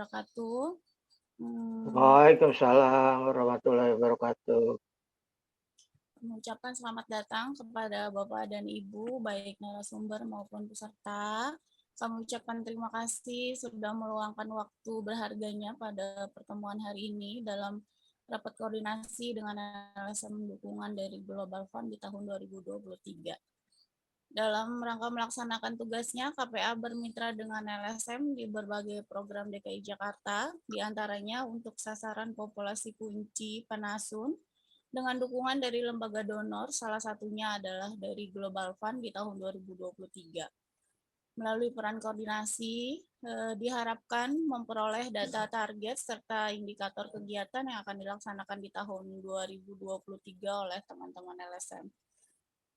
wabarakatuh. Waalaikumsalam warahmatullahi wabarakatuh. Mengucapkan selamat datang kepada Bapak dan Ibu, baik narasumber maupun peserta. Kami ucapkan terima kasih sudah meluangkan waktu berharganya pada pertemuan hari ini dalam rapat koordinasi dengan LSM dukungan dari Global Fund di tahun 2023. Dalam rangka melaksanakan tugasnya, KPA bermitra dengan LSM di berbagai program DKI Jakarta, diantaranya untuk sasaran populasi kunci Penasun, dengan dukungan dari lembaga donor, salah satunya adalah dari Global Fund di tahun 2023. Melalui peran koordinasi, diharapkan memperoleh data target serta indikator kegiatan yang akan dilaksanakan di tahun 2023 oleh teman-teman LSM.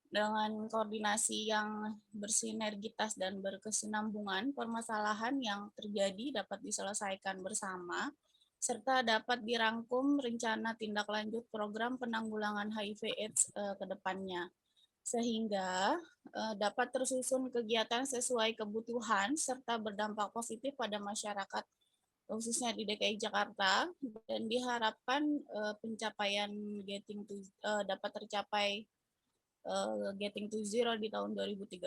Dengan koordinasi yang bersinergitas dan berkesinambungan, permasalahan yang terjadi dapat diselesaikan bersama, serta dapat dirangkum rencana tindak lanjut program penanggulangan HIV/AIDS ke depannya, sehingga dapat tersusun kegiatan sesuai kebutuhan serta berdampak positif pada masyarakat, khususnya di DKI Jakarta, dan diharapkan pencapaian dapat tercapai Getting to Zero di tahun 2030.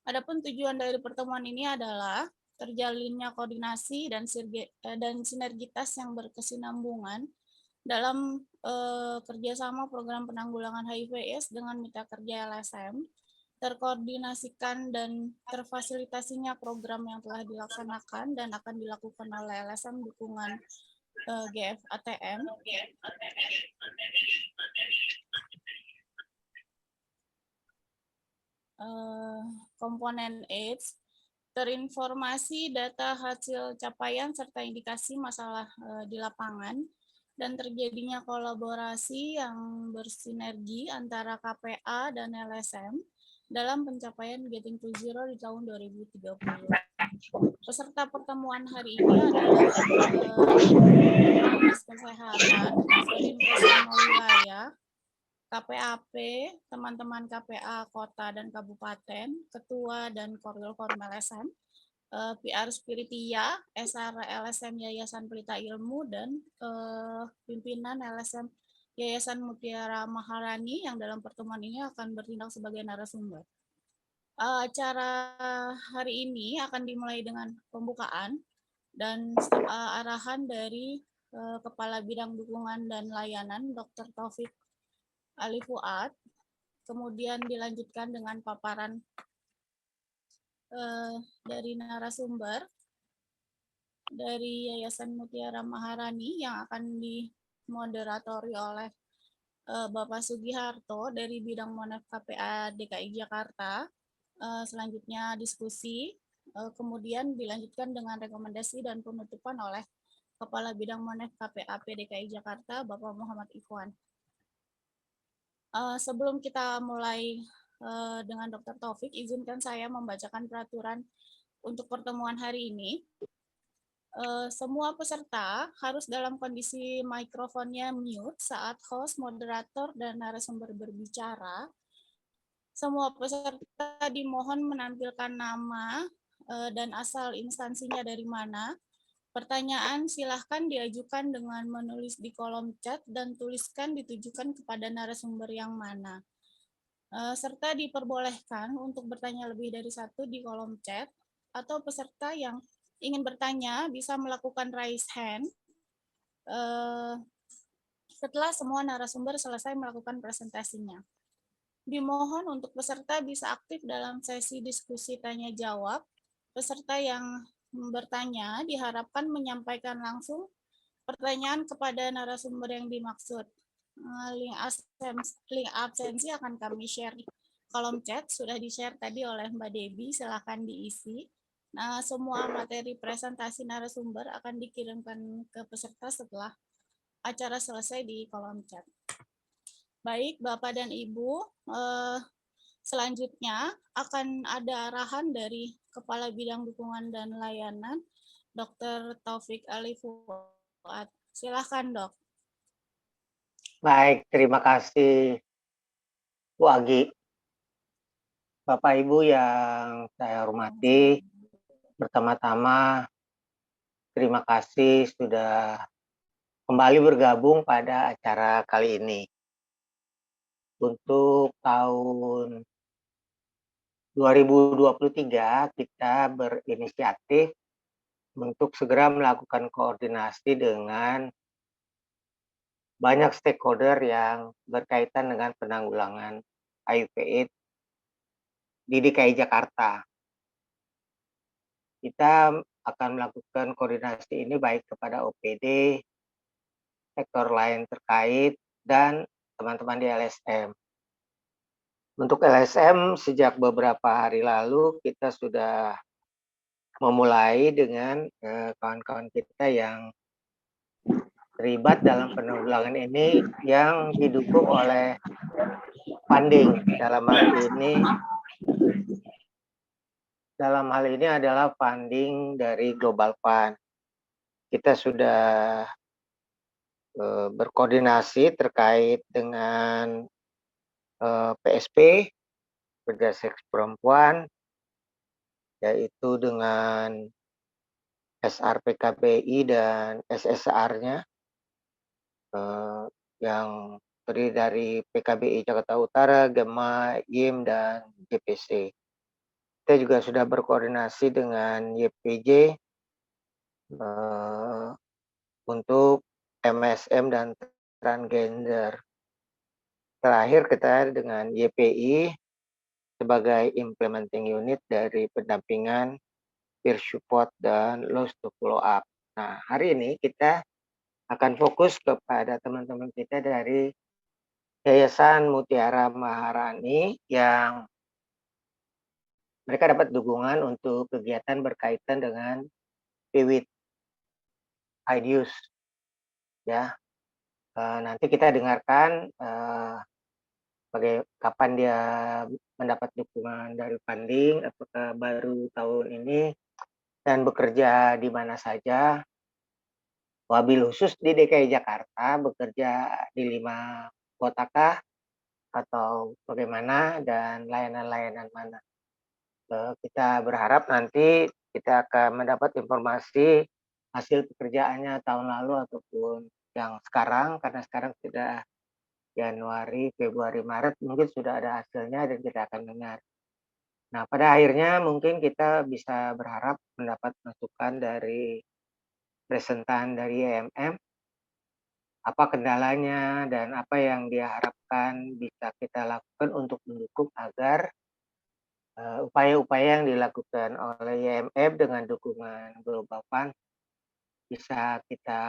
Adapun tujuan dari pertemuan ini adalah terjalinnya koordinasi dan sinergitas yang berkesinambungan dalam kerjasama program penanggulangan HIV/AIDS dengan mitra kerja LSM, terkoordinasikan dan terfasilitasinya program yang telah dilaksanakan dan akan dilakukan oleh LSM dukungan GFATM, komponen AIDS, terinformasi data hasil capaian serta indikasi masalah di lapangan, dan terjadinya kolaborasi yang bersinergi antara KPA dan LSM dalam pencapaian Getting to Zero di tahun 2030. Peserta pertemuan hari ini adalah Dinas Kesehatan, Dinkes 5 Wilayah, KPAP, teman-teman KPA Kota dan Kabupaten, Ketua dan Korwil Forum LSM, PR Spiritia, SR LSM Yayasan Pelita Ilmu, dan pimpinan LSM Yayasan Mutiara Maharani yang dalam pertemuan ini akan bertindak sebagai narasumber. Acara hari ini akan dimulai dengan pembukaan dan arahan dari Kepala Bidang Dukungan dan Layanan Dr. Taufik Ali Fuad, kemudian dilanjutkan dengan paparan dari narasumber dari Yayasan Mutiara Maharani yang akan dimoderatori oleh Bapak Sugiharto dari bidang Monef KPA DKI Jakarta. Selanjutnya diskusi, kemudian dilanjutkan dengan rekomendasi dan penutupan oleh Kepala Bidang Monef KPAP DKI Jakarta, Bapak Muhammad Ikhwan. Sebelum kita mulai dengan Dr. Taufik, izinkan saya membacakan peraturan untuk pertemuan hari ini. Semua peserta harus dalam kondisi mikrofonnya mute saat host, moderator, dan narasumber berbicara. Semua peserta dimohon menampilkan nama dan asal instansinya dari mana. Pertanyaan silahkan diajukan dengan menulis di kolom chat dan tuliskan ditujukan kepada narasumber yang mana. Serta diperbolehkan untuk bertanya lebih dari satu di kolom chat, atau peserta yang ingin bertanya bisa melakukan raise hand setelah semua narasumber selesai melakukan presentasinya. Dimohon untuk peserta bisa aktif dalam sesi diskusi tanya-jawab. Peserta yang bertanya diharapkan menyampaikan langsung pertanyaan kepada narasumber yang dimaksud. Link absensi akan kami share di kolom chat, sudah di-share tadi oleh Mbak Debbie, silahkan diisi. Nah, semua materi presentasi narasumber akan dikirimkan ke peserta setelah acara selesai di kolom chat. Baik, Bapak dan Ibu, selanjutnya akan ada arahan dari Kepala Bidang Dukungan dan Layanan, Dr. Taufik Ali Fuad. Silahkan, Dok. Baik, terima kasih Bu Agi. Bapak Ibu yang saya hormati, Pertama-tama terima kasih sudah kembali bergabung pada acara kali ini. Untuk tahun 2023 kita berinisiatif untuk segera melakukan koordinasi dengan banyak stakeholder yang berkaitan dengan penanggulangan HIV/AIDS di DKI Jakarta. Kita akan melakukan koordinasi ini baik kepada OPD, sektor lain terkait, dan teman-teman di LSM. Untuk LSM, sejak beberapa hari lalu kita sudah memulai dengan kawan-kawan kita yang terlibat dalam penanggulangan ini yang didukung oleh funding. Dalam hal ini adalah funding dari Global Fund. Kita sudah berkoordinasi terkait dengan PSP, Pekerja Seks Perempuan, yaitu dengan SRPKBI dan SSR-nya yang terdiri dari PKBI Jakarta Utara, GEMA, YIM, dan JPC. Kita juga sudah berkoordinasi dengan YPJ untuk MSM dan transgender. Terakhir kita dengan YPI sebagai implementing unit dari pendampingan, peer support, dan loss to follow up. Nah, hari ini kita akan fokus kepada teman-teman kita dari Yayasan Mutiara Maharani yang mereka dapat dukungan untuk kegiatan berkaitan dengan PIWID IDUS. Ya, nanti kita dengarkan kapan dia mendapat dukungan dari funding, apakah baru tahun ini, dan bekerja di mana saja. Wabil khusus di DKI Jakarta, bekerja di 5 kotakah atau bagaimana, dan layanan-layanan mana. Kita berharap nanti kita akan mendapat informasi hasil pekerjaannya tahun lalu ataupun yang sekarang, karena sekarang sudah Januari, Februari, Maret, mungkin sudah ada hasilnya dan kita akan dengar. Nah, pada akhirnya mungkin kita bisa berharap mendapat masukan dari presentan dari YMM, apa kendalanya dan apa yang dia harapkan bisa kita lakukan untuk mendukung agar upaya-upaya yang dilakukan oleh YMF dengan dukungan Global Fund bisa kita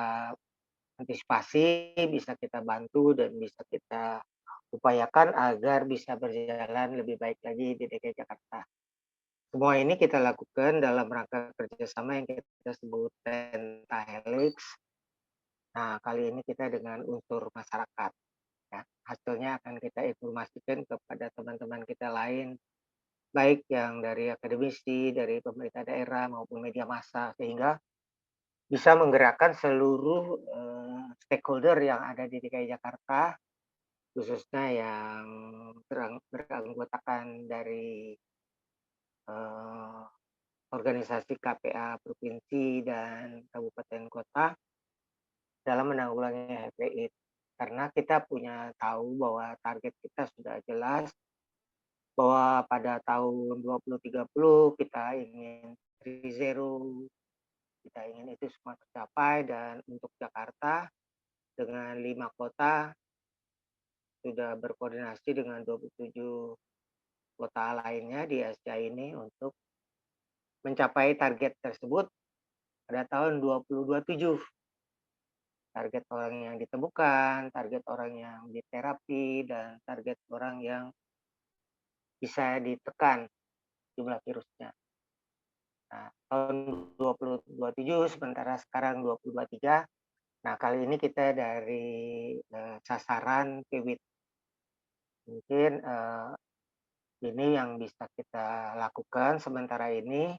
antisipasi, bisa kita bantu, dan bisa kita upayakan agar bisa berjalan lebih baik lagi di DKI Jakarta. Semua ini kita lakukan dalam rangka kerjasama yang kita sebut Pentahelix. Nah, kali ini kita dengan unsur masyarakat. Ya, hasilnya akan kita informasikan kepada teman-teman kita lain, baik yang dari akademisi, dari pemerintah daerah maupun media massa, sehingga bisa menggerakkan seluruh stakeholder yang ada di DKI Jakarta, khususnya yang beranggotakan dari organisasi KPA provinsi dan kabupaten kota dalam menanggulangi HIV/AIDS. Karena kita punya tahu bahwa target kita sudah jelas, bahwa pada tahun 2030 kita ingin zero, kita ingin itu semua tercapai, dan untuk Jakarta dengan 5 kota sudah berkoordinasi dengan 27 kota lainnya di Asia ini untuk mencapai target tersebut pada tahun 2027. Target orang yang ditemukan, target orang yang diterapi, dan target orang yang bisa ditekan jumlah virusnya. Nah, tahun 2027, sementara sekarang 2023. Nah, kali ini kita dari sasaran PIWID. Mungkin ini yang bisa kita lakukan sementara ini.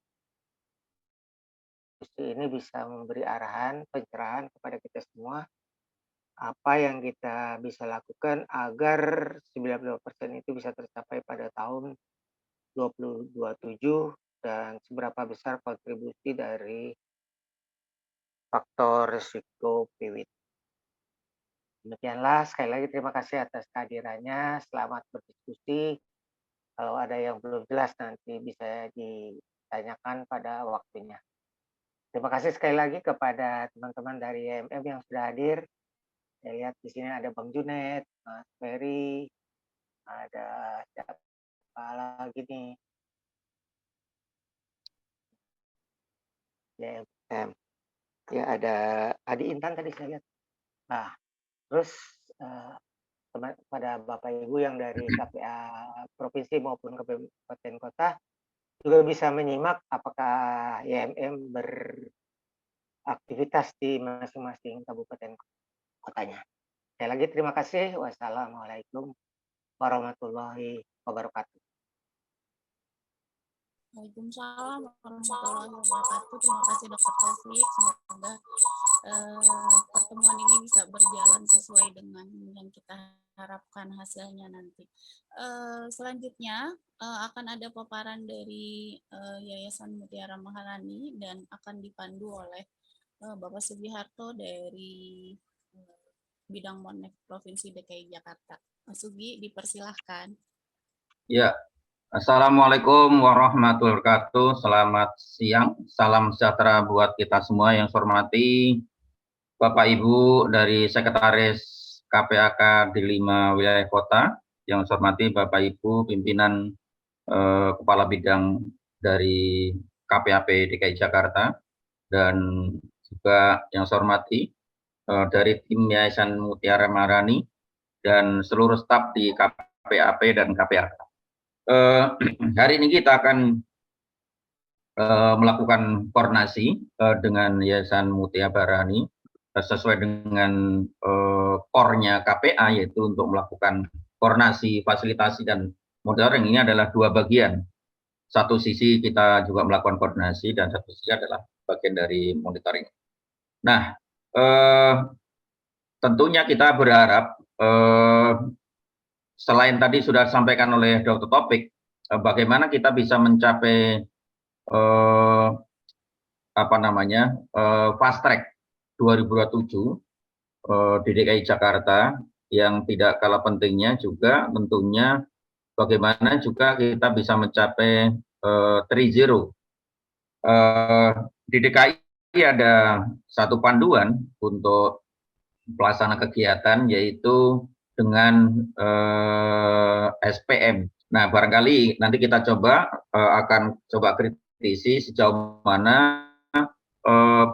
Ini bisa memberi arahan, pencerahan kepada kita semua, apa yang kita bisa lakukan agar 95% itu bisa tercapai pada tahun 2027 dan seberapa besar kontribusi dari faktor risiko PWT. Demikianlah, sekali lagi terima kasih atas kehadirannya. Selamat berdiskusi. Kalau ada yang belum jelas nanti bisa ditanyakan pada waktunya. Terima kasih sekali lagi kepada teman-teman dari YMM yang sudah hadir. Saya lihat di sini ada Bang Junet, Mas Ferry, ada siapa lagi nih? YMM. Ya, ada Adi Intan tadi saya lihat. Nah, terus pada Bapak Ibu yang dari KPA provinsi maupun kabupaten kota juga bisa menyimak apakah YMM beraktivitas di masing-masing kabupaten kotanya. Sekali lagi terima kasih. Wassalamualaikum warahmatullahi wabarakatuh. Waalaikumsalam warahmatullahi wabarakatuh. Terima kasih Dr. Taufik. Semoga pertemuan ini bisa berjalan sesuai dengan yang kita harapkan hasilnya nanti. Selanjutnya akan ada paparan dari Yayasan Mutiara Maharani dan akan dipandu oleh Bapak Sugiharto dari bidang Monev Provinsi DKI Jakarta. Mas Sugi, dipersilahkan. Ya, Assalamualaikum warahmatullahi wabarakatuh. Selamat siang, salam sejahtera buat kita semua. Yang saya hormati Bapak Ibu dari Sekretaris KPAK di 5 wilayah kota. Yang saya hormati Bapak Ibu pimpinan Kepala Bidang dari KPAP DKI Jakarta. Dan juga yang saya hormati dari tim Yayasan Mutiara Maharani dan seluruh staf di KPAP dan KPAK. Hari ini kita akan melakukan koordinasi dengan Yayasan Mutiara Maharani sesuai dengan core-nya KPA, yaitu untuk melakukan koordinasi, fasilitasi, dan monitoring. Ini adalah dua bagian. Satu sisi kita juga melakukan koordinasi dan satu sisi adalah bagian dari monitoring. Nah, tentunya kita berharap selain tadi sudah disampaikan oleh Dr. Taufik, bagaimana kita bisa mencapai fast track 2027 di DKI Jakarta, yang tidak kalah pentingnya juga tentunya bagaimana juga kita bisa mencapai 3.0. Di DKI ada satu panduan untuk pelaksana kegiatan, yaitu dengan SPM. Nah, barangkali nanti kita akan coba kritisi sejauh mana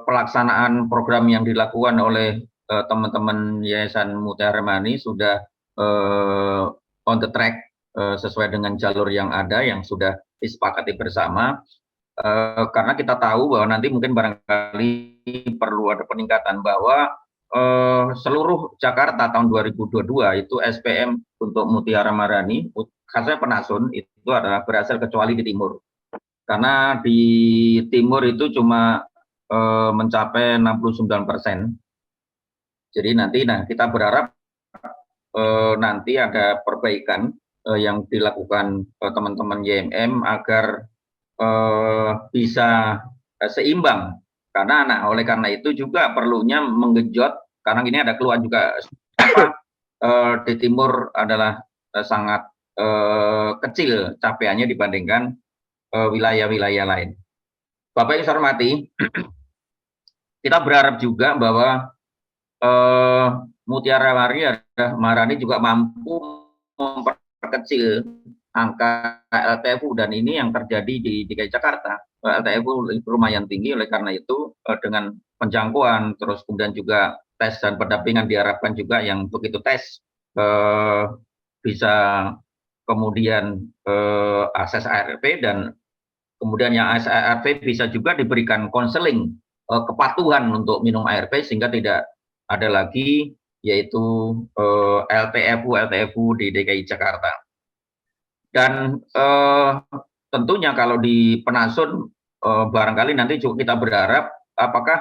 pelaksanaan program yang dilakukan oleh teman-teman Yayasan Mutiara Maharani sudah on the track sesuai dengan jalur yang ada, yang sudah disepakati bersama. Karena kita tahu bahwa nanti mungkin barangkali perlu ada peningkatan, bahwa seluruh Jakarta tahun 2022 itu SPM untuk Mutiara Maharani, khususnya Penasun, itu adalah berhasil kecuali di timur. Karena di timur itu cuma mencapai 69%. Jadi nanti kita berharap nanti ada perbaikan yang dilakukan teman-teman YMM agar bisa seimbang. Karena oleh karena itu juga perlunya menggenjot, karena ini ada keluhan juga di timur adalah sangat kecil capaiannya dibandingkan wilayah-wilayah lain. Bapak yang saya hormati, kita berharap juga bahwa Mutiara Maharani juga mampu memperkecil angka LTFU, dan ini yang terjadi di DKI Jakarta. LTFU lumayan tinggi, oleh karena itu dengan penjangkauan, terus kemudian juga tes dan pendampingan diharapkan juga yang begitu tes bisa kemudian akses ARP, dan kemudian yang akses ARP bisa juga diberikan konseling kepatuhan untuk minum ARP, sehingga tidak ada lagi yaitu LTFU di DKI Jakarta. Dan tentunya kalau di Penasun barangkali nanti juga kita berharap apakah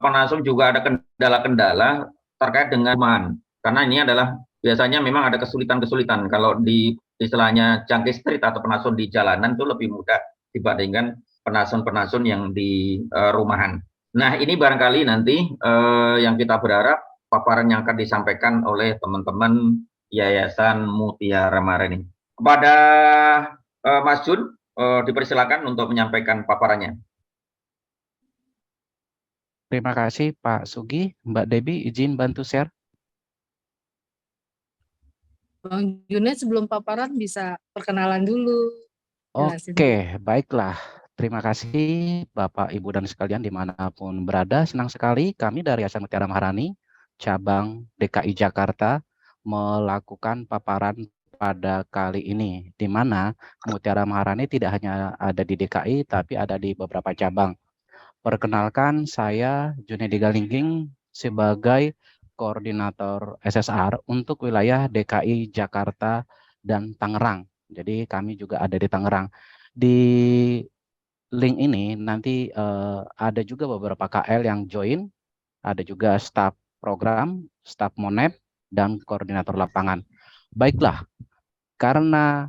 Penasun juga ada kendala-kendala terkait dengan perumahan, karena ini adalah biasanya memang ada kesulitan-kesulitan. Kalau di istilahnya jangkis street atau penasun di jalanan itu lebih mudah dibandingkan penasun-penasun yang di rumahan. Nah, ini barangkali nanti yang kita berharap paparan yang akan disampaikan oleh teman-teman Yayasan Mutiara Maharani. Kepada Mas Jun, dipersilakan untuk menyampaikan paparannya. Terima kasih Pak Sugi. Mbak Debbie izin bantu share. Bang Junet sebelum paparan bisa perkenalan dulu. Jelasin dulu. Oke, baiklah. Terima kasih Bapak, Ibu, dan sekalian dimanapun berada. Senang sekali kami dari Yayasan Mutiara Maharani, cabang DKI Jakarta, melakukan paparan pada kali ini, di mana Mutiara Maharani tidak hanya ada di DKI, tapi ada di beberapa cabang. Perkenalkan, saya Junedi Galingging sebagai Koordinator SSR untuk wilayah DKI Jakarta dan Tangerang. Jadi kami juga ada di Tangerang. Di link ini nanti ada juga beberapa KL yang join, ada juga staf program, staf monet, dan koordinator lapangan. Baiklah, karena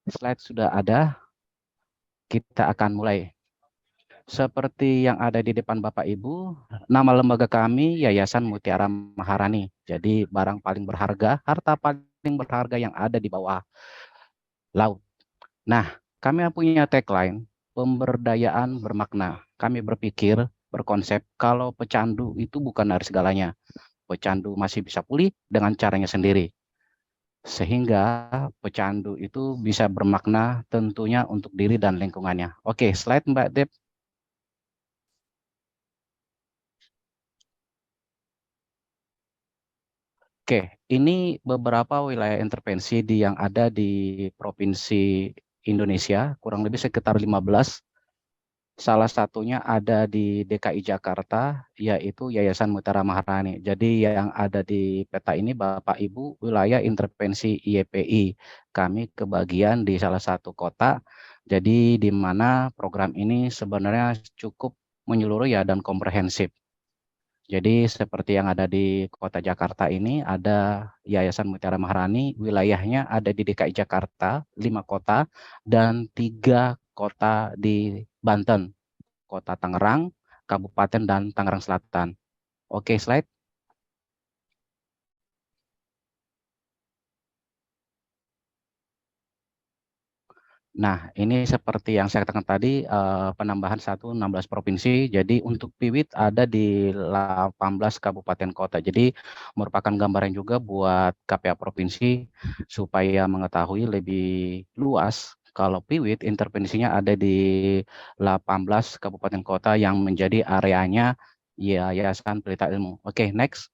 slide sudah ada, kita akan mulai. Seperti yang ada di depan Bapak Ibu, nama lembaga kami Yayasan Mutiara Maharani. Jadi barang paling berharga, harta paling berharga yang ada di bawah laut. Nah, kami punya tagline, pemberdayaan bermakna. Kami berpikir, berkonsep, kalau pecandu itu bukan dari segalanya. Pecandu masih bisa pulih dengan caranya sendiri. Sehingga pecandu itu bisa bermakna tentunya untuk diri dan lingkungannya. Oke, slide Mbak Deb. Oke, ini beberapa wilayah intervensi yang ada di Provinsi Indonesia, kurang lebih sekitar 15. Salah satunya ada di DKI Jakarta, yaitu Yayasan Mutiara Maharani. Jadi yang ada di peta ini Bapak Ibu, wilayah intervensi YPI. Kami kebagian di salah satu kota, jadi di mana program ini sebenarnya cukup menyeluruh ya dan komprehensif. Jadi seperti yang ada di kota Jakarta ini ada Yayasan Mutiara Maharani, wilayahnya ada di DKI Jakarta, 5 kota, dan 3 kota di Banten, Kota Tangerang, Kabupaten, dan Tangerang Selatan. Oke, slide. Nah, ini seperti yang saya katakan tadi, penambahan 16 provinsi. Jadi untuk Piwit ada di 18 kabupaten kota. Jadi merupakan gambaran juga buat KPA provinsi supaya mengetahui lebih luas kalau Piwit intervensinya ada di 18 kabupaten kota yang menjadi areanya Yayasan Pelita Ilmu. Oke, next.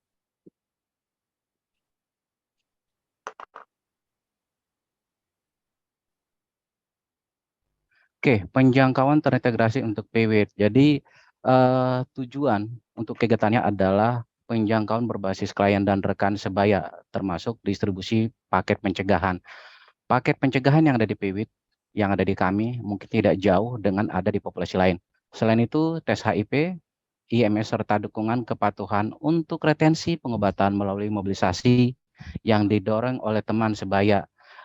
Oke, penjangkauan terintegrasi untuk PWIT. Jadi tujuan untuk kegiatannya adalah penjangkauan berbasis klien dan rekan sebaya, termasuk distribusi paket pencegahan. Paket pencegahan yang ada di PWIT, yang ada di kami, mungkin tidak jauh dengan ada di populasi lain. Selain itu, tes HIV, IMS, serta dukungan kepatuhan untuk retensi pengobatan melalui mobilisasi yang didorong oleh teman sebaya,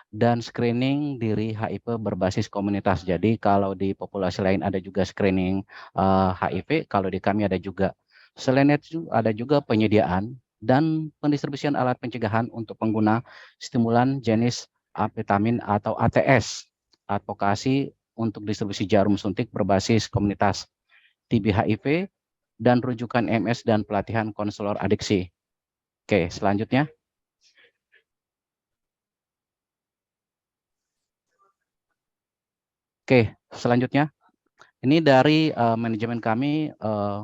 dan screening diri HIV berbasis komunitas. Jadi kalau di populasi lain ada juga screening HIV, kalau di kami ada juga. Selain itu ada juga penyediaan dan pendistribusian alat pencegahan untuk pengguna stimulan jenis amfetamin atau ATS, advokasi untuk distribusi jarum suntik berbasis komunitas TB HIV, dan rujukan MS dan pelatihan konselor adiksi. Oke, selanjutnya. Oke, selanjutnya. Ini dari manajemen kami,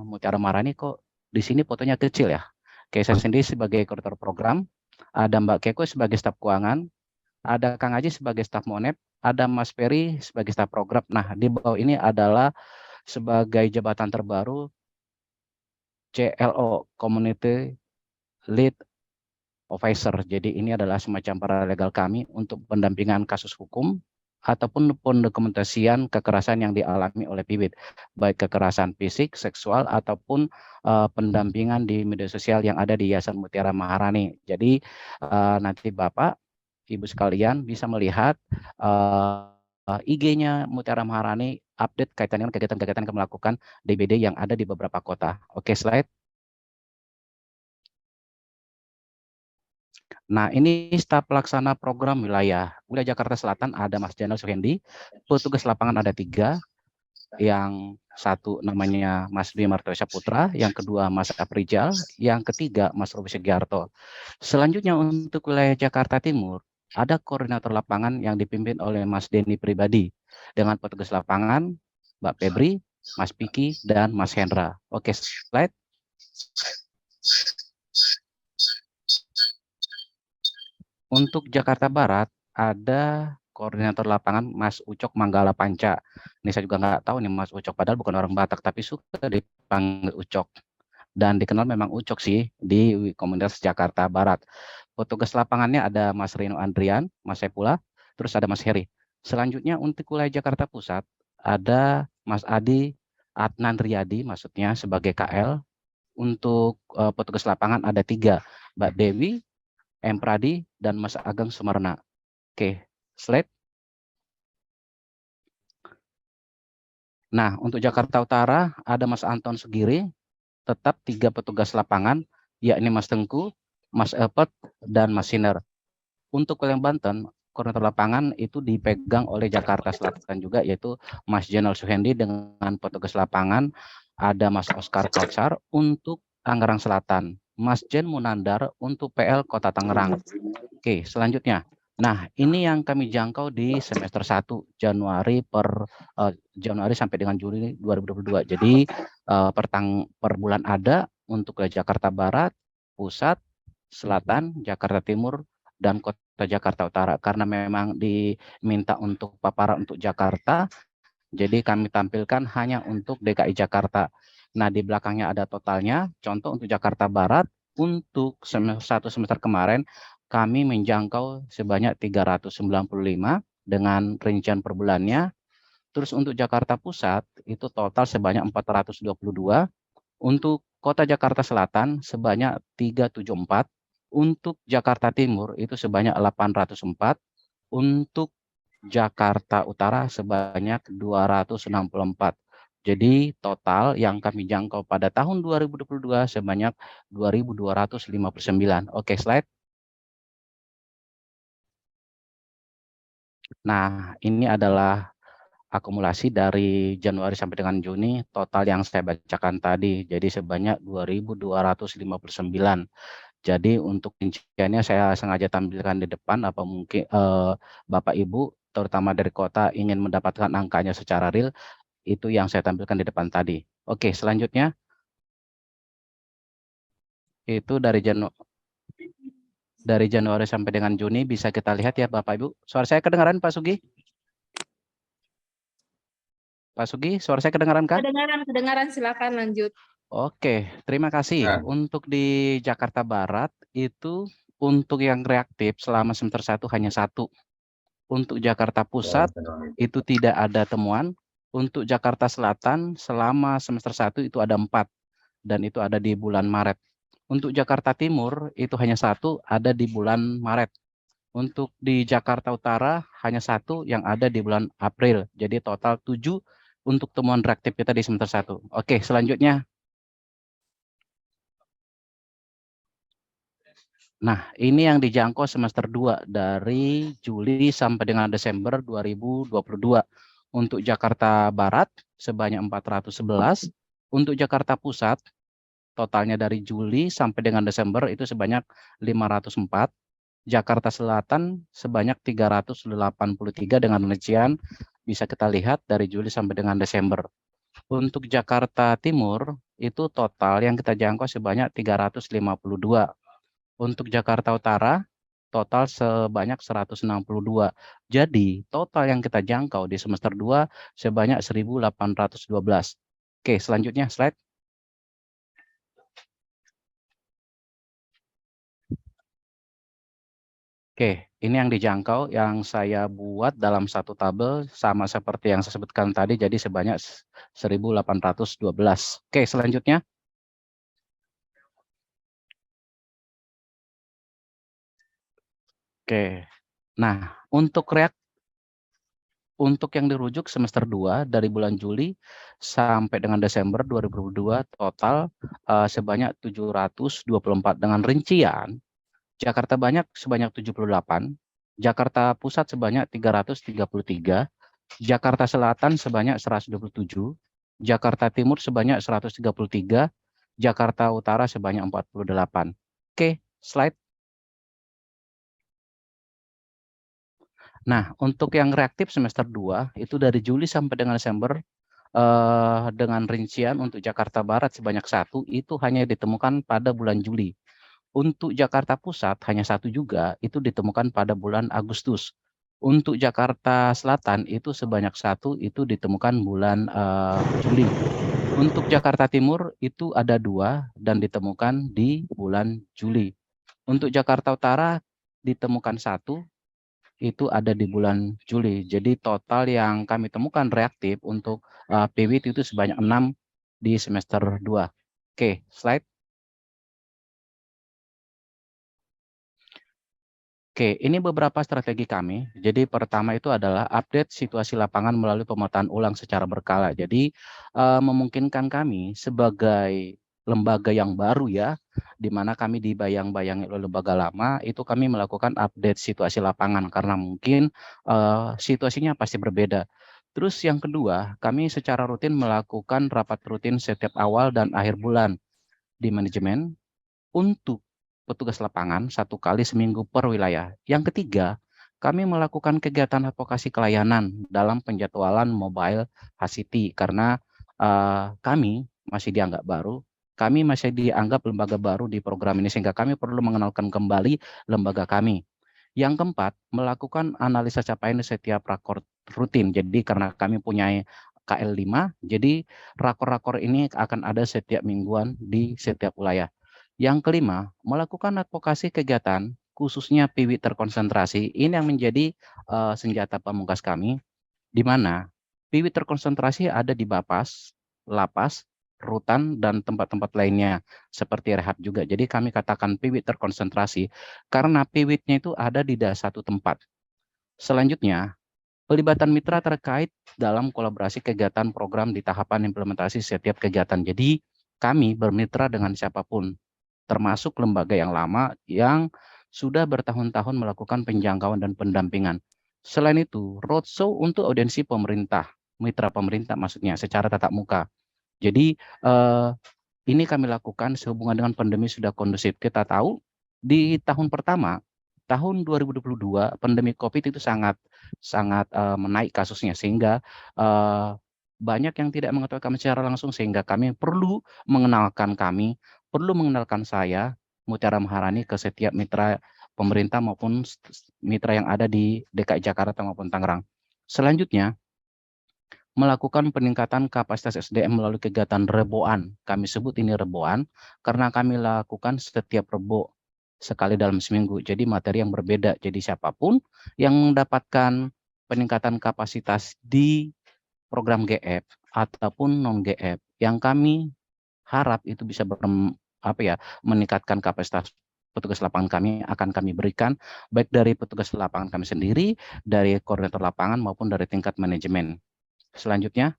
Mutiara Maharani, kok di sini fotonya kecil ya. Oke, saya sendiri sebagai koordinator program, ada Mbak Keko sebagai staf keuangan, ada Kang Aji sebagai staf monet, ada Mas Ferry sebagai staf program. Nah, di bawah ini adalah sebagai jabatan terbaru CLO, Community Lead Officer. Jadi ini adalah semacam paralegal kami untuk pendampingan kasus hukum ataupun pendokumentasian kekerasan yang dialami oleh bibit, baik kekerasan fisik, seksual, ataupun pendampingan di media sosial yang ada di Yayasan Mutiara Maharani. Jadi nanti Bapak, Ibu sekalian bisa melihat IG-nya Mutiara Maharani update kaitan dengan kegiatan-kegiatan yang kami lakukan DBD yang ada di beberapa kota. Oke, slide. Nah, ini staf pelaksana program wilayah Jakarta Selatan ada Mas Janal Suhendi, petugas lapangan ada 3, yang satu namanya Mas Dwi Martoya Saputra, yang kedua Mas Aprijal, yang ketiga Mas Robi Sugiarto. Selanjutnya untuk wilayah Jakarta Timur, ada koordinator lapangan yang dipimpin oleh Mas Denny Pribadi, dengan petugas lapangan Mbak Febri, Mas Piki, dan Mas Hendra. Oke, slide. Untuk Jakarta Barat, ada koordinator lapangan Mas Ucok Manggala Panca. Ini saya juga nggak tahu nih Mas Ucok, padahal bukan orang Batak, tapi suka dipanggil Ucok. Dan dikenal memang Ucok sih di komunitas Jakarta Barat. Petugas lapangannya ada Mas Rino Andrian, Mas Sepula, terus ada Mas Heri. Selanjutnya untuk wilayah Jakarta Pusat, ada Mas Adi Adnan Riyadi, maksudnya sebagai KL. Untuk petugas lapangan ada 3, Mbak Dewi, M. Pradi, dan Mas Ageng Sumarna. Oke, slide. Nah, untuk Jakarta Utara ada Mas Anton Sugiri, tetap 3 petugas lapangan, yakni Mas Tengku, Mas Epet, dan Mas Siner. Untuk wilayah Banten, koordinator lapangan itu dipegang oleh Jakarta Selatan juga, yaitu Mas Jenal Suhendi, dengan petugas lapangan ada Mas Oscar Kautsar untuk Tangerang Selatan, Mas Jen Munandar untuk PL Kota Tangerang. Oke, selanjutnya. Nah, ini yang kami jangkau di semester 1 Januari sampai dengan Juli 2022. Jadi per bulan ada untuk Jakarta Barat, Pusat, Selatan, Jakarta Timur, dan Kota Jakarta Utara. Karena memang diminta untuk paparan untuk Jakarta, jadi kami tampilkan hanya untuk DKI Jakarta. Nah, di belakangnya ada totalnya. Contoh untuk Jakarta Barat, untuk satu semester kemarin, kami menjangkau sebanyak 395 dengan rincian per bulannya. Terus untuk Jakarta Pusat, itu total sebanyak 422. Untuk Kota Jakarta Selatan sebanyak 374. Untuk Jakarta Timur itu sebanyak 804. Untuk Jakarta Utara sebanyak 264. Jadi total yang kami jangkau pada tahun 2022 sebanyak 2.259. Oke, slide. Nah, ini adalah akumulasi dari Januari sampai dengan Juni, total yang saya bacakan tadi. Jadi sebanyak 2.259. Jadi untuk rinciannya saya sengaja tampilkan di depan, apa mungkin Bapak Ibu terutama dari kota ingin mendapatkan angkanya secara real, itu yang saya tampilkan di depan tadi. Oke, selanjutnya itu dari Januari sampai dengan Juni bisa kita lihat ya Bapak Ibu. Suara saya kedengaran Pak Sugi? Pak Sugi, suara saya kedengaran kan? Kedengaran, silakan lanjut. Oke, terima kasih. Untuk di Jakarta Barat itu untuk yang reaktif selama semester 1 hanya 1. Untuk Jakarta Pusat itu tidak ada temuan. Untuk Jakarta Selatan selama semester 1 itu ada 4 dan itu ada di bulan Maret. Untuk Jakarta Timur itu hanya 1, ada di bulan Maret. Untuk di Jakarta Utara hanya 1 yang ada di bulan April. Jadi total 7 untuk temuan reaktif kita di semester 1. Oke, selanjutnya. Nah, ini yang dijangkau semester 2 dari Juli sampai dengan Desember 2022. Untuk Jakarta Barat sebanyak 411, untuk Jakarta Pusat totalnya dari Juli sampai dengan Desember itu sebanyak 504, Jakarta Selatan sebanyak 383 dengan rincian bisa kita lihat dari Juli sampai dengan Desember. Untuk Jakarta Timur itu total yang kita jangkau sebanyak 352. Untuk Jakarta Utara total sebanyak 162. Jadi total yang kita jangkau di semester 2 sebanyak 1.812. Oke, selanjutnya slide. Oke, ini yang dijangkau yang saya buat dalam satu tabel sama seperti yang saya sebutkan tadi, jadi sebanyak 1.812. Oke, selanjutnya. Oke. Nah, untuk yang dirujuk semester 2 dari bulan Juli sampai dengan Desember 2022 total sebanyak 724 dengan rincian Jakarta Banyak sebanyak 78, Jakarta Pusat sebanyak 333, Jakarta Selatan sebanyak 127, Jakarta Timur sebanyak 133, Jakarta Utara sebanyak 48. Oke, slide. Nah, untuk yang reaktif semester 2 itu dari Juli sampai dengan Desember dengan rincian untuk Jakarta Barat sebanyak 1 itu hanya ditemukan pada bulan Juli. Untuk Jakarta Pusat hanya 1 juga itu ditemukan pada bulan Agustus. Untuk Jakarta Selatan itu sebanyak 1 itu ditemukan bulan Juli. Untuk Jakarta Timur itu ada 2 dan ditemukan di bulan Juli. Untuk Jakarta Utara ditemukan 1 itu ada di bulan Juli. Jadi total yang kami temukan reaktif untuk PWT itu sebanyak 6 di semester 2. Oke, slide. Oke, ini beberapa strategi kami. Jadi pertama itu adalah update situasi lapangan melalui pemetaan ulang secara berkala. Jadi memungkinkan kami sebagai lembaga yang baru ya, di mana kami dibayang-bayangi oleh lembaga lama, itu kami melakukan update situasi lapangan karena mungkin situasinya pasti berbeda. Terus yang kedua, kami secara rutin melakukan rapat rutin setiap awal dan akhir bulan di manajemen untuk petugas lapangan 1 kali seminggu per wilayah. Yang ketiga, kami melakukan kegiatan advokasi kelayanan dalam penjadwalan mobile HCT karena kami masih dianggap baru, kami masih dianggap lembaga baru di program ini sehingga kami perlu mengenalkan kembali lembaga kami. Yang keempat, melakukan analisa capaian setiap rakor rutin. Jadi karena kami punya KL5, jadi rakor-rakor ini akan ada setiap mingguan di setiap wilayah. Yang kelima, melakukan advokasi kegiatan khususnya PIWI terkonsentrasi. Ini yang menjadi senjata pamungkas kami, di mana PIWI terkonsentrasi ada di Bapas, Lapas, rutan, dan tempat-tempat lainnya seperti rehab juga. Jadi kami katakan PIWI terkonsentrasi karena PIWI-nya itu ada di satu tempat. Selanjutnya, pelibatan mitra terkait dalam kolaborasi kegiatan program di tahapan implementasi setiap kegiatan. Jadi kami bermitra dengan siapapun, termasuk lembaga yang lama yang sudah bertahun-tahun melakukan penjangkauan dan pendampingan. Selain itu, roadshow untuk audiensi pemerintah, mitra pemerintah maksudnya, secara tatap muka. Jadi ini kami lakukan sehubungan dengan pandemi sudah kondusif. Kita tahu di tahun pertama, tahun 2022, pandemi COVID itu sangat menaik kasusnya sehingga banyak yang tidak mengetahui kami secara langsung sehingga kami perlu mengenalkan saya, Mutiara Maharani, ke setiap mitra pemerintah maupun mitra yang ada di DKI Jakarta maupun Tangerang. Selanjutnya, melakukan peningkatan kapasitas SDM melalui kegiatan reboan. Kami sebut ini reboan karena kami lakukan setiap rebo sekali dalam seminggu. Jadi materi yang berbeda. Jadi siapapun yang mendapatkan peningkatan kapasitas di program GF ataupun non GF, yang kami harap itu bisa meningkatkan kapasitas petugas lapangan kami akan kami berikan baik dari petugas lapangan kami sendiri, dari koordinator lapangan maupun dari tingkat manajemen. Selanjutnya,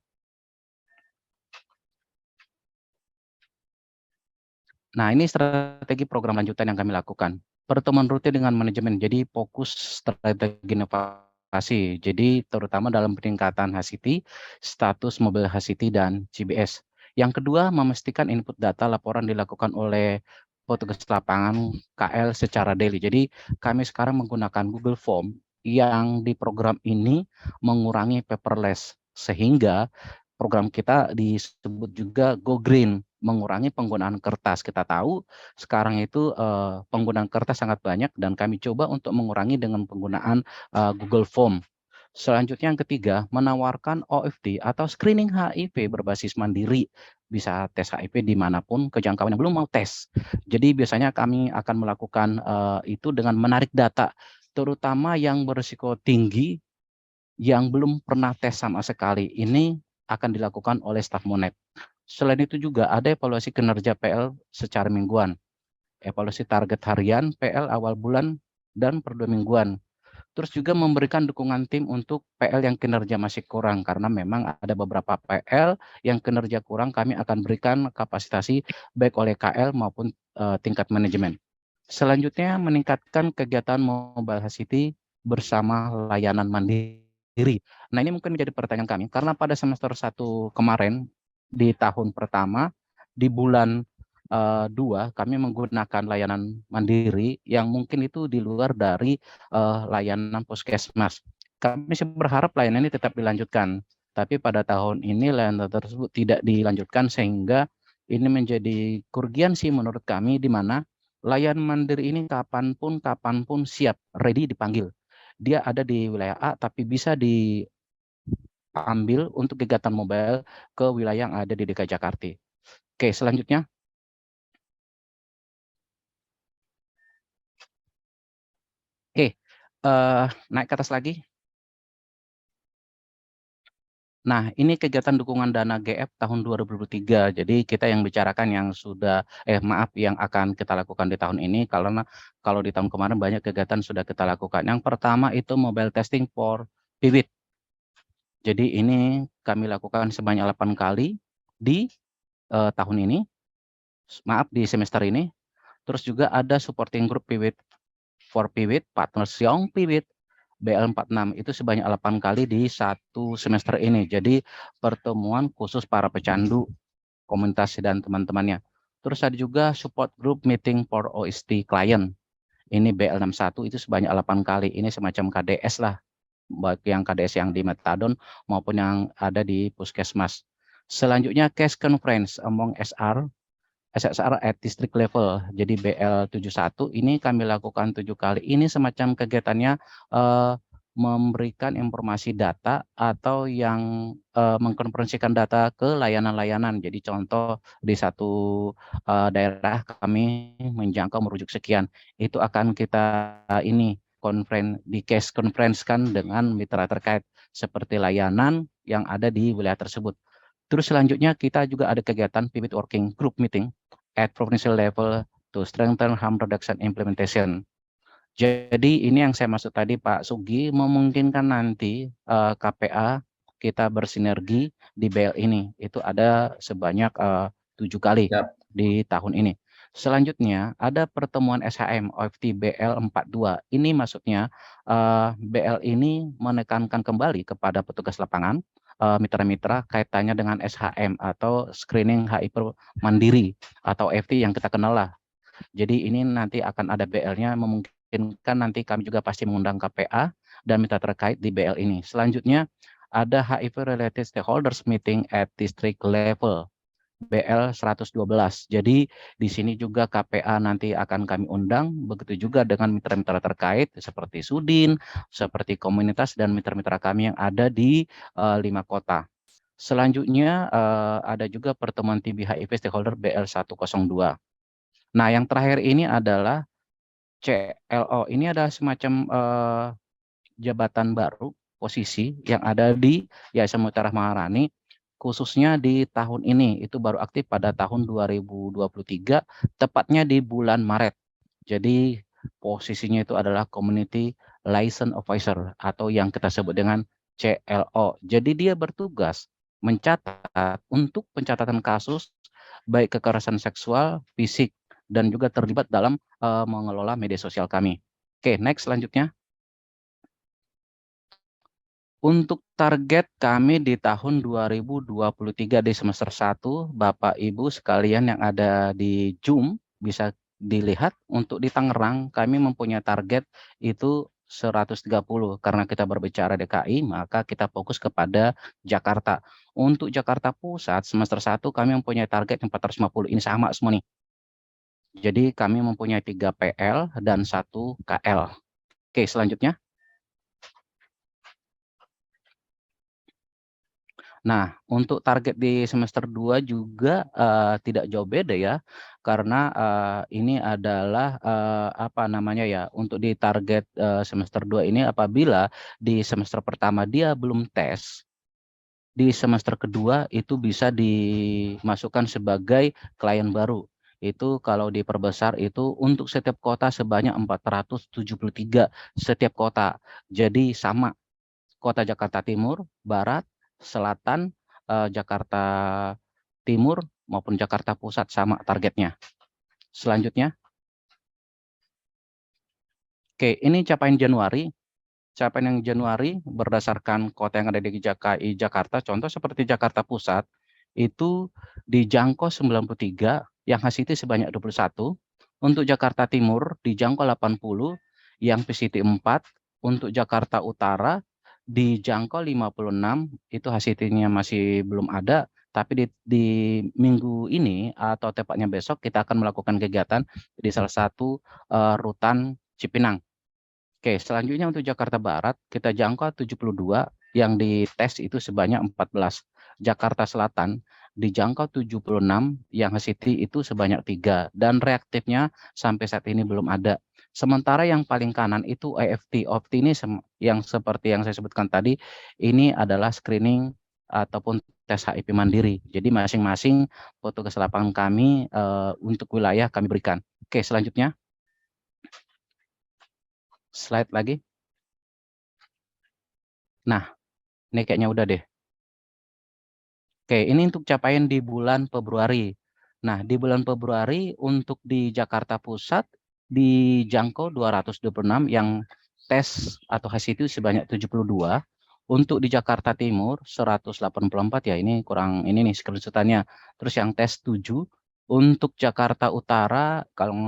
nah ini strategi program lanjutan yang kami lakukan. Pertemuan rutin dengan manajemen, jadi fokus strategi inovasi, jadi terutama dalam peningkatan HCT, status mobil HCT dan GBS. Yang kedua, memastikan input data laporan dilakukan oleh petugas lapangan KL secara daily. Jadi kami sekarang menggunakan Google Form yang di program ini mengurangi paperless, sehingga program kita disebut juga Go Green, mengurangi penggunaan kertas. Kita tahu sekarang itu penggunaan kertas sangat banyak dan kami coba untuk mengurangi dengan penggunaan Google Form. Selanjutnya yang ketiga, menawarkan OFD atau screening HIV berbasis mandiri. Bisa tes HIV dimanapun, kejangkauan yang belum mau tes. Jadi biasanya kami akan melakukan itu dengan menarik data terutama yang berisiko tinggi, yang belum pernah tes sama sekali. Ini akan dilakukan oleh staf Monep. Selain itu juga ada evaluasi kinerja PL secara mingguan, evaluasi target harian, PL awal bulan, dan per 2 mingguan. Terus juga memberikan dukungan tim untuk PL yang kinerja masih kurang, karena memang ada beberapa PL yang kinerja kurang, kami akan berikan kapasitasi baik oleh KL maupun tingkat manajemen. Selanjutnya, meningkatkan kegiatan Mobile City bersama layanan mandiri. Nah, ini mungkin menjadi pertanyaan kami, karena pada semester 1 kemarin, di tahun pertama, di bulan 2, kami menggunakan layanan mandiri yang mungkin itu di luar dari layanan puskesmas. Kami sih berharap layanan ini tetap dilanjutkan, tapi pada tahun ini layanan tersebut tidak dilanjutkan, sehingga ini menjadi kerugian sih menurut kami, di mana layanan mandiri ini kapanpun siap, ready dipanggil. Dia ada di wilayah A, tapi bisa diambil untuk kegiatan mobile ke wilayah yang ada di DKI Jakarta. Oke, selanjutnya. Oke, naik ke atas lagi. Nah, ini kegiatan dukungan dana GF tahun 2023. Jadi kita yang bicarakan yang sudah, yang akan kita lakukan di tahun ini, karena kalau di tahun kemarin banyak kegiatan sudah kita lakukan. Yang pertama itu mobile testing for PIWIT. Jadi ini kami lakukan sebanyak 8 kali di tahun ini, di semester ini. Terus juga ada supporting group PIWIT for PIWIT, partners Young PIWIT, BL46 itu sebanyak 8 kali di 1 semester ini. Jadi pertemuan khusus para pecandu, komunitas dan teman-temannya. Terus ada juga support group meeting for OST client. Ini BL61 itu sebanyak 8 kali. Ini semacam KDS lah, baik yang KDS yang di Metadon maupun yang ada di puskesmas. Selanjutnya case conference among SSR at district level, jadi BL71 ini kami lakukan 7 kali. Ini semacam kegiatannya memberikan informasi data atau yang mengkonferensikan data ke layanan-layanan. Jadi contoh di satu daerah kami menjangkau merujuk sekian, itu akan kita di case conference kan dengan mitra terkait seperti layanan yang ada di wilayah tersebut. Terus selanjutnya kita juga ada kegiatan PIWIT Working Group Meeting at provincial level to strengthen harm reduction implementation. Jadi ini yang saya maksud tadi Pak Sugi, memungkinkan nanti KPA kita bersinergi di BL ini. Itu ada sebanyak 7 kali di tahun ini. Selanjutnya ada pertemuan SHM OFT BL42. Ini maksudnya BL ini menekankan kembali kepada petugas lapangan, mitra-mitra kaitannya dengan SHM atau screening HIV mandiri atau FT yang kita kenal lah. Jadi ini nanti akan ada BL-nya, memungkinkan nanti kami juga pasti mengundang KPA dan mitra terkait di BL ini. Selanjutnya ada HIV related stakeholders meeting at district level BL 112. Jadi di sini juga KPA nanti akan kami undang, begitu juga dengan mitra-mitra terkait seperti Sudin, seperti komunitas dan mitra-mitra kami yang ada di 5 kota. Selanjutnya ada juga pertemuan TB HIV stakeholder BL 102. Nah, yang terakhir ini adalah CLO. Ini ada semacam jabatan baru, posisi yang ada di Yayasan Mutiara Maharani, khususnya di tahun ini. Itu baru aktif pada tahun 2023, tepatnya di bulan Maret. Jadi posisinya itu adalah Community Liaison Officer atau yang kita sebut dengan CLO. Jadi dia bertugas mencatat untuk pencatatan kasus baik kekerasan seksual, fisik, dan juga terlibat dalam mengelola media sosial kami. Oke, next selanjutnya. Untuk target kami di tahun 2023 di semester 1, Bapak Ibu sekalian yang ada di Zoom bisa dilihat, untuk di Tangerang kami mempunyai target itu 130. Karena kita berbicara DKI, maka kita fokus kepada Jakarta. Untuk Jakarta Pusat semester 1 kami mempunyai target 450. Ini sama semua nih. Jadi kami mempunyai 3 PL dan 1 KL. Oke, selanjutnya. Nah, untuk target di semester 2 juga tidak jauh beda ya, karena ini adalah apa namanya ya, untuk di target semester 2 ini apabila di semester pertama dia belum tes, di semester kedua itu bisa dimasukkan sebagai klien baru. Itu kalau diperbesar itu untuk setiap kota sebanyak 473 setiap kota. Jadi sama Kota Jakarta Timur, Barat, Selatan, Jakarta Timur maupun Jakarta Pusat sama targetnya. Selanjutnya, oke, ini capaian Januari. Capaian yang Januari berdasarkan kota yang ada di DKI Jakarta, contoh seperti Jakarta Pusat, itu dijangkau 93, yang HCT sebanyak 21. Untuk Jakarta Timur dijangkau 80, yang PCT 4. Untuk Jakarta Utara dijangkau 56, itu HCT-nya masih belum ada, tapi di minggu ini atau tepatnya besok kita akan melakukan kegiatan di salah satu rutan Cipinang. Oke, selanjutnya untuk Jakarta Barat kita jangkau 72, yang dites itu sebanyak 14. Jakarta Selatan dijangkau 76, yang HCT itu sebanyak 3 dan reaktifnya sampai saat ini belum ada. Sementara yang paling kanan itu EFT. OFT ini yang seperti yang saya sebutkan tadi, ini adalah screening ataupun tes HIP mandiri. Jadi masing-masing petugas lapangan kami untuk wilayah kami berikan. Oke, selanjutnya. Slide lagi. Nah, ini kayaknya udah deh. Oke, ini untuk capaian di bulan Februari. Nah, di bulan Februari untuk di Jakarta Pusat dijangkau 226, yang tes atau hasil itu sebanyak 72. Untuk di Jakarta Timur 184, ya ini kurang ini nih screenshotannya. Terus yang tes 7. Untuk Jakarta Utara kalau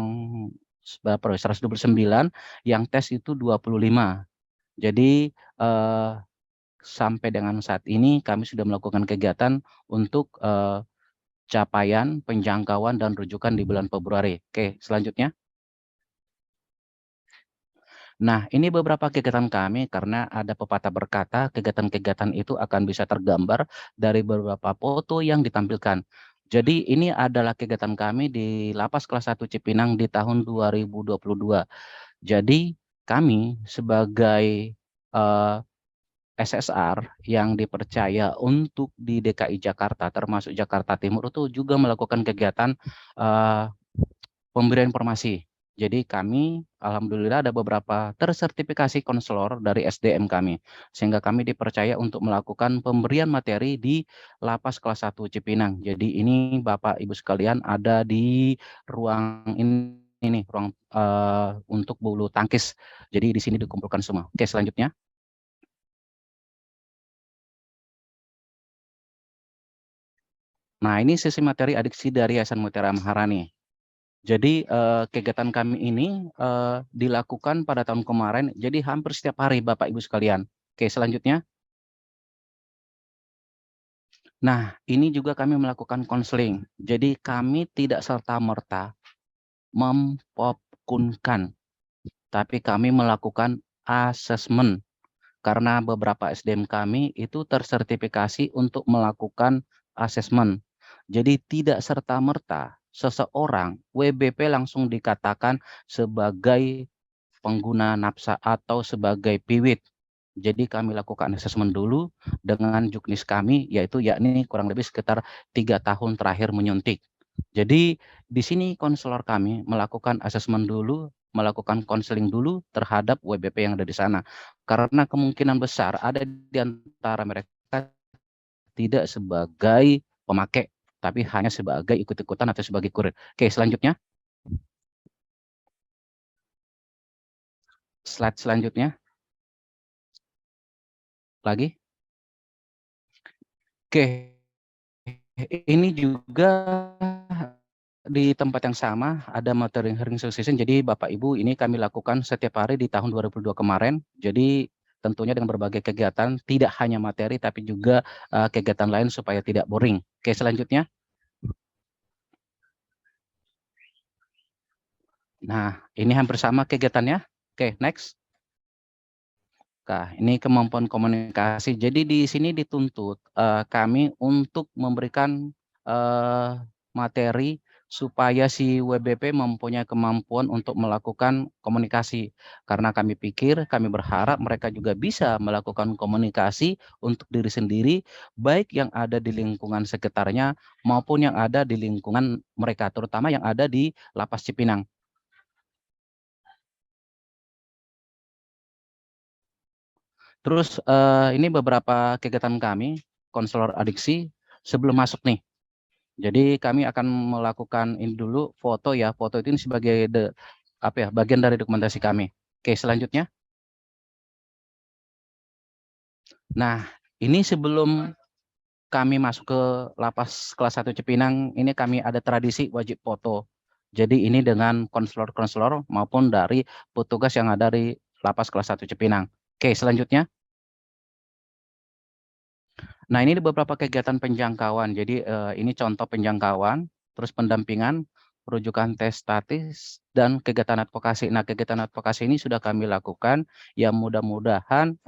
berapa 129, yang tes itu 25. Jadi sampai dengan saat ini kami sudah melakukan kegiatan untuk capaian, penjangkauan, dan rujukan di bulan Februari. Oke, selanjutnya. Nah, ini beberapa kegiatan kami karena ada pepatah berkata kegiatan-kegiatan itu akan bisa tergambar dari beberapa foto yang ditampilkan. Jadi ini adalah kegiatan kami di Lapas Kelas 1 Cipinang di tahun 2022. Jadi kami sebagai SSR yang dipercaya untuk di DKI Jakarta termasuk Jakarta Timur itu juga melakukan kegiatan pemberian informasi. Jadi kami alhamdulillah ada beberapa tersertifikasi konselor dari SDM kami, sehingga kami dipercaya untuk melakukan pemberian materi di Lapas Kelas 1 Cipinang. Jadi ini Bapak Ibu sekalian ada di ruang ini ruang untuk bulu tangkis. Jadi di sini dikumpulkan semua. Oke, selanjutnya. Nah, ini sesi materi adiksi dari Yayasan Mutiara Maharani. Jadi kegiatan kami ini dilakukan pada tahun kemarin, jadi hampir setiap hari Bapak Ibu sekalian. Oke, selanjutnya. Nah, ini juga kami melakukan konseling. Jadi kami tidak serta-merta memfokuskan, tapi kami melakukan asesmen. Karena beberapa SDM kami itu tersertifikasi untuk melakukan asesmen. Jadi tidak serta-merta seseorang WBP langsung dikatakan sebagai pengguna nafsa atau sebagai piwit. Jadi kami lakukan asesmen dulu dengan juknis kami, yaitu yakni kurang lebih sekitar 3 tahun terakhir menyuntik. Jadi di sini konselor kami melakukan asesmen dulu, melakukan konseling dulu terhadap WBP yang ada di sana. Karena kemungkinan besar ada di antara mereka tidak sebagai pemakai, tapi hanya sebagai ikut-ikutan atau sebagai kurir. Oke, selanjutnya. Slide selanjutnya. Lagi. Oke, ini juga di tempat yang sama ada materi hearing session. Jadi Bapak Ibu ini kami lakukan setiap hari di tahun 2022 kemarin. Jadi tentunya dengan berbagai kegiatan, tidak hanya materi tapi juga kegiatan lain supaya tidak boring. Oke, selanjutnya. Nah, ini hampir sama kegiatannya. Oke, next. Nah, ini kemampuan komunikasi. Jadi di sini dituntut kami untuk memberikan materi supaya si WBP mempunyai kemampuan untuk melakukan komunikasi. Karena kami pikir, kami berharap mereka juga bisa melakukan komunikasi untuk diri sendiri, baik yang ada di lingkungan sekitarnya maupun yang ada di lingkungan mereka, terutama yang ada di Lapas Cipinang. Terus ini beberapa kegiatan kami, konselor adiksi sebelum masuk nih. Jadi kami akan melakukan ini dulu foto ya, foto itu sebagai bagian dari dokumentasi kami. Oke, selanjutnya. Nah, ini sebelum kami masuk ke lapas kelas 1 Cipinang, ini kami ada tradisi wajib foto. Jadi ini dengan konselor-konselor maupun dari petugas yang ada di lapas kelas 1 Cipinang. Oke, selanjutnya. Nah, ini beberapa kegiatan penjangkauan. Jadi ini contoh penjangkauan, terus pendampingan, rujukan tes statis, dan kegiatan advokasi. Nah, kegiatan advokasi ini sudah kami lakukan, yang mudah-mudahan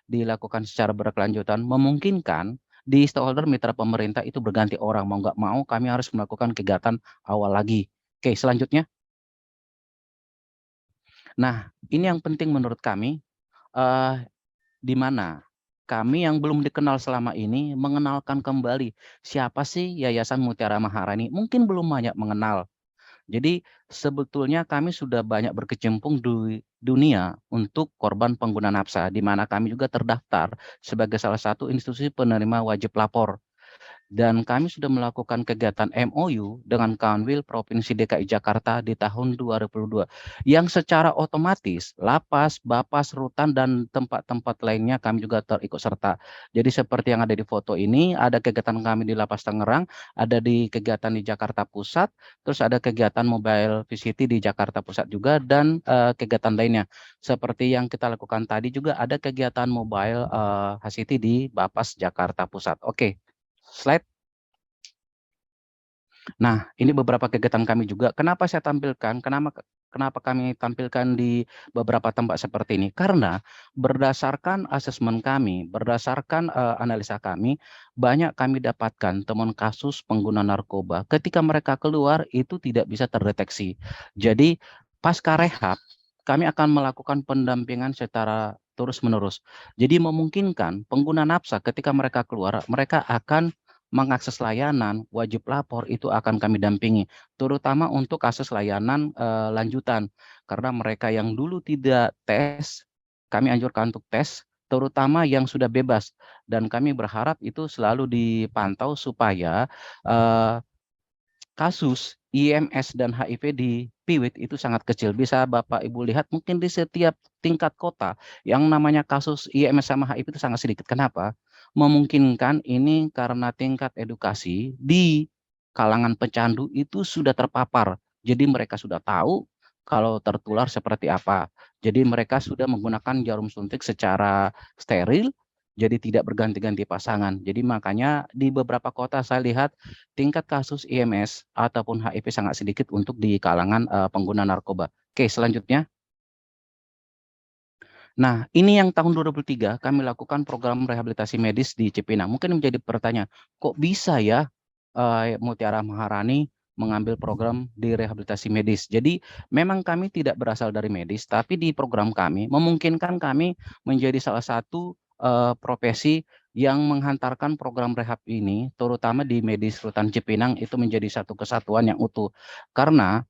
dilakukan secara berkelanjutan, memungkinkan di stakeholder mitra pemerintah itu berganti orang, mau nggak mau kami harus melakukan kegiatan awal lagi. Oke, selanjutnya. Nah, ini yang penting menurut kami, di mana kami yang belum dikenal selama ini mengenalkan kembali siapa sih Yayasan Mutiara Maharani. Mungkin belum banyak mengenal. Jadi sebetulnya kami sudah banyak berkecimpung di dunia untuk korban pengguna nafsa, di mana kami juga terdaftar sebagai salah satu institusi penerima wajib lapor. Dan kami sudah melakukan kegiatan MOU dengan Kanwil Provinsi DKI Jakarta di tahun 2022, yang secara otomatis lapas, bapas, rutan, dan tempat-tempat lainnya kami juga terikut serta. Jadi seperti yang ada di foto ini, ada kegiatan kami di Lapas Tangerang, ada di kegiatan di Jakarta Pusat, terus ada kegiatan mobile VCT di Jakarta Pusat juga, dan kegiatan lainnya. Seperti yang kita lakukan tadi juga ada kegiatan mobile HCT di Bapas Jakarta Pusat. Oke. Slide. Nah, ini beberapa kegiatan kami juga. Kenapa saya tampilkan? Kenapa kami tampilkan di beberapa tempat seperti ini? Karena berdasarkan asesmen kami, berdasarkan analisa kami, banyak kami dapatkan temuan kasus pengguna narkoba. Ketika mereka keluar itu tidak bisa terdeteksi. Jadi pasca rehab, kami akan melakukan pendampingan secara terus-menerus. Jadi memungkinkan pengguna nafsa ketika mereka keluar, mereka akan mengakses layanan wajib lapor itu akan kami dampingi, terutama untuk kasus layanan lanjutan. Karena mereka yang dulu tidak tes, kami anjurkan untuk tes, terutama yang sudah bebas. Dan kami berharap itu selalu dipantau supaya kasus IMS dan HIV di Piwik itu sangat kecil. Bisa Bapak Ibu lihat mungkin di setiap tingkat kota yang namanya kasus IMS sama HIV itu sangat sedikit. Kenapa? Memungkinkan ini karena tingkat edukasi di kalangan pecandu itu sudah terpapar. Jadi mereka sudah tahu kalau tertular seperti apa. Jadi mereka sudah menggunakan jarum suntik secara steril, jadi tidak berganti-ganti pasangan. Jadi makanya di beberapa kota saya lihat tingkat kasus IMS ataupun HIV sangat sedikit untuk di kalangan pengguna narkoba. Oke, selanjutnya. Nah, ini yang tahun 2023 kami lakukan program rehabilitasi medis di Cipinang. Mungkin menjadi pertanyaan, kok bisa ya Mutiara Maharani mengambil program di rehabilitasi medis? Jadi memang kami tidak berasal dari medis, tapi di program kami memungkinkan kami menjadi salah satu profesi yang menghantarkan program rehab ini, terutama di medis Rutan Cipinang itu menjadi satu kesatuan yang utuh. Karena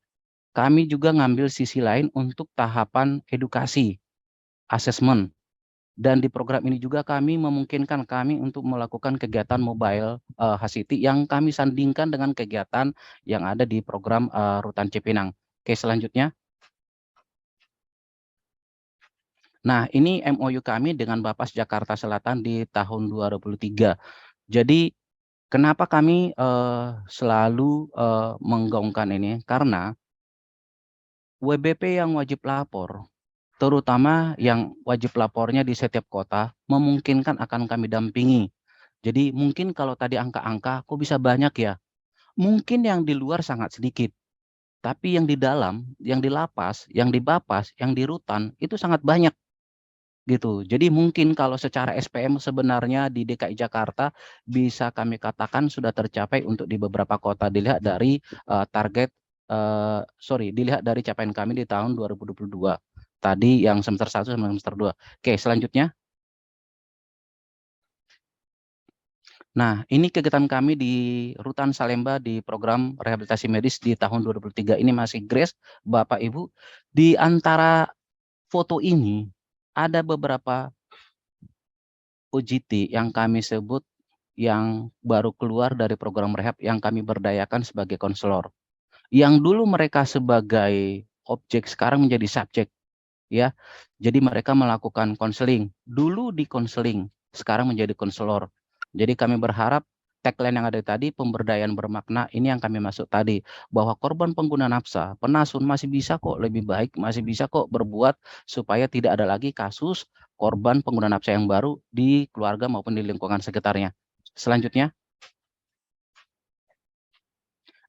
kami juga ngambil sisi lain untuk tahapan edukasi, asesmen. Dan di program ini juga kami memungkinkan kami untuk melakukan kegiatan mobile HCT yang kami sandingkan dengan kegiatan yang ada di program Rutan Cipinang. Oke, selanjutnya. Nah, ini MOU kami dengan Bapas Jakarta Selatan di tahun 2023. Jadi kenapa kami selalu menggaungkan ini? Karena WBP yang wajib lapor, terutama yang wajib lapornya di setiap kota, memungkinkan akan kami dampingi. Jadi mungkin kalau tadi angka-angka, kok bisa banyak ya? Mungkin yang di luar sangat sedikit, tapi yang di dalam, yang di lapas, yang di bapas, yang di rutan, itu sangat banyak. gitu. Jadi mungkin kalau secara SPM sebenarnya di DKI Jakarta bisa kami katakan sudah tercapai untuk di beberapa kota dilihat dari dilihat dari capaian kami di tahun 2022. Tadi yang semester 1 sama semester 2. Oke, selanjutnya. Nah, ini kegiatan kami di Rutan Salemba di program rehabilitasi medis di tahun 2023 ini masih grace, Bapak Ibu. Di antara foto ini ada beberapa OJT yang kami sebut yang baru keluar dari program rehab yang kami berdayakan sebagai konselor. Yang dulu mereka sebagai objek sekarang menjadi subjek, ya. Jadi mereka melakukan konseling. Dulu di konseling, sekarang menjadi konselor. Jadi kami berharap tagline yang ada tadi, pemberdayaan bermakna, ini yang kami masuk tadi, bahwa korban pengguna nafsa, penasun masih bisa kok lebih baik, masih bisa kok berbuat supaya tidak ada lagi kasus korban pengguna nafsa yang baru di keluarga maupun di lingkungan sekitarnya. Selanjutnya.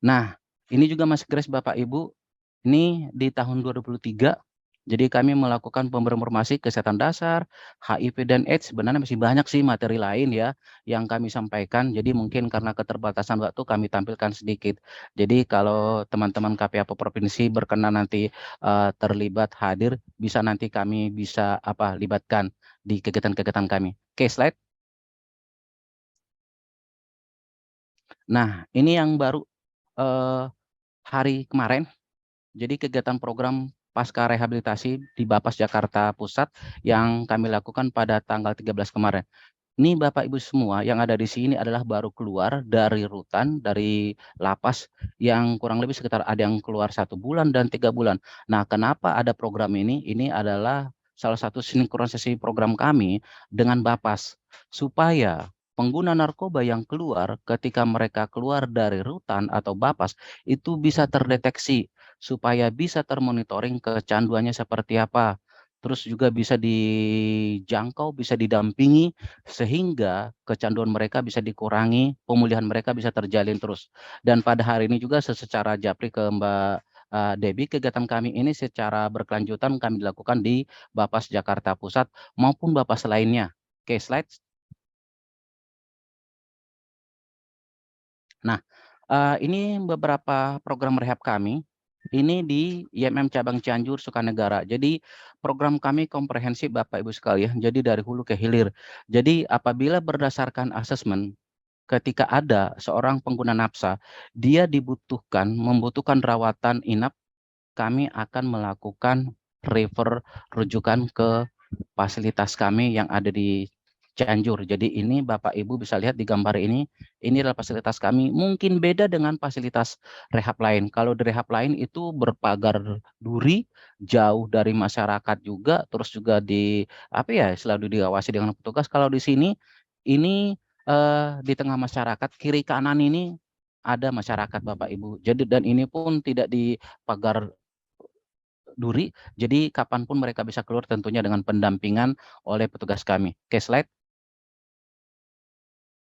Nah, ini juga Mas Grace Bapak Ibu, ini di tahun 2023, jadi kami melakukan pemberian informasi kesehatan dasar, HIV dan AIDS, sebenarnya masih banyak sih materi lain ya yang kami sampaikan, jadi mungkin karena keterbatasan waktu kami tampilkan sedikit. Jadi kalau teman-teman KPAP Provinsi berkenan nanti terlibat hadir, bisa nanti kami bisa libatkan di kegiatan-kegiatan kami. Oke, slide. Nah, ini yang baru hari kemarin. Jadi kegiatan program pasca rehabilitasi di Bapas Jakarta Pusat yang kami lakukan pada tanggal 13 kemarin. Ini Bapak Ibu semua yang ada di sini adalah baru keluar dari rutan, dari lapas yang kurang lebih sekitar ada yang keluar 1 bulan dan 3 bulan. Nah, kenapa ada program ini? Ini adalah salah satu sinkronisasi program kami dengan Bapas supaya pengguna narkoba yang keluar ketika mereka keluar dari rutan atau Bapas itu bisa terdeteksi supaya bisa termonitoring kecanduannya seperti apa. Terus juga bisa dijangkau, bisa didampingi sehingga kecanduan mereka bisa dikurangi, pemulihan mereka bisa terjalin terus. Dan pada hari ini juga secara japri ke Mbak Debbie, kegiatan kami ini secara berkelanjutan kami lakukan di Bapas Jakarta Pusat maupun Bapas lainnya. Oke, slide. Nah, ini beberapa program rehab kami. Ini di IMM Cabang Cianjur, Sukanegara. Jadi program kami komprehensif Bapak Ibu sekalian, jadi dari hulu ke hilir. Jadi apabila berdasarkan asesmen, ketika ada seorang pengguna nafsa, dia membutuhkan rawatan inap, kami akan melakukan rujukan ke fasilitas kami yang ada di Cianjur. Jadi ini Bapak Ibu bisa lihat di gambar ini adalah fasilitas kami. Mungkin beda dengan fasilitas rehab lain. Kalau di rehab lain itu berpagar duri, jauh dari masyarakat juga, terus juga selalu diawasi dengan petugas. Kalau di sini ini di tengah masyarakat, kiri kanan ini ada masyarakat Bapak Ibu. Jadi dan ini pun tidak dipagar duri, jadi kapanpun mereka bisa keluar tentunya dengan pendampingan oleh petugas kami. Oke, slide.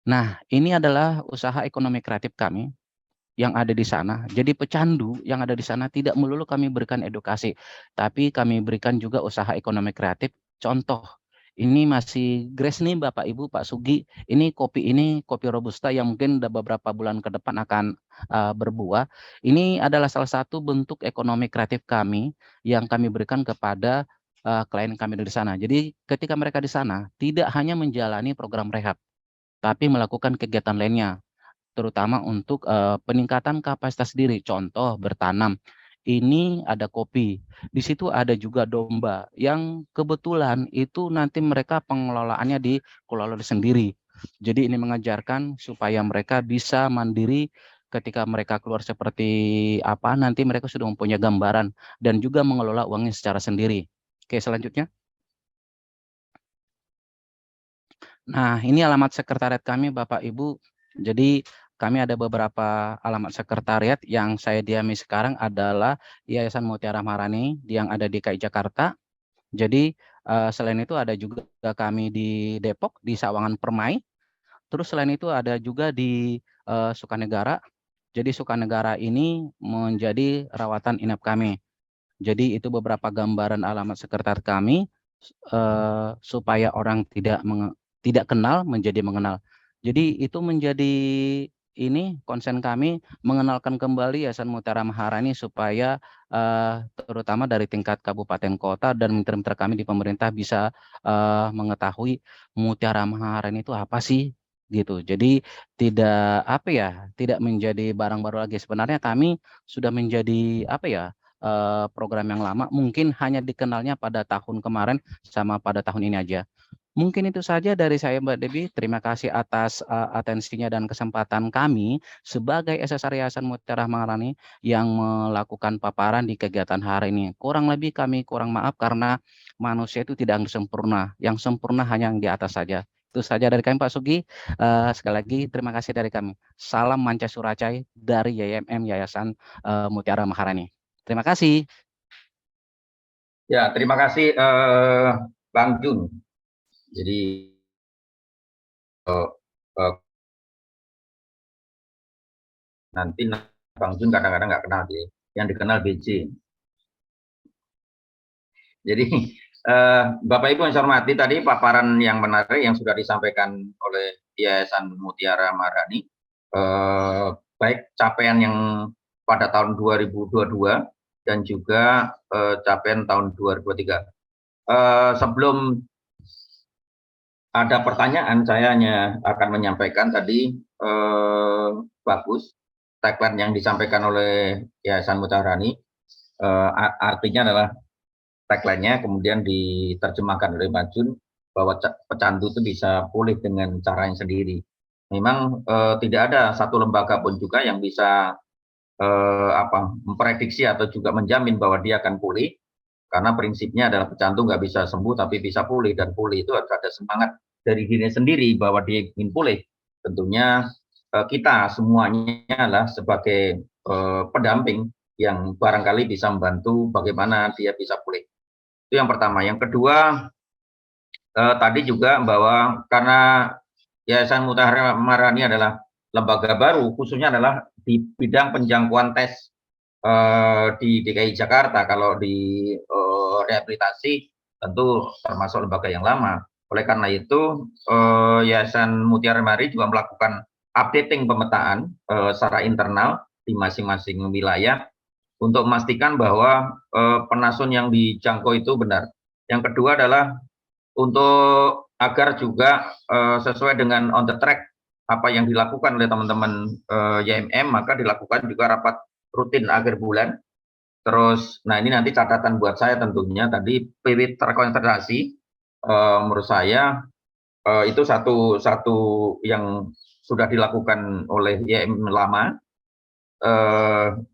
Nah, ini adalah usaha ekonomi kreatif kami yang ada di sana. Jadi pecandu yang ada di sana tidak melulu kami berikan edukasi, tapi kami berikan juga usaha ekonomi kreatif. Contoh, ini masih grace nih Bapak Ibu, Pak Sugi. Ini kopi Robusta yang mungkin udah beberapa bulan ke depan akan berbuah. Ini adalah salah satu bentuk ekonomi kreatif kami yang kami berikan kepada klien kami di sana. Jadi ketika mereka di sana tidak hanya menjalani program rehab, tapi melakukan kegiatan lainnya, terutama untuk peningkatan kapasitas diri. Contoh bertanam. Ini ada kopi. Di situ ada juga domba yang kebetulan itu nanti mereka pengelolaannya dikelola sendiri. Jadi ini mengajarkan supaya mereka bisa mandiri ketika mereka keluar seperti apa, nanti mereka sudah mempunyai gambaran dan juga mengelola uangnya secara sendiri. Oke, selanjutnya. Nah, ini alamat sekretariat kami Bapak Ibu. Jadi kami ada beberapa alamat sekretariat yang saya diami sekarang adalah Yayasan Mutiara Maharani yang ada di DKI Jakarta. Jadi selain itu ada juga kami di Depok, di Sawangan Permai. Terus selain itu ada juga di Sukanegara. Jadi Sukanegara ini menjadi rawatan inap kami. Jadi itu beberapa gambaran alamat sekretariat kami. supaya orang tidak kenal menjadi mengenal. Jadi itu menjadi ini konsen kami, mengenalkan kembali Yayasan Mutiara Maharani supaya terutama dari tingkat kabupaten kota dan mitra-mitra kami di pemerintah bisa mengetahui Mutiara Maharani itu apa sih gitu. Jadi tidak apa ya, tidak menjadi barang baru lagi. Sebenarnya kami sudah menjadi apa ya, program yang lama, mungkin hanya dikenalnya pada tahun kemarin sama pada tahun ini aja. Mungkin itu saja dari saya, Mbak Debbie. Terima kasih atas atensinya dan kesempatan kami sebagai SSR Yayasan Mutiara Maharani yang melakukan paparan di kegiatan hari ini. Kurang lebih kami kurang maaf karena manusia itu tidak sempurna. Yang sempurna hanya yang di atas saja. Itu saja dari kami, Pak Sugi. Sekali lagi terima kasih dari kami. Salam Manca Suracai dari YMM Yayasan Mutiara Maharani. Terima kasih. Ya, terima kasih Bang Jun. Jadi nanti Bang Jun kadang-kadang nggak kenal dia, yang dikenal BJ. Jadi Bapak Ibu yang saya hormati, tadi paparan yang menarik yang sudah disampaikan oleh Yayasan Mutiara Maharani, baik capaian yang pada tahun 2022 dan juga capaian tahun 2023. Sebelum ada pertanyaan, saya hanya akan menyampaikan tadi bagus tagline yang disampaikan oleh Yayasan Mutiara Maharani, artinya adalah tagline-nya kemudian diterjemahkan oleh Pak Jun bahwa pecandu itu bisa pulih dengan caranya sendiri. Memang tidak ada satu lembaga pun juga yang bisa memprediksi atau juga menjamin bahwa dia akan pulih, karena prinsipnya adalah pecandu nggak bisa sembuh tapi bisa pulih, dan pulih itu harus ada semangat dari dirinya sendiri bahwa dia ingin pulih. Tentunya kita semuanya adalah sebagai pendamping yang barangkali bisa membantu bagaimana dia bisa pulih. Itu yang pertama. Yang kedua, tadi juga bahwa karena Yayasan Mutiara Maharani adalah lembaga baru, khususnya adalah di bidang penjangkauan tes di DKI Jakarta. Kalau di rehabilitasi tentu termasuk lembaga yang lama. Oleh karena itu, Yayasan Mutiara Maharani juga melakukan updating pemetaan secara internal di masing-masing wilayah untuk memastikan bahwa penasun yang dijangkau itu benar. Yang kedua adalah untuk agar juga sesuai dengan on the track apa yang dilakukan oleh teman-teman YMM, maka dilakukan juga rapat rutin akhir bulan. Terus, nah ini nanti catatan buat saya tentunya, tadi PW terkonsentrasi, menurut saya itu satu yang sudah dilakukan oleh YMM lama,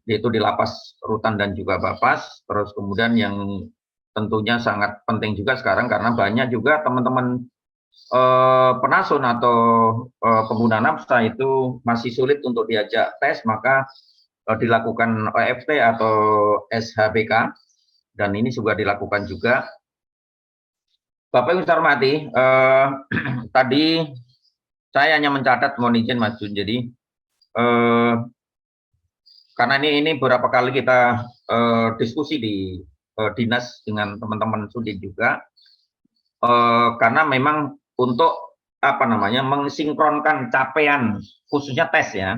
yaitu di Lapas Rutan dan juga Bapas. Terus kemudian yang tentunya sangat penting juga sekarang karena banyak juga teman-teman penasun atau pengguna nafsa itu masih sulit untuk diajak tes, maka dilakukan EFT atau SHBK, dan ini juga dilakukan juga. Bapak Ibu saya hormati, tadi saya hanya mencatat, mohon izin Mas Jun, jadi karena ini beberapa kali kita diskusi di dinas dengan teman-teman Sudin juga, karena memang untuk mensinkronkan capaian khususnya tes ya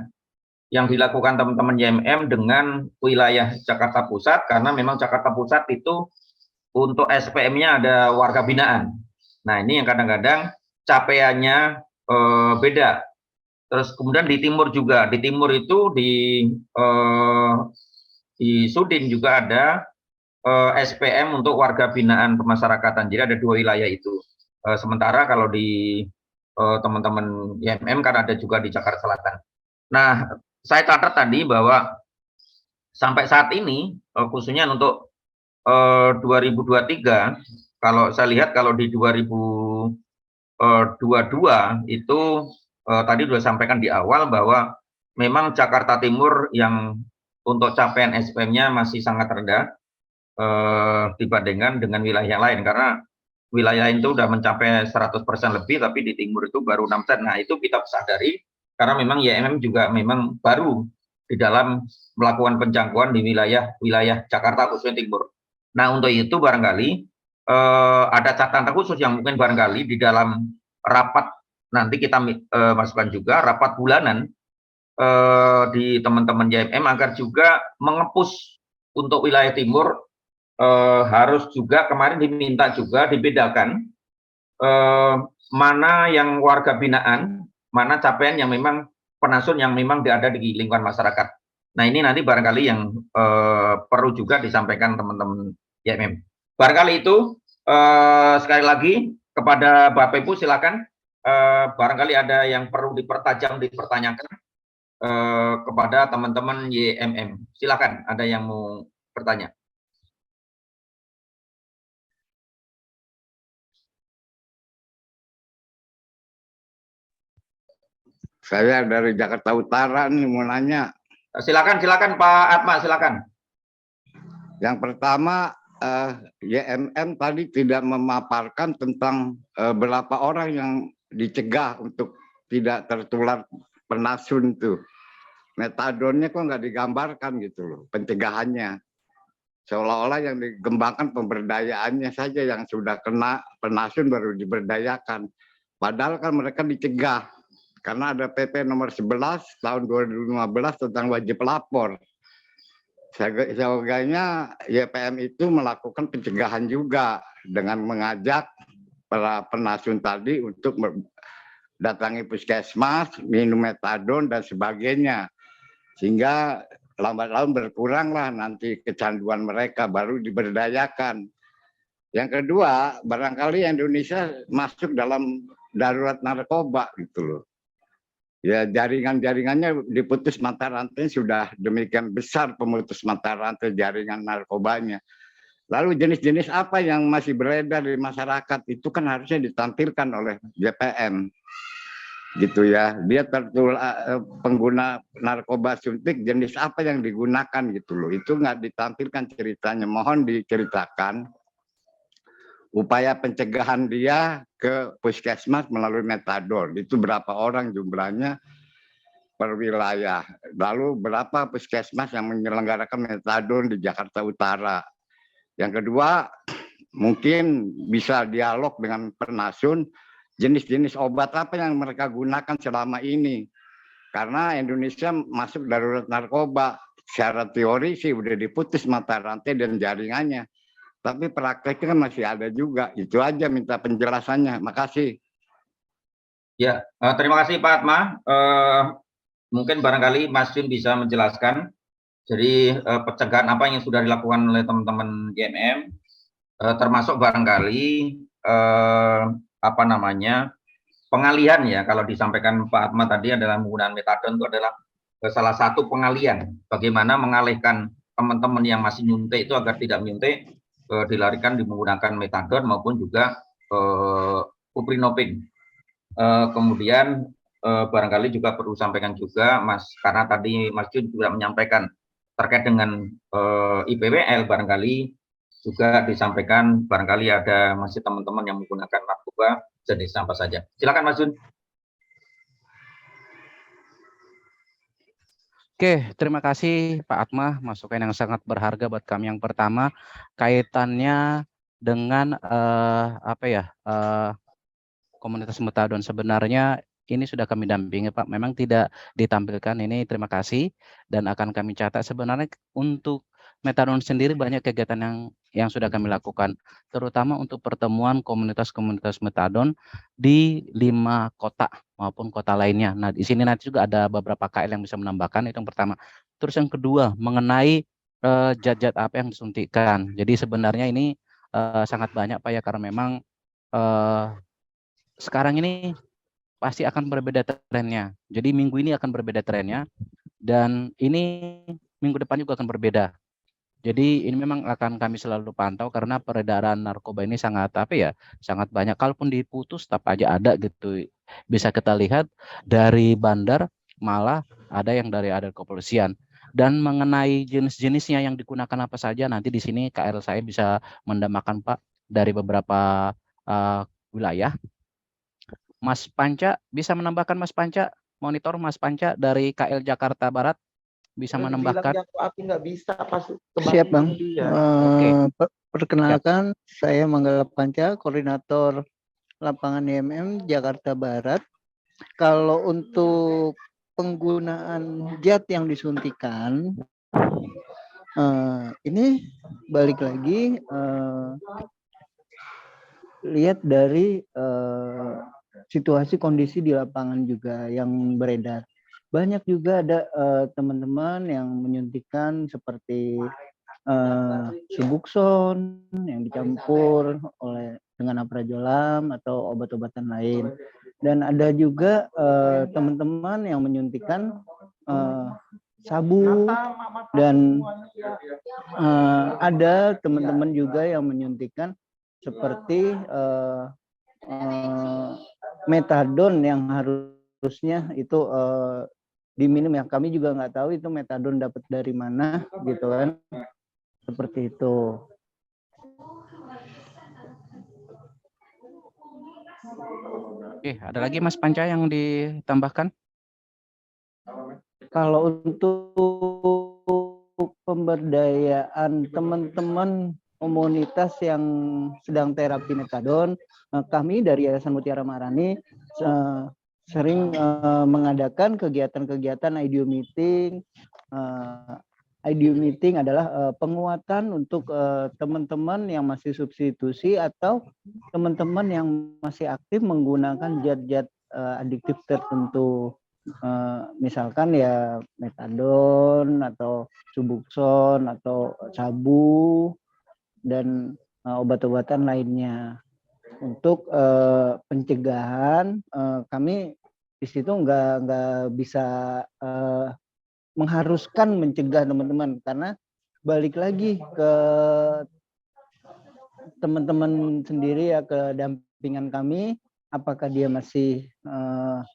yang dilakukan teman-teman YMM dengan wilayah Jakarta Pusat, karena memang Jakarta Pusat itu untuk SPM-nya ada warga binaan. Nah ini yang kadang-kadang capaiannya beda. Terus kemudian di timur juga, di timur itu di Sudin juga ada SPM untuk warga binaan pemasyarakatan. Jadi ada dua wilayah itu. Sementara kalau di teman-teman YMM kan ada juga di Jakarta Selatan. Nah, saya catat tadi bahwa sampai saat ini khususnya untuk 2023, kalau saya lihat kalau di 2022 itu tadi sudah sampaikan di awal bahwa memang Jakarta Timur yang untuk capaian SPM-nya masih sangat rendah dibandingkan dengan wilayah yang lain, karena wilayah itu sudah mencapai 100% lebih, tapi di timur itu baru 6%. Nah itu kita sadari karena memang YMM juga memang baru di dalam melakukan penjangkauan di wilayah Jakarta khususnya timur. Nah untuk itu barangkali ada catatan khusus yang mungkin barangkali di dalam rapat nanti kita masukkan juga rapat bulanan di teman-teman YMM agar juga mengepus untuk wilayah timur harus juga kemarin diminta juga dibedakan mana yang warga binaan, mana capaian yang memang penasun yang memang ada di lingkungan masyarakat. Nah ini nanti barangkali yang perlu juga disampaikan teman-teman YMM. Barangkali itu sekali lagi kepada Bapak Ibu silakan barangkali ada yang perlu dipertanyakan kepada teman-teman YMM. Silakan ada yang mau bertanya. Saya dari Jakarta Utara nih mau nanya. Silakan Pak Atma, silakan. Yang pertama, YMM tadi tidak memaparkan tentang berapa orang yang dicegah untuk tidak tertular penasun tuh. Metadonnya kok nggak digambarkan gitu loh, pencegahannya. Seolah-olah yang dikembangkan pemberdayaannya saja, yang sudah kena penasun baru diberdayakan. Padahal kan mereka dicegah. Karena ada PP nomor 11 tahun 2015 tentang wajib lapor. Seyogianya YPM itu melakukan pencegahan juga dengan mengajak para penasun tadi untuk datangi puskesmas, minum metadon dan sebagainya. Sehingga lambat laun berkuranglah nanti kecanduan mereka, baru diberdayakan. Yang kedua, barangkali Indonesia masuk dalam darurat narkoba gitu loh. Ya, jaringan-jaringannya diputus mata rantai, sudah demikian besar pemutus mata rantai jaringan narkobanya. Lalu jenis-jenis apa yang masih beredar di masyarakat itu kan harusnya ditampilkan oleh JPM. Gitu ya. Dia tertular pengguna narkoba suntik, jenis apa yang digunakan gitu loh. Itu nggak ditampilkan ceritanya. Mohon diceritakan upaya pencegahan dia ke puskesmas melalui metadon. Itu berapa orang jumlahnya per wilayah. Lalu berapa puskesmas yang menyelenggarakan metadon di Jakarta Utara. Yang kedua, mungkin bisa dialog dengan penasun, jenis-jenis obat apa yang mereka gunakan selama ini. Karena Indonesia masuk darurat narkoba. Secara teori sih udah diputus mata rantai dan jaringannya. Tapi prakteknya kan masih ada juga. Itu aja minta penjelasannya. Makasih. Ya, terima kasih Pak Atma. Mungkin barangkali Mas Jun bisa menjelaskan. Jadi pencegahan apa yang sudah dilakukan oleh teman-teman YMM, termasuk barangkali apa namanya pengalihan ya. Kalau disampaikan Pak Atma tadi adalah menggunakan metadon itu adalah salah satu pengalihan. Bagaimana mengalihkan teman-teman yang masih nyuntik itu agar tidak menyuntik, dilarikan menggunakan metadon maupun juga uprinopin. Kemudian barangkali juga perlu sampaikan juga Mas, karena tadi Mas Jun juga menyampaikan terkait dengan IPWL, barangkali juga disampaikan barangkali ada masih teman-teman yang menggunakan narkoba jenis apa saja. Silakan Mas Jun. Oke, terima kasih Pak Atma, masukan yang sangat berharga buat kami. Yang pertama, kaitannya dengan komunitas metadon. Sebenarnya ini sudah kami dampingi Pak, memang tidak ditampilkan ini, terima kasih, dan akan kami catat. Sebenarnya untuk metadon sendiri banyak kegiatan yang sudah kami lakukan, terutama untuk pertemuan komunitas-komunitas metadon di 5 kota maupun kota lainnya. Nah, di sini nanti juga ada beberapa KL yang bisa menambahkan, itu yang pertama. Terus yang kedua, mengenai zat-zat apa yang disuntikkan. Jadi sebenarnya ini sangat banyak Pak ya, karena memang sekarang ini pasti akan berbeda trennya. Jadi minggu ini akan berbeda trennya, dan ini minggu depan juga akan berbeda. Jadi ini memang akan kami selalu pantau karena peredaran narkoba ini sangat sangat banyak. Kalaupun diputus tetap aja ada gitu. Bisa kita lihat dari bandar, malah ada yang dari kepolisian. Dan mengenai jenis-jenisnya yang digunakan apa saja, nanti di sini KL saya bisa mendamakan Pak dari beberapa wilayah. Mas Panca bisa menambahkan, Mas Panca, monitor Mas Panca dari KL Jakarta Barat bisa menambahkan. Api nggak bisa pas Siap Bang. Oke. Perkenalkan, saya Manggala Panca, Koordinator Lapangan IMM Jakarta Barat. Kalau untuk penggunaan zat yang disuntikan, ini balik lagi lihat dari situasi kondisi di lapangan juga yang beredar. Banyak juga ada teman-teman yang menyuntikkan seperti Subuxone yang dicampur dengan aprazolam atau obat-obatan lain. Dan ada juga teman-teman yang menyuntikkan sabu, dan ada teman-teman juga yang menyuntikkan seperti metadon yang harusnya itu diminum, ya kami juga nggak tahu itu metadon dapat dari mana gitu kan, seperti itu. Oke, ada lagi Mas Panca yang ditambahkan? Kalau untuk pemberdayaan teman-teman komunitas yang sedang terapi metadon, kami dari Yayasan Mutiara Maharani sering mengadakan kegiatan-kegiatan IDU meeting. IDU meeting adalah penguatan untuk teman-teman yang masih substitusi atau teman-teman yang masih aktif menggunakan zat-zat adiktif tertentu. Misalkan ya metadon atau Subuxone atau sabu dan obat-obatan lainnya. Untuk pencegahan, kami di situ nggak bisa mengharuskan mencegah teman-teman, karena balik lagi ke teman-teman sendiri ya, ke dampingan kami, apakah dia masih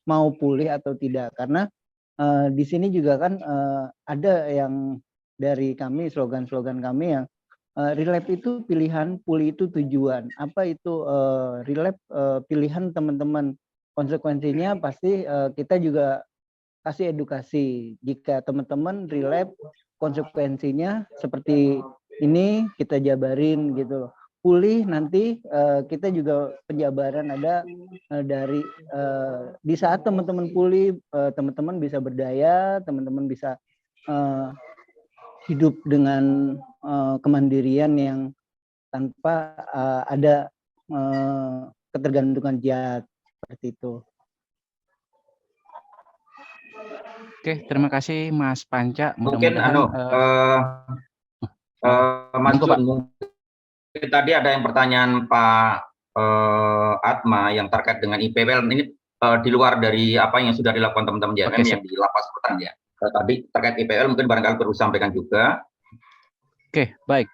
mau pulih atau tidak. Karena di sini juga kan ada yang dari kami, slogan-slogan kami yang relap itu pilihan, pulih itu tujuan. Apa itu relap? Pilihan teman-teman. Konsekuensinya pasti kita juga kasih edukasi. Jika teman-teman relap, konsekuensinya seperti ini, kita jabarin gitu. Pulih nanti kita juga penjabaran ada dari di saat teman-teman pulih, teman-teman bisa berdaya, teman-teman bisa hidup dengan kemandirian yang tanpa ada ketergantungan zat, seperti itu. Oke, terima kasih Mas Panca. Mungkin Mas Monggo, Pak. Jun, mungkin tadi ada yang pertanyaan Pak Atma yang terkait dengan IPWL. Ini di luar dari apa yang sudah dilakukan teman-teman JMM yang di lapas rutan ya. Tadi terkait IPWL mungkin barangkali perlu sampaikan juga. Oke, baik.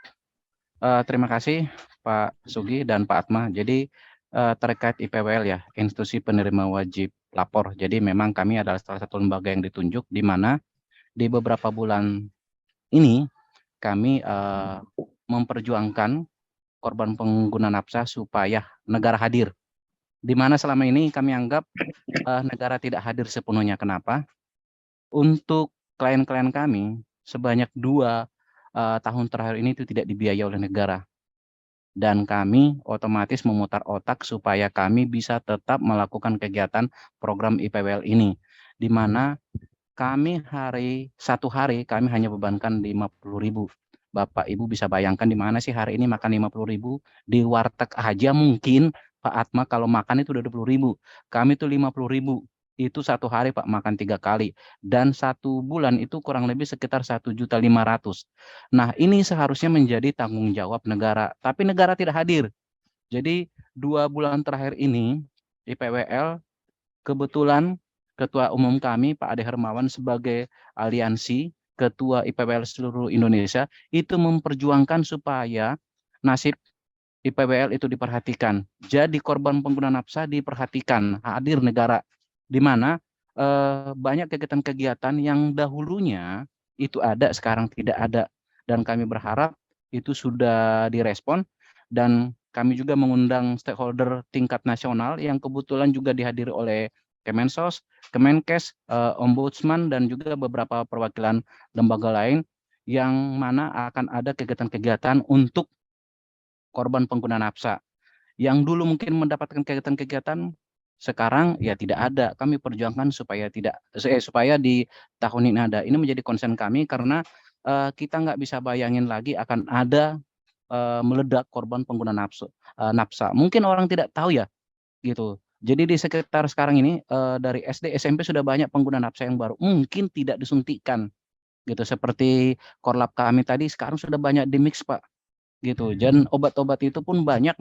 Terima kasih Pak Sugi dan Pak Atma. Jadi terkait IPWL ya, institusi penerima wajib lapor. Jadi memang kami adalah salah satu lembaga yang ditunjuk, di mana di beberapa bulan ini kami memperjuangkan korban pengguna nafsa supaya negara hadir. Di mana selama ini kami anggap negara tidak hadir sepenuhnya. Kenapa? Untuk klien-klien kami sebanyak 2 tahun terakhir ini itu tidak dibiayai oleh negara. Dan kami otomatis memutar otak supaya kami bisa tetap melakukan kegiatan program IPWL ini, di mana kami satu hari kami hanya bebankan 50.000. Bapak Ibu bisa bayangkan di mana sih hari ini makan 50.000 di warteg aja mungkin Pak Atma kalau makan itu udah 20.000. Kami tuh 50.000 itu satu hari Pak, makan 3 kali, dan 1 bulan itu kurang lebih sekitar 1.500.000. Nah, ini seharusnya menjadi tanggung jawab negara, tapi negara tidak hadir. Jadi 2 bulan terakhir ini IPWL kebetulan Ketua Umum kami Pak Ade Hermawan sebagai aliansi Ketua IPWL seluruh Indonesia itu memperjuangkan supaya nasib IPWL itu diperhatikan. Jadi korban pengguna nafsa diperhatikan, hadir negara, di mana banyak kegiatan-kegiatan yang dahulunya itu ada, sekarang tidak ada. Dan kami berharap itu sudah direspon, dan kami juga mengundang stakeholder tingkat nasional yang kebetulan juga dihadiri oleh Kemensos, Kemenkes, Ombudsman, dan juga beberapa perwakilan lembaga lain, yang mana akan ada kegiatan-kegiatan untuk korban pengguna nafsa. Yang dulu mungkin mendapatkan kegiatan-kegiatan, sekarang ya tidak ada. Kami perjuangkan supaya supaya di tahun ini ada. Ini menjadi concern kami karena kita nggak bisa bayangin lagi akan ada meledak korban pengguna nafsa. Mungkin orang tidak tahu ya, gitu. Jadi di sekitar sekarang ini dari SD SMP sudah banyak pengguna nafsa yang baru mungkin tidak disuntikkan, gitu. Seperti korlap kami tadi sekarang sudah banyak dimix, Pak, gitu. Dan obat-obat itu pun banyak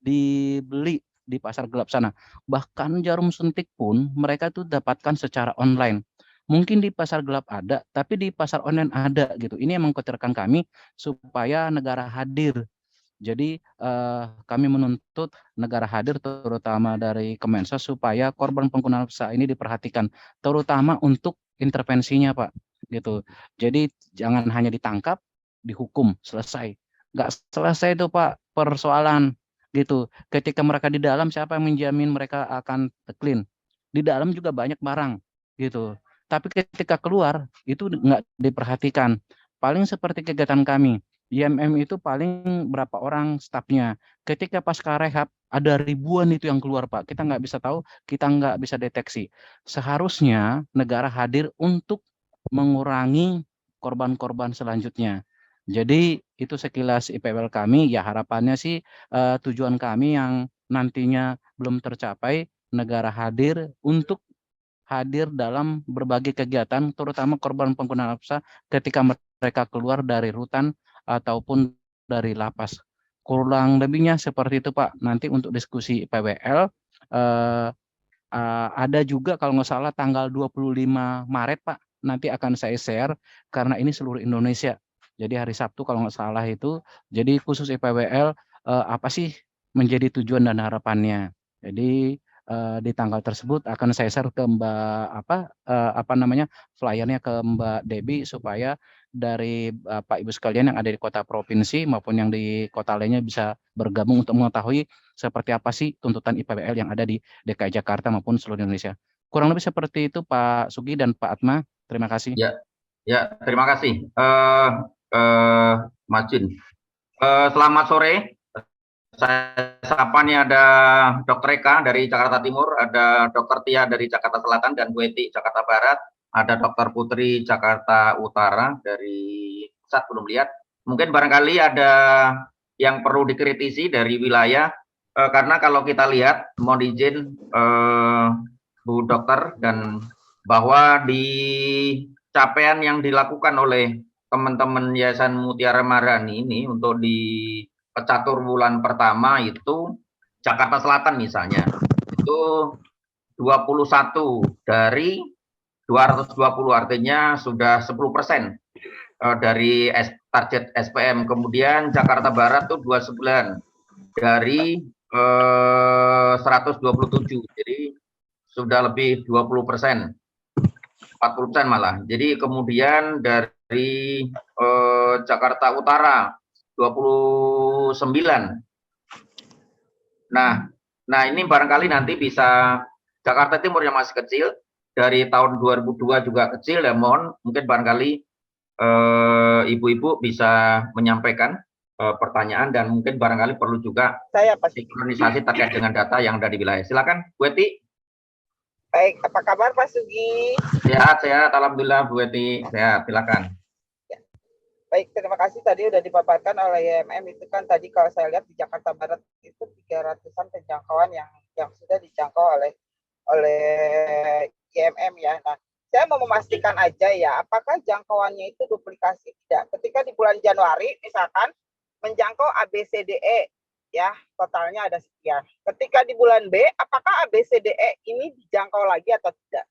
dibeli di pasar gelap sana. Bahkan jarum suntik pun mereka tuh dapatkan secara online. Mungkin di pasar gelap ada, tapi di pasar online ada, gitu. Ini yang mengkhawatirkan kami supaya negara hadir. Jadi kami menuntut negara hadir, terutama dari Kemensos, supaya korban pengguna nafsa ini diperhatikan, terutama untuk intervensinya, Pak, gitu. Jadi jangan hanya ditangkap, dihukum, selesai. Nggak selesai itu, Pak, persoalan, gitu. Ketika mereka di dalam, siapa yang menjamin mereka akan clean? Di dalam juga banyak barang, gitu. Tapi ketika keluar, itu nggak diperhatikan. Paling seperti kegiatan kami. IMM itu paling berapa orang stafnya. Ketika pasca rehab ada ribuan itu yang keluar, Pak. Kita nggak bisa tahu, kita nggak bisa deteksi. Seharusnya negara hadir untuk mengurangi korban-korban selanjutnya. Jadi itu sekilas IPWL kami. Ya harapannya sih tujuan kami yang nantinya belum tercapai, negara hadir untuk hadir dalam berbagai kegiatan, terutama korban pengguna nafsa ketika mereka keluar dari rutan ataupun dari lapas. Kurang lebihnya seperti itu, Pak. Nanti untuk diskusi PWL ada juga kalau nggak salah tanggal 25 Maret, Pak. Nanti akan saya share karena ini seluruh Indonesia. Jadi hari Sabtu kalau nggak salah itu. Jadi khusus IPWL apa sih menjadi tujuan dan harapannya. Jadi di tanggal tersebut akan saya share ke Mbak flyernya ke Mbak Debbie supaya dari Bapak Ibu sekalian yang ada di kota provinsi maupun yang di kota lainnya bisa bergabung untuk mengetahui seperti apa sih tuntutan IPWL yang ada di DKI Jakarta maupun seluruh Indonesia. Kurang lebih seperti itu Pak Sugi dan Pak Atma. Terima kasih. Ya, terima kasih, Mas Jin. Selamat sore. Saya sapa nih ada Dr. Eka dari Jakarta Timur, ada Dr. Tia dari Jakarta Selatan, dan Bu Eti Jakarta Barat, ada Dr. Putri Jakarta Utara dari pusat, belum lihat. Mungkin barangkali ada yang perlu dikritisi dari wilayah, karena kalau kita lihat, mohon izin Bu Dokter, dan bahwa di capaian yang dilakukan oleh teman-teman Yayasan Mutiara Maharani ini untuk di catur bulan pertama itu Jakarta Selatan misalnya itu 21 dari 220, artinya sudah 10% dari target SPM. Kemudian Jakarta Barat itu 29 dari 127, jadi sudah lebih 20%, 40% malah. Jadi kemudian dari Jakarta Utara 29. Nah ini barangkali nanti bisa Jakarta Timur yang masih kecil, dari tahun 2002 juga kecil, ya mohon mungkin barangkali ibu-ibu bisa menyampaikan pertanyaan, dan mungkin barangkali perlu juga sinkronisasi terkait dengan data yang ada di wilayah. Silakan Bu Eti. Baik, apa kabar Pak Sugi? Sehat, alhamdulillah Bu Eti, sehat, silakan. Baik, terima kasih. Tadi sudah dipaparkan oleh YMM itu kan tadi kalau saya lihat di Jakarta Barat itu 300-an penjangkauan yang sudah dijangkau oleh YMM ya. Nah, saya mau memastikan aja ya, apakah jangkauannya itu duplikasi tidak. Ketika di bulan Januari misalkan menjangkau ABCDE ya, totalnya ada sekian. Ketika di bulan B, apakah ABCDE ini dijangkau lagi atau tidak?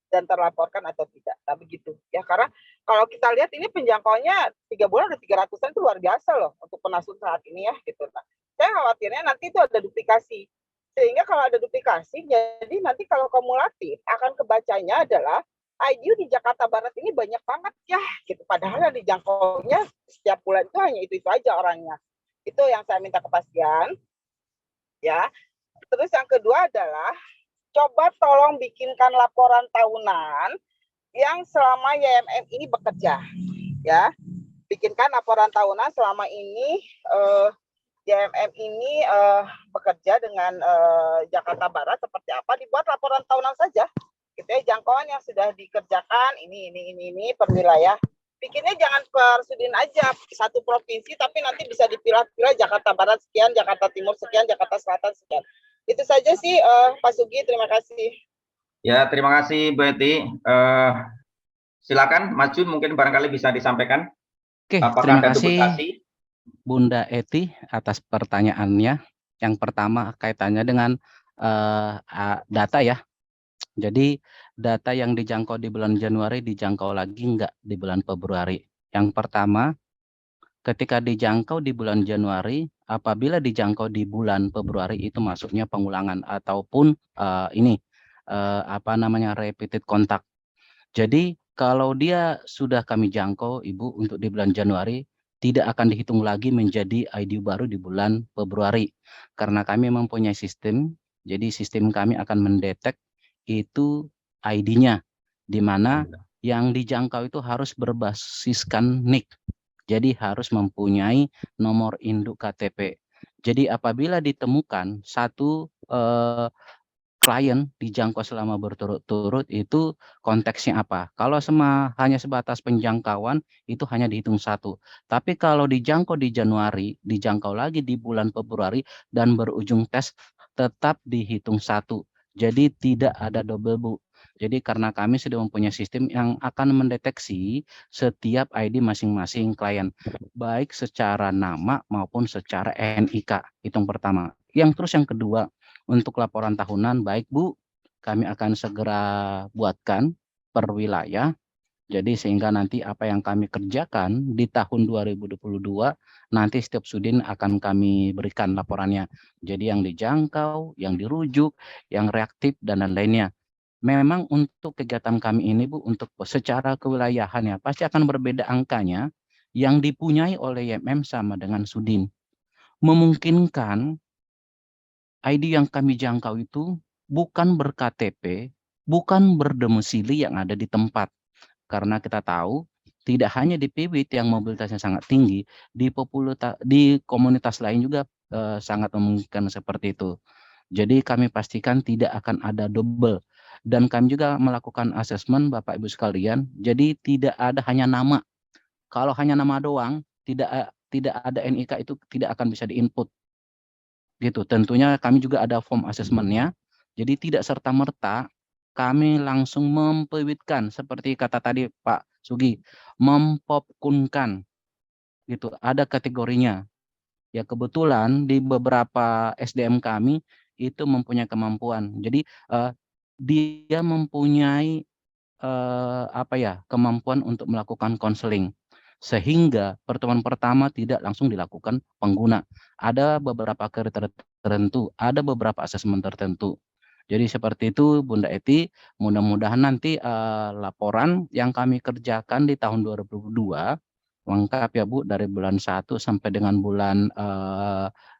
Dan terlaporkan atau tidak. Nah begitu ya, karena kalau kita lihat ini penjangkauannya 3 bulan ada 300-an, itu luar biasa loh untuk penasut saat ini ya gitu. Nah, saya khawatirnya nanti itu ada duplikasi, sehingga kalau ada duplikasi jadi nanti kalau kumulatif akan kebacanya adalah IU di Jakarta Barat ini banyak banget ya gitu, padahal yang dijangkaunya setiap bulan itu hanya itu aja orangnya. Itu yang saya minta kepastian ya. Terus yang kedua adalah coba tolong bikinkan laporan tahunan yang selama YMM ini bekerja, ya. Bikinkan laporan tahunan selama ini DMM ini bekerja dengan Jakarta Barat seperti apa, dibuat laporan tahunan saja. Gitu ya, jangkauan yang sudah dikerjakan ini per wilayah. Bikinnya jangan per Sudin aja, satu provinsi, tapi nanti bisa dipilah-pilah Jakarta Barat sekian, Jakarta Timur sekian, Jakarta Selatan sekian. Itu saja sih, Pak Sugi, terima kasih. Ya, terima kasih Bu Eti. Silakan Mas Jun, mungkin barangkali bisa disampaikan. Oke, Apakah terima ada kasih duplikasi? Bunda Eti atas pertanyaannya. Yang pertama kaitannya dengan data ya. Jadi data yang dijangkau di bulan Januari dijangkau lagi enggak di bulan Februari. Yang pertama, ketika dijangkau di bulan Januari, apabila dijangkau di bulan Februari itu masuknya pengulangan ataupun repeated kontak. Jadi kalau dia sudah kami jangkau Ibu untuk di bulan Januari, tidak akan dihitung lagi menjadi ID baru di bulan Februari. Karena kami mempunyai sistem, jadi sistem kami akan mendetek itu ID-nya, di mana yang dijangkau itu harus berbasiskan NIK. Jadi harus mempunyai nomor induk KTP. Jadi apabila ditemukan satu klien dijangkau selama berturut-turut itu konteksnya apa? Kalau hanya sebatas penjangkauan itu hanya dihitung satu. Tapi kalau dijangkau di Januari, dijangkau lagi di bulan Februari dan berujung tes tetap dihitung satu. Jadi tidak ada double Bu. Jadi karena kami sudah mempunyai sistem yang akan mendeteksi setiap ID masing-masing klien, baik secara nama maupun secara NIK. Itu yang pertama. Yang kedua, untuk laporan tahunan, baik Bu, kami akan segera buatkan per wilayah. Jadi sehingga nanti apa yang kami kerjakan di tahun 2022, nanti setiap Sudin akan kami berikan laporannya. Jadi yang dijangkau, yang dirujuk, yang reaktif, dan lain-lainnya. Memang untuk kegiatan kami ini Bu, untuk secara kewilayahan ya, pasti akan berbeda angkanya yang dipunyai oleh YMM sama dengan Sudin. Memungkinkan ID yang kami jangkau itu bukan ber-KTP, bukan berdomisili yang ada di tempat. Karena kita tahu tidak hanya di Piwit yang mobilitasnya sangat tinggi, di komunitas lain juga sangat memungkinkan seperti itu. Jadi kami pastikan tidak akan ada double. Dan kami juga melakukan asesmen Bapak Ibu sekalian, jadi tidak ada hanya nama. Kalau hanya nama doang, tidak ada NIK itu tidak akan bisa diinput. Gitu. Tentunya kami juga ada form assessment-nya. Jadi tidak serta-merta kami langsung mempewiitkan seperti kata tadi Pak Sugi, mempopkunkan gitu. Ada kategorinya. Ya kebetulan di beberapa SDM kami itu mempunyai kemampuan. Jadi dia mempunyai kemampuan untuk melakukan konseling. Sehingga pertemuan pertama tidak langsung dilakukan pengguna. Ada beberapa kriteria tertentu, ada beberapa asesmen tertentu. Jadi seperti itu Bunda Eti, mudah-mudahan nanti laporan yang kami kerjakan di tahun 2022 lengkap ya Bu, dari bulan 1 sampai dengan bulan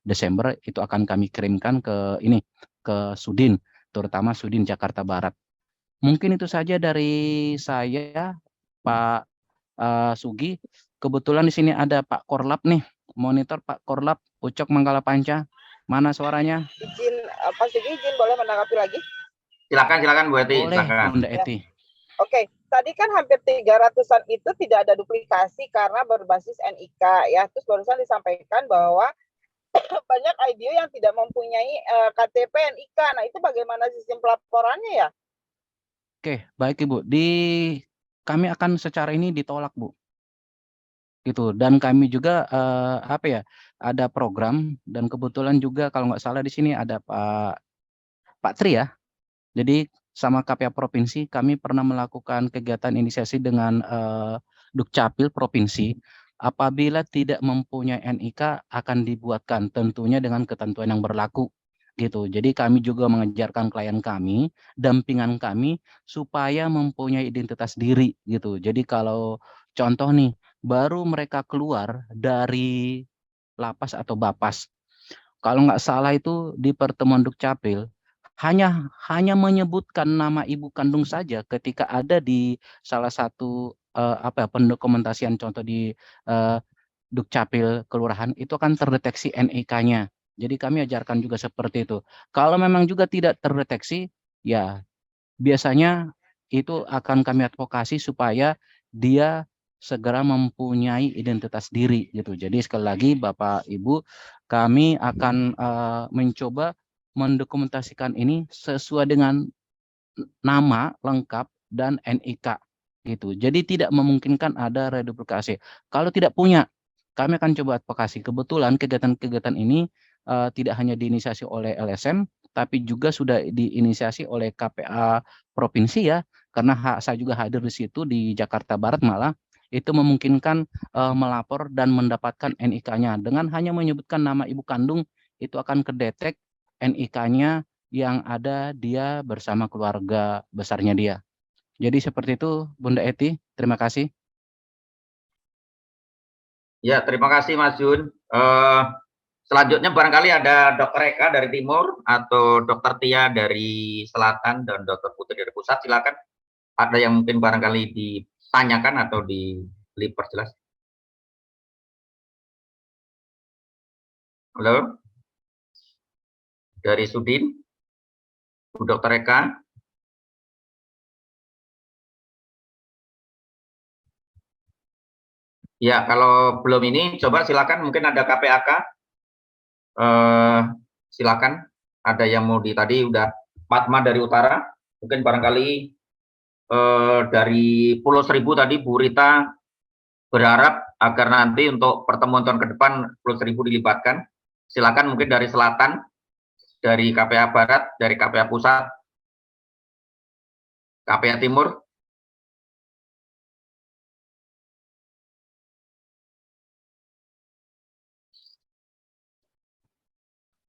Desember itu akan kami kirimkan ke Sudin, terutama Sudin Jakarta Barat. Mungkin itu saja dari saya Pak Sugi. Kebetulan di sini ada Pak Korlap nih, monitor Pak Korlap, Ucok Manggala Panca. Mana suaranya? Izin, Pak Sugi, izin boleh menanggapi lagi? Silakan Bu Eti. Boleh, Silakan. Bunda Eti. Oke, tadi kan hampir 300-an itu tidak ada duplikasi karena berbasis NIK ya. Terus barusan disampaikan bahwa banyak IDO yang tidak mempunyai KTP NIK. Nah, itu bagaimana sistem pelaporannya ya? Oke, baik Ibu. Kami akan secara ini ditolak Bu. Gitu. Dan kami juga ada program dan kebetulan juga kalau nggak salah di sini ada Pak Tri ya. Jadi sama KPA Provinsi kami pernah melakukan kegiatan inisiasi dengan Dukcapil Provinsi. Apabila tidak mempunyai NIK akan dibuatkan tentunya dengan ketentuan yang berlaku gitu. Jadi kami juga mengejarkan klien kami, dampingan kami supaya mempunyai identitas diri gitu. Jadi kalau contoh nih, baru mereka keluar dari lapas atau bapas. Kalau nggak salah itu di pertemuan Dukcapil hanya menyebutkan nama ibu kandung saja ketika ada di salah satu pendokumentasian contoh di Dukcapil kelurahan itu akan terdeteksi NIK-nya. Jadi kami ajarkan juga seperti itu. Kalau memang juga tidak terdeteksi, ya biasanya itu akan kami advokasi supaya dia segera mempunyai identitas diri gitu. Jadi sekali lagi Bapak Ibu, kami akan mencoba mendokumentasikan ini sesuai dengan nama lengkap dan NIK gitu. Jadi tidak memungkinkan ada reduplikasi. Kalau tidak punya, kami akan coba advokasi. Kebetulan kegiatan-kegiatan ini tidak hanya diinisiasi oleh LSM, tapi juga sudah diinisiasi oleh KPA provinsi ya, karena saya juga hadir di situ di Jakarta Barat malah itu memungkinkan melapor dan mendapatkan NIK-nya dengan hanya menyebutkan nama ibu kandung itu akan kedetek NIK-nya yang ada dia bersama keluarga besarnya dia. Jadi seperti itu Bunda Eti, terima kasih. Ya, terima kasih Mas Jun. Selanjutnya barangkali ada Dr. Eka dari timur atau Dr. Tia dari selatan dan Dr. Putri dari pusat. Silakan. Ada yang mungkin barangkali ditanyakan atau diperjelas. Halo? Dari Sudin, Bu Dr. Eka. Ya, kalau belum ini, coba silakan. Mungkin ada KPAK. Silakan. Ada yang mau tadi udah Fatma dari utara. Mungkin barangkali dari Pulau Seribu tadi Bu Rita berharap agar nanti untuk pertemuan tahun ke depan Pulau Seribu dilibatkan. Silakan mungkin dari selatan, dari KPA Barat, dari KPA Pusat, KPA Timur.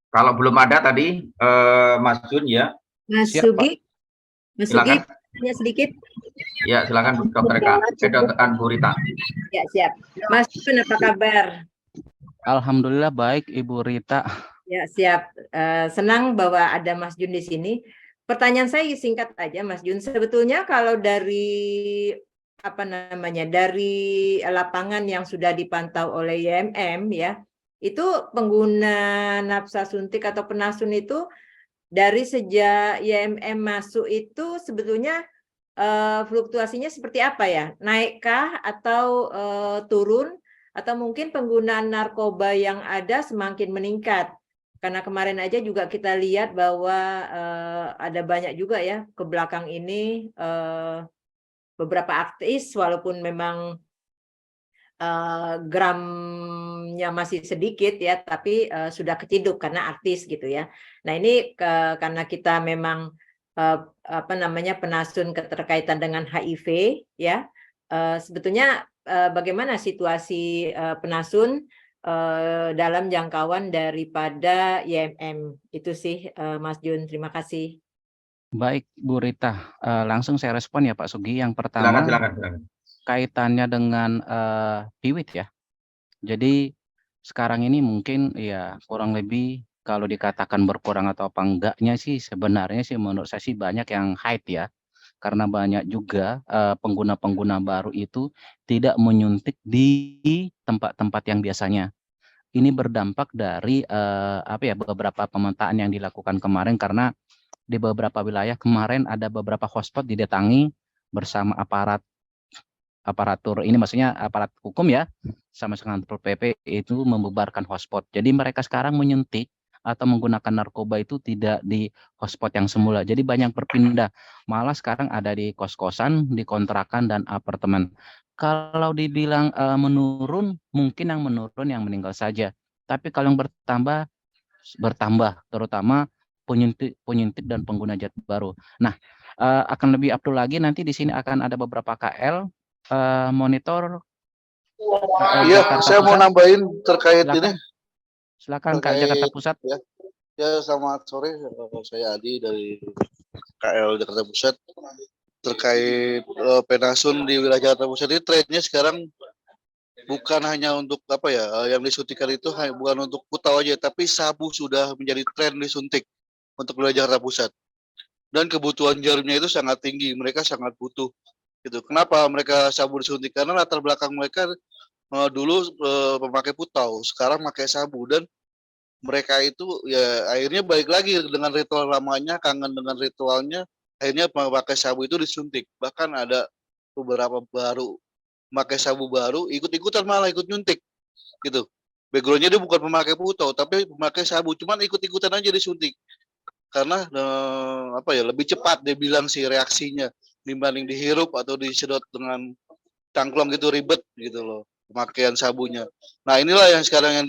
Kalau belum ada tadi, Mas Jun ya. Mas Siap, Sugi, Mas Silakan. Sugi, tanya sedikit. Ya, silakan Dr. Eka. Dr. Bu Rita. Ya, siap. Mas Jun, apa kabar? Alhamdulillah baik Ibu Rita. Ya, siap. Senang bahwa ada Mas Jun di sini. Pertanyaan saya singkat aja, Mas Jun. Sebetulnya kalau dari dari lapangan yang sudah dipantau oleh YMM ya, itu pengguna nafsa suntik atau penasun itu dari sejak YMM masuk itu sebetulnya fluktuasinya seperti apa ya? Naikkah atau turun? Atau mungkin penggunaan narkoba yang ada semakin meningkat? Karena kemarin aja juga kita lihat bahwa ada banyak juga ya ke belakang ini beberapa artis walaupun memang gramnya masih sedikit ya, tapi sudah keciduk karena artis gitu ya. Nah ini karena kita memang penasun keterkaitan dengan HIV ya, sebetulnya bagaimana situasi penasun dalam jangkauan daripada YMM itu sih Mas Jun, terima kasih. Baik Bu Rita, langsung saya respon ya Pak Sugi. Yang pertama Silakan. kaitannya dengan piwit ya. Jadi sekarang ini mungkin ya kurang lebih kalau dikatakan berkurang atau apa enggaknya sih sebenarnya sih menurut saya sih banyak yang hype ya. Karena banyak juga pengguna-pengguna baru itu tidak menyuntik di tempat-tempat yang biasanya. Ini berdampak dari beberapa pemetaan yang dilakukan kemarin karena di beberapa wilayah kemarin ada beberapa hotspot didatangi bersama aparatur ini maksudnya aparat hukum ya sama dengan Satpol PP itu membubarkan hotspot. Jadi mereka sekarang menyuntik atau menggunakan narkoba itu tidak di hotspot yang semula. Jadi banyak berpindah. Malah sekarang ada di kos-kosan, di kontrakan dan apartemen. Kalau dibilang menurun, mungkin yang menurun yang meninggal saja. Tapi kalau yang bertambah terutama penyuntik dan pengguna zat baru. Nah, akan lebih up to lagi nanti di sini akan ada beberapa KL monitor. Iya, saya mau nambahin terkait ini. Silakan Kak Jakarta Pusat. Ya, selamat sore. Saya Adi dari KL Jakarta Pusat. Terkait penasun di wilayah Jakarta Pusat ini trennya sekarang bukan hanya untuk yang disuntikan itu bukan untuk kutau aja, tapi sabu sudah menjadi tren disuntik untuk wilayah Jakarta Pusat. Dan kebutuhan jarumnya itu sangat tinggi, mereka sangat butuh. Gitu. Kenapa mereka sabu disuntik? Karena latar belakang mereka dulu pemakai putau, sekarang pakai sabu, dan mereka itu ya akhirnya balik lagi dengan ritual lamanya, kangen dengan ritualnya, akhirnya memakai sabu itu disuntik. Bahkan ada beberapa baru memakai sabu baru ikut-ikutan malah ikut nyuntik gitu. Backgroundnya dia bukan pemakai putau tapi memakai sabu, cuman ikut-ikutan aja disuntik karena apa ya, lebih cepat dia bilang sih reaksinya dibanding dihirup atau disedot dengan cangklong gitu, ribet gitu loh pemakaian sabunya. Nah inilah yang sekarang yang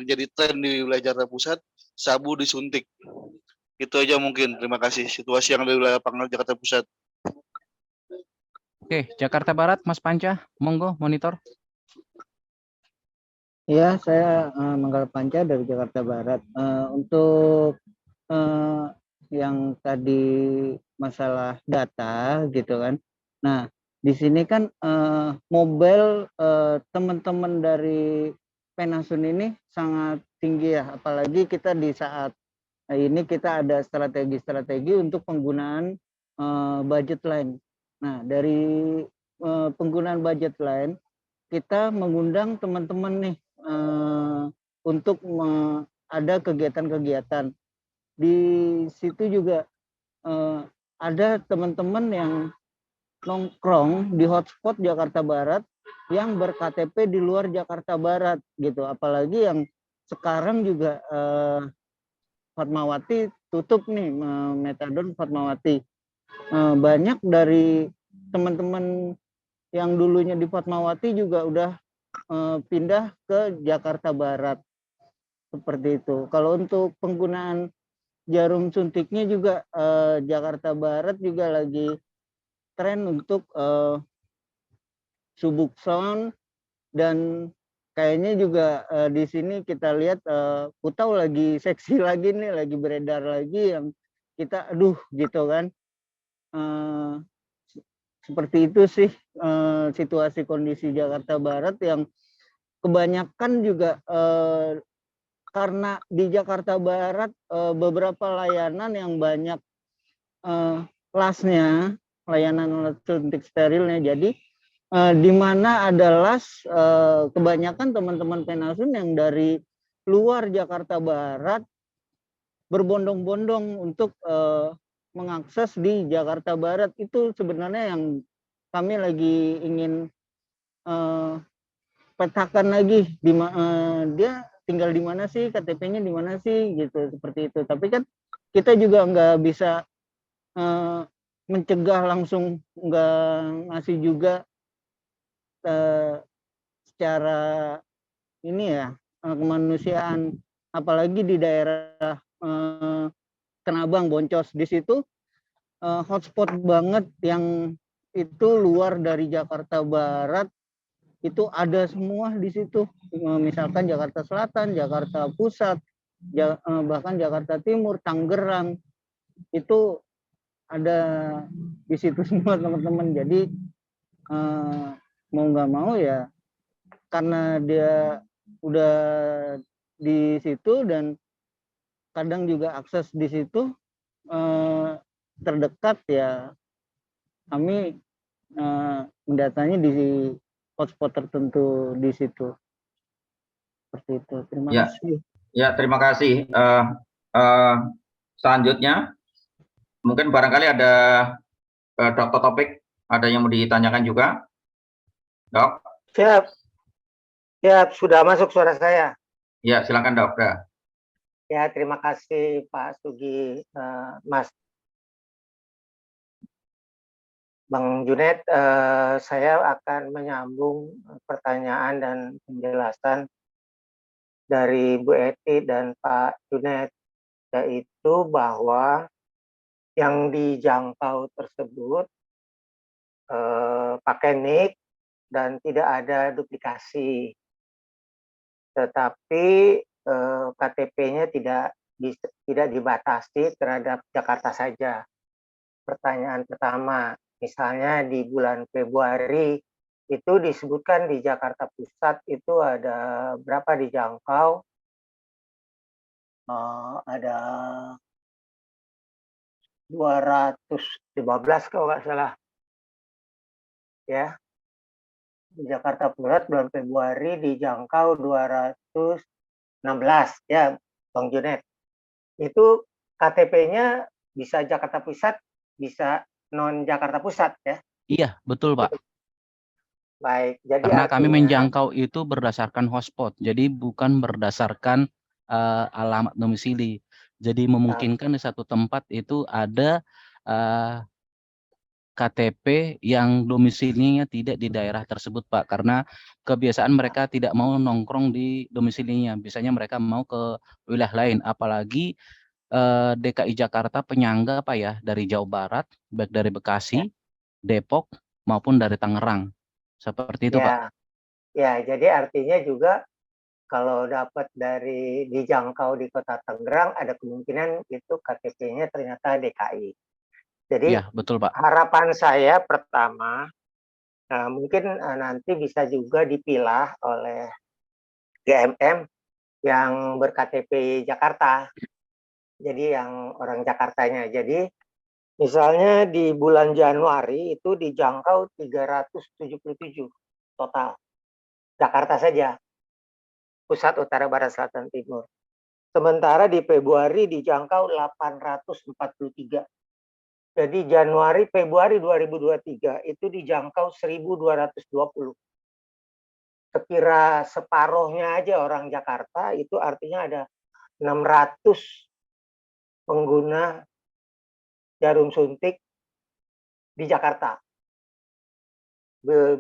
jadi tren di wilayah Jakarta Pusat, sabu disuntik. Itu aja mungkin. Terima kasih. Situasi yang ada di wilayah Pangkal Jakarta Pusat. Oke, Jakarta Barat, Mas Panca, monggo monitor. Ya, saya Manggal Panca dari Jakarta Barat. Untuk yang tadi masalah data gitu kan. Nah, di sini kan mobile teman-teman dari Penasun ini sangat tinggi ya, apalagi kita di saat ini kita ada strategi-strategi untuk penggunaan budget line. Nah, dari penggunaan budget line kita mengundang teman-teman nih untuk ada kegiatan-kegiatan. Di situ juga ada teman-teman yang nongkrong di hotspot Jakarta Barat yang ber-KTP di luar Jakarta Barat gitu. Apalagi yang sekarang juga Fatmawati tutup nih, Metadon Fatmawati. Banyak dari teman-teman yang dulunya di Fatmawati juga udah pindah ke Jakarta Barat seperti itu. Kalau untuk penggunaan jarum suntiknya juga Jakarta Barat juga lagi tren untuk Subuxone, dan kayaknya juga di sini kita lihat putau lagi seksi lagi nih, lagi beredar lagi yang kita aduh gitu kan. Seperti itu sih situasi kondisi Jakarta Barat yang kebanyakan juga karena di Jakarta Barat beberapa layanan yang banyak lasnya, layanan suntik sterilnya, jadi di mana ada las kebanyakan teman-teman Penasun yang dari luar Jakarta Barat berbondong-bondong untuk mengakses di Jakarta Barat. Itu sebenarnya yang kami lagi ingin petakan lagi, dia tinggal di mana sih, KTP-nya di mana sih gitu, seperti itu. Tapi kan kita juga nggak bisa mencegah langsung, nggak ngasih juga secara ini ya kemanusiaan, apalagi di daerah Kenabang, Boncos, di situ hotspot banget yang itu luar dari Jakarta Barat, itu ada semua di situ. Misalkan Jakarta Selatan, Jakarta Pusat, bahkan Jakarta Timur, Tangerang, itu ada di situ semua teman-teman. Jadi mau nggak mau ya, karena dia udah di situ dan kadang juga akses di situ terdekat, ya kami mendatangi di hotspot tertentu di situ. Seperti itu. Terima kasih. Ya, terima kasih. Selanjutnya, mungkin barangkali ada Dr. Topik, ada yang mau ditanyakan juga? Dok? Siap. Siap, sudah masuk suara saya. Ya, silakan Dok. Ya, terima kasih Pak Sugi, Mas Bang Junet. Saya akan menyambung pertanyaan dan penjelasan dari Bu Eti dan Pak Junet, yaitu bahwa yang dijangkau tersebut pakai NIK dan tidak ada duplikasi, tetapi KTP-nya tidak dibatasi terhadap Jakarta saja. Pertanyaan pertama, misalnya di bulan Februari itu disebutkan di Jakarta Pusat itu ada berapa dijangkau? Ada 215 kalau nggak salah. Ya. Di Jakarta Pusat bulan Februari dijangkau 216 ya, Bang Junet. Itu KTP-nya bisa Jakarta Pusat, bisa non Jakarta Pusat ya. Iya, betul Pak. Baik, jadi Karena kami artinya menjangkau itu berdasarkan hotspot, jadi bukan berdasarkan alamat domisili. Jadi memungkinkan di satu tempat itu ada KTP yang domisilinya tidak di daerah tersebut, Pak. Karena kebiasaan mereka tidak mau nongkrong di domisilinya. Biasanya mereka mau ke wilayah lain, apalagi DKI Jakarta penyangga Pak ya, dari Jawa Barat, baik dari Bekasi, Depok, maupun dari Tangerang. Seperti itu, Pak. ya, jadi artinya juga kalau dapat dari dijangkau di Kota Tangerang, ada kemungkinan itu KTP-nya ternyata DKI. Jadi Iya, betul Pak. harapan saya pertama, mungkin nanti bisa juga dipilah oleh GMM yang ber-KTP Jakarta. Jadi yang orang Jakartanya. Jadi misalnya di bulan Januari itu dijangkau 377 total. Jakarta saja. Pusat, Utara, Barat, Selatan, Timur. Sementara di Februari dijangkau 843. Jadi Januari, Februari 2023 itu dijangkau 1.220. Sekira separuhnya aja orang Jakarta, itu artinya ada 600 pengguna jarum suntik di Jakarta.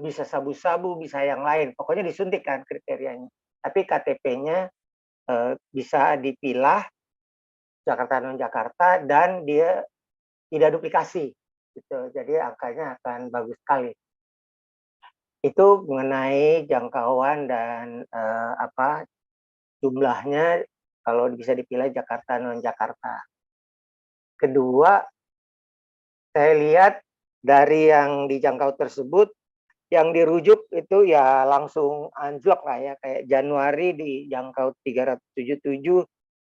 Bisa sabu-sabu, bisa yang lain. Pokoknya disuntik kan kriterianya. Tapi KTP-nya bisa dipilah Jakarta non-Jakarta dan dia tidak duplikasi gitu. Jadi angkanya akan bagus sekali. Itu mengenai jangkauan dan jumlahnya kalau bisa dipilih Jakarta non Jakarta. Kedua, saya lihat dari yang dijangkau tersebut yang dirujuk itu ya langsung anjlok lah ya, kayak Januari dijangkau 377,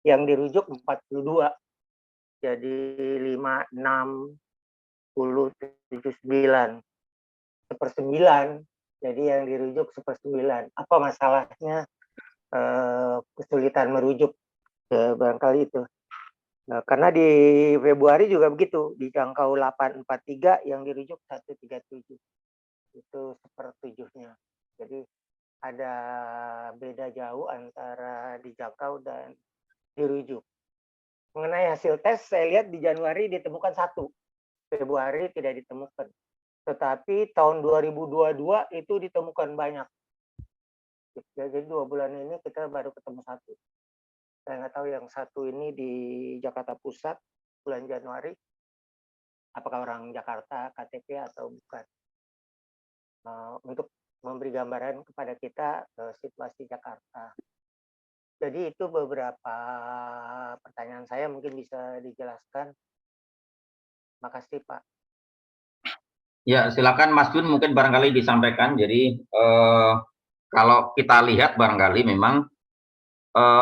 yang dirujuk 42. Jadi 5, 6, 10, 7, 9. 1/9. Jadi yang dirujuk 1/9. Apa masalahnya kesulitan merujuk? Barangkali itu. Nah, karena di Februari juga begitu, dijangkau 843, yang dirujuk 137. Itu 1/7-nya. Jadi ada beda jauh antara dijangkau dan dirujuk. Mengenai hasil tes, saya lihat di Januari ditemukan 1, Februari tidak ditemukan. Tetapi tahun 2022 itu ditemukan banyak. Jadi 2 bulan ini kita baru ketemu 1. Saya nggak tahu yang 1 ini di Jakarta Pusat bulan Januari, apakah orang Jakarta KTP atau bukan. Untuk memberi gambaran kepada kita situasi Jakarta. Jadi itu beberapa pertanyaan saya, mungkin bisa dijelaskan. Makasih Pak. Ya, silakan Mas Jun mungkin barangkali disampaikan. Jadi kalau kita lihat barangkali memang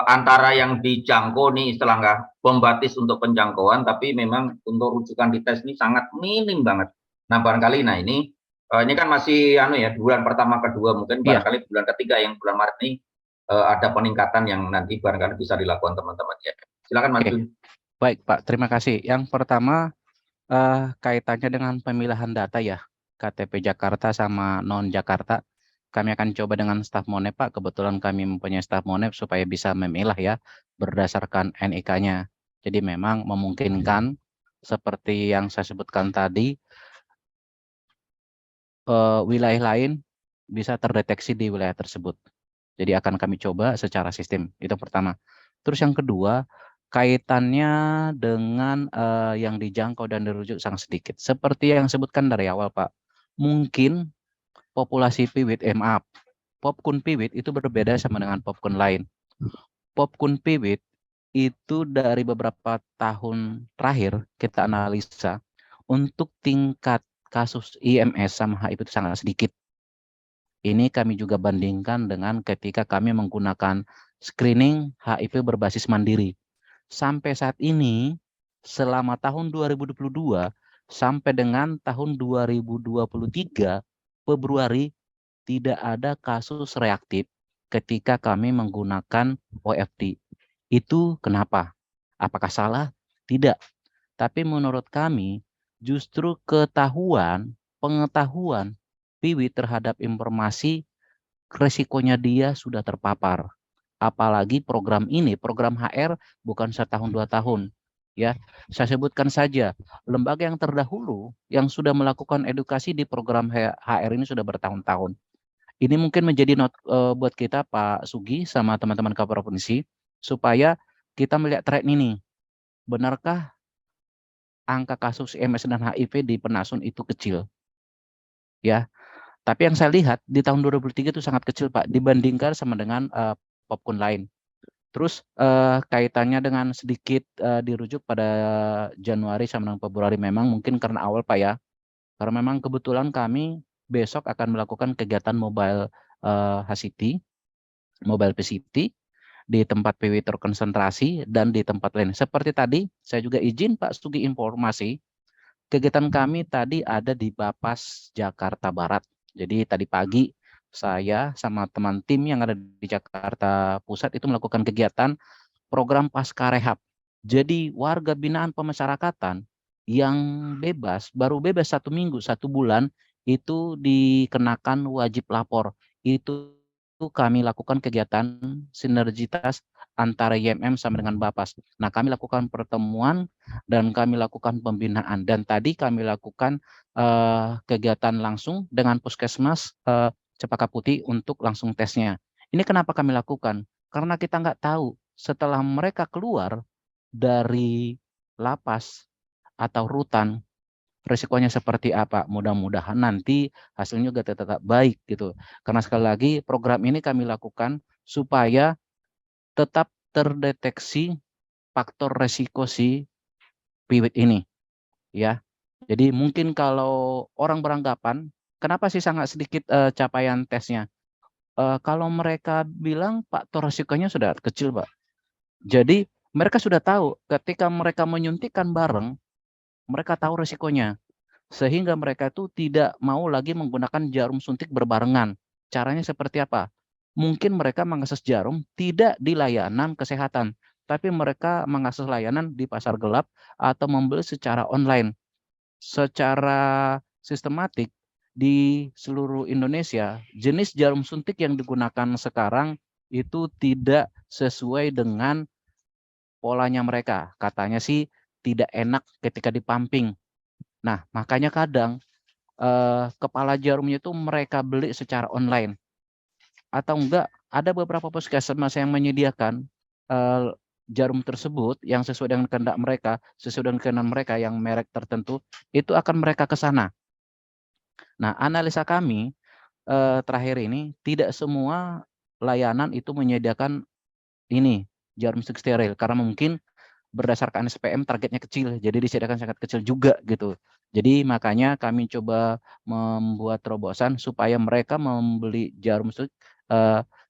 antara yang dijangkau nih istilah nggak pembatis untuk penjangkauan, tapi memang untuk rujukan di tes ini sangat minim banget. Nah barangkali, ini kan masih bulan pertama kedua, mungkin barangkali bulan ketiga yang bulan Maret ini ada peningkatan yang nanti barangkali bisa dilakukan teman-teman ya. Silakan Mas Jun. Baik Pak, terima kasih. Yang pertama kaitannya dengan pemilahan data ya, KTP Jakarta sama non Jakarta. Kami akan coba dengan staf Monep Pak. Kebetulan kami mempunyai staf Monep supaya bisa memilah ya berdasarkan NIK-nya. Jadi memang memungkinkan seperti yang saya sebutkan tadi, wilayah lain bisa terdeteksi di wilayah tersebut. Jadi akan kami coba secara sistem. Itu pertama. Terus yang kedua, kaitannya dengan yang dijangkau dan dirujuk sangat sedikit. Seperti yang disebutkan dari awal Pak, mungkin populasi piwit, maaf, popkun piwit itu berbeda sama dengan popkun lain. Popkun piwit itu dari beberapa tahun terakhir kita analisa, untuk tingkat kasus IMS sama HIV itu sangat sedikit. Ini kami juga bandingkan dengan ketika kami menggunakan screening HIV berbasis mandiri. Sampai saat ini, selama tahun 2022 sampai dengan tahun 2023 Februari, tidak ada kasus reaktif ketika kami menggunakan OFT. Itu kenapa? Apakah salah? Tidak. Tapi menurut kami, justru pengetahuan Piwi terhadap informasi resikonya dia sudah terpapar. Apalagi program ini, program HR bukan 1 tahun 2 tahun. Ya, saya sebutkan saja lembaga yang terdahulu yang sudah melakukan edukasi di program HR ini sudah bertahun-tahun. Ini mungkin menjadi buat kita Pak Sugi sama teman-teman KPU provinsi supaya kita melihat tren ini. Benarkah angka kasus MS dan HIV di Penasun itu kecil? Ya, tapi yang saya lihat di tahun 2003 itu sangat kecil Pak dibandingkan sama dengan popcorn lain. Terus kaitannya dengan sedikit dirujuk pada Januari sama dengan Februari memang mungkin karena awal Pak ya. Karena memang kebetulan kami besok akan melakukan kegiatan mobile HCT, mobile PCT di tempat PW terkonsentrasi dan di tempat lain. Seperti tadi saya juga izin Pak Sugi informasi, kegiatan kami tadi ada di Bapas Jakarta Barat. Jadi tadi pagi saya sama teman tim yang ada di Jakarta Pusat itu melakukan kegiatan program pasca rehab. Jadi warga binaan pemasyarakatan yang baru bebas 1 minggu, 1 bulan itu dikenakan wajib lapor. Itu kami lakukan kegiatan sinergitas antara YMM sama dengan Bapas. Nah, kami lakukan pertemuan dan kami lakukan pembinaan. Dan tadi kami lakukan kegiatan langsung dengan Puskesmas Cempaka Putih untuk langsung tesnya. Ini kenapa kami lakukan? Karena kita nggak tahu setelah mereka keluar dari lapas atau rutan, resikonya seperti apa. Mudah-mudahan nanti hasilnya juga tetap baik gitu. Karena sekali lagi program ini kami lakukan supaya tetap terdeteksi faktor resiko si PIWID ini. Ya, jadi mungkin kalau orang beranggapan, kenapa sih sangat sedikit capaian tesnya? Kalau mereka bilang faktor resikonya sudah kecil, Pak. Jadi mereka sudah tahu ketika mereka menyuntikkan bareng, mereka tahu resikonya. Sehingga mereka itu tidak mau lagi menggunakan jarum suntik berbarengan. Caranya seperti apa? Mungkin mereka mengakses jarum tidak di layanan kesehatan, tapi mereka mengakses layanan di pasar gelap atau membeli secara online. Secara sistematik di seluruh Indonesia, jenis jarum suntik yang digunakan sekarang itu tidak sesuai dengan polanya mereka. Katanya sih tidak enak ketika dipumping. Nah, makanya kadang kepala jarumnya itu mereka beli secara online. Atau enggak, ada beberapa puskesmas yang menyediakan jarum tersebut yang sesuai dengan kehendak mereka, sesuai dengan keinginan mereka yang merek tertentu, itu akan mereka ke sana. Nah, analisa kami terakhir ini tidak semua layanan itu menyediakan ini jarum suntik steril karena mungkin berdasarkan SPM targetnya kecil, jadi disediakan sangat kecil juga gitu. Jadi makanya kami coba membuat terobosan supaya mereka membeli jarum suntik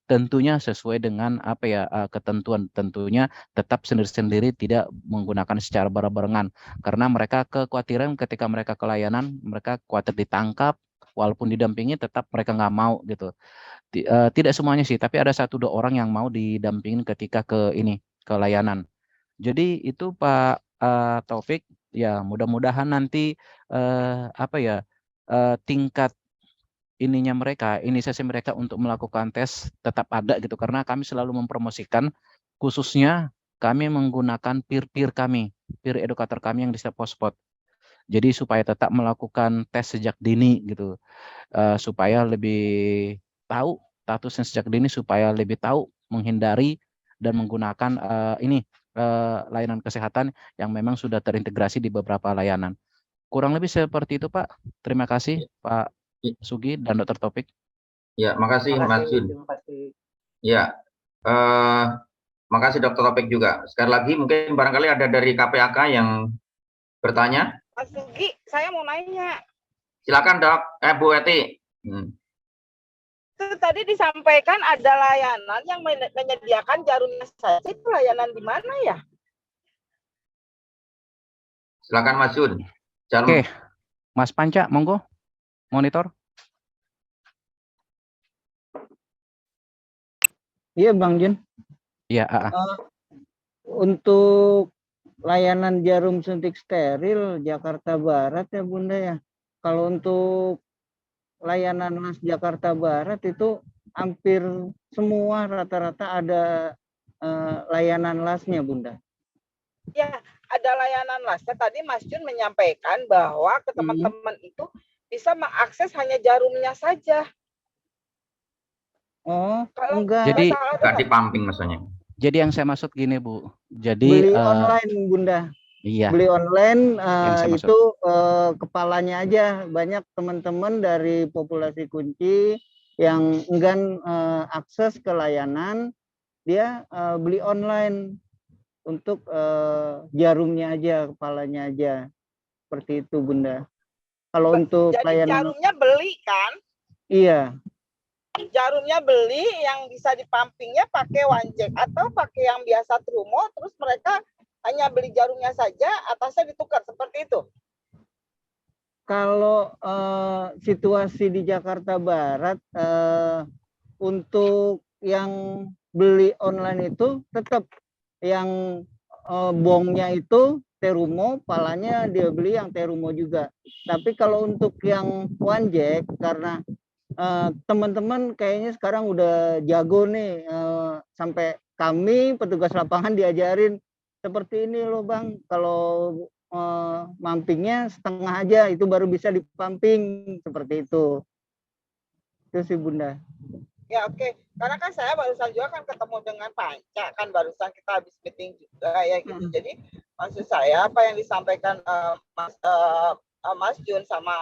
tentunya sesuai dengan apa ya ketentuan, tentunya tetap sendiri-sendiri tidak menggunakan secara bareng-barengan karena mereka kekhawatiran ketika mereka ke layanan mereka khawatir ditangkap walaupun didampingi tetap mereka nggak mau gitu. Tidak semuanya sih, tapi ada 1-2 orang yang mau didampingin ketika ke layanan. Jadi itu Pak Taufik, ya mudah-mudahan nanti tingkat inisiasi mereka untuk melakukan tes tetap ada gitu karena kami selalu mempromosikan khususnya kami menggunakan peer kami, peer educator kami yang di setiap pospot. Jadi supaya tetap melakukan tes sejak dini gitu. Supaya lebih tahu statusnya sejak dini supaya lebih tahu menghindari dan menggunakan layanan kesehatan yang memang sudah terintegrasi di beberapa layanan. Kurang lebih seperti itu Pak. Terima kasih Pak Sugi dan Dr. Taufik. Ya, makasih Mas Jun. Terima kasih. Ya, makasih Dr. Taufik juga. Sekali lagi mungkin barangkali ada dari KPAK yang bertanya. Mas Sugi, saya mau nanya. Silakan Dok, Bu Eti. Itu tadi disampaikan ada layanan yang menyediakan jarumnya saja. Itu layanan di mana ya? Silakan Mas Jun. Oke, Mas Panca, monggo monitor. Iya Bang Jun. Iya, Untuk layanan jarum suntik steril Jakarta Barat ya Bunda ya. Kalau untuk layanan las Jakarta Barat itu hampir semua rata-rata ada layanan lasnya Bunda. Ya, ada layanan lasnya. Tadi Mas Jun menyampaikan bahwa ke teman-teman itu bisa mengakses hanya jarumnya saja. Oh, Kalau enggak. Jadi Nggak di pumping maksudnya. Jadi yang saya maksud gini Bu. Jadi Beli online Bunda. iya, Beli online yang saya maksud. itu kepalanya aja. Banyak teman-teman dari populasi kunci yang enggan akses ke layanan, dia beli online untuk jarumnya aja, kepalanya aja. Seperti itu Bunda. Kalau untuk jadi layanan, jarumnya beli kan? iya. Jarumnya beli, yang bisa dipampingnya pakai one-jack atau pakai yang biasa Trumo, terus mereka hanya beli jarumnya saja, atasnya ditukar, seperti itu. Kalau situasi di Jakarta Barat, untuk yang beli online itu tetap yang bongnya itu Terumo, palanya dia beli yang Terumo juga. Tapi kalau untuk yang one jack, karena teman-teman kayaknya sekarang udah jago nih, sampai kami petugas lapangan diajarin seperti ini loh Bang, kalau mampingnya setengah aja itu baru bisa dipamping, seperti itu sih Bunda. Ya oke, karena kan saya barusan juga kan ketemu dengan Panca, kan barusan kita habis meeting juga ya gitu. Jadi maksud saya apa yang disampaikan Mas Jun sama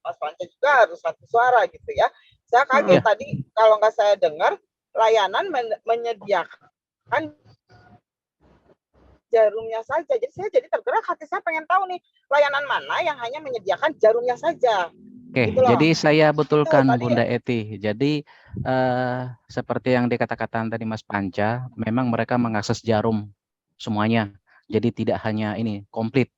Mas Panca juga harus satu suara gitu ya. Saya kaget tadi kalau nggak saya dengar layanan menyediakan jarumnya saja. Jadi saya jadi tergerak, hati saya pengen tahu nih layanan mana yang hanya menyediakan jarumnya saja. Oke, Gitu loh. jadi saya betulkan Itu tadi Bunda Eti. Jadi seperti yang dikatakan tadi Mas Panca, memang mereka mengakses jarum semuanya. Jadi tidak hanya ini komplit,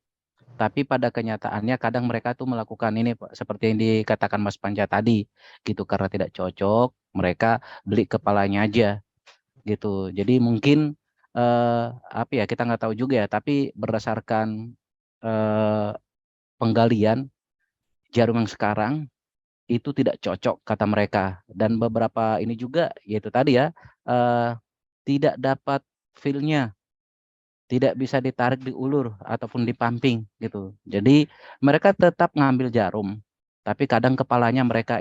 tapi pada kenyataannya kadang mereka tuh melakukan ini Pak, seperti yang dikatakan Mas Panca tadi, gitu. Karena tidak cocok, mereka beli kepalanya aja, gitu. Jadi mungkin apa ya, kita nggak tahu juga ya. Tapi berdasarkan penggalian jarum yang sekarang itu tidak cocok kata mereka, dan beberapa ini juga yaitu tadi ya, tidak dapat feel-nya, tidak bisa ditarik di ulur ataupun di pumping gitu. Jadi mereka tetap ngambil jarum, tapi kadang kepalanya mereka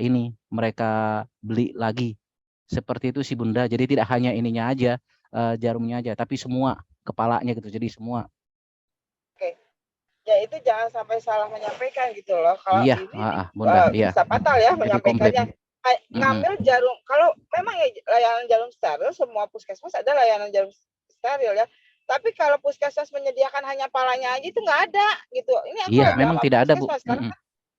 beli lagi. Seperti itu sih Bunda. Jadi tidak hanya ininya aja, jarumnya aja, tapi semua kepalanya gitu. Jadi semua. ya itu jangan sampai salah menyampaikan gitu loh. Kalau Iya, ini Bunda, iya. bisa fatal ya Jadi komplit. menyampaikannya. Ngambil jarum, kalau memang ya layanan jarum steril, semua puskesmas ada layanan jarum steril ya. Tapi kalau puskesmas menyediakan hanya palanya aja itu nggak ada gitu. Ini aku Iya, lagi memang sama tidak ada Bu. puskesmas karena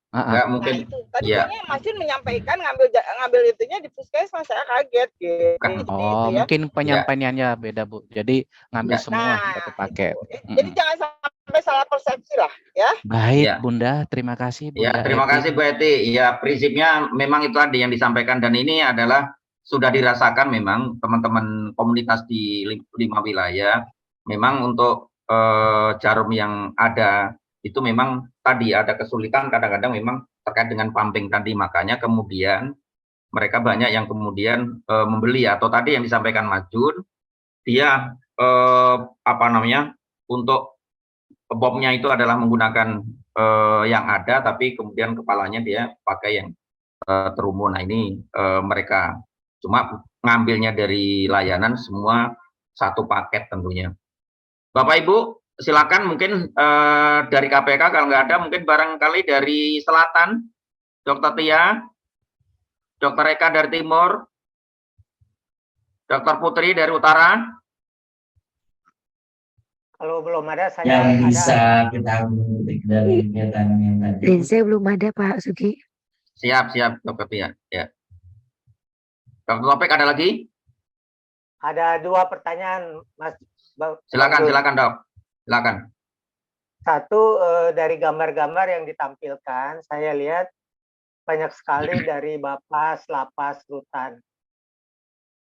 Nggak nah mungkin. itu tadi Ya. kayaknya Mas Jun menyampaikan ngambil itunya di puskesmas, saya kaget gitu. Kan. Jadi Oh, itu ya. mungkin penyampaiannya beda Bu. Jadi ngambil Ya. semua satu paket. Jadi jangan sampai salah persepsi lah ya. Baik Ya. Bunda, terima kasih Bunda. Ya, terima kasih Bu Eti. Ya, prinsipnya memang itu tadi yang disampaikan, dan ini adalah sudah dirasakan memang teman-teman komunitas di 5 wilayah. Memang untuk jarum yang ada itu memang tadi ada kesulitan kadang-kadang memang terkait dengan pumping tadi, makanya kemudian mereka banyak yang kemudian membeli, atau tadi yang disampaikan Mas Jun, dia untuk bomnya itu adalah menggunakan yang ada, tapi kemudian kepalanya dia pakai yang Terumo. Nah ini mereka cuma ngambilnya dari layanan semua satu paket tentunya. Bapak Ibu silakan, mungkin dari KPK kalau nggak ada, mungkin barangkali dari selatan, Dr. Tia, Dr. Eka dari timur, Dr. Putri dari utara. Kalau belum ada, saya yang bisa ada. kita kutip dari kegiatan yang tadi. Saya belum ada Pak Sugi. Siap, Dr. Tia. Ya. Dr. Topik ada lagi? Ada 2 pertanyaan, Mas. Silakan Dok. Silakan. Satu, dari gambar-gambar yang ditampilkan, saya lihat banyak sekali dari Bapas, Lapas, Rutan.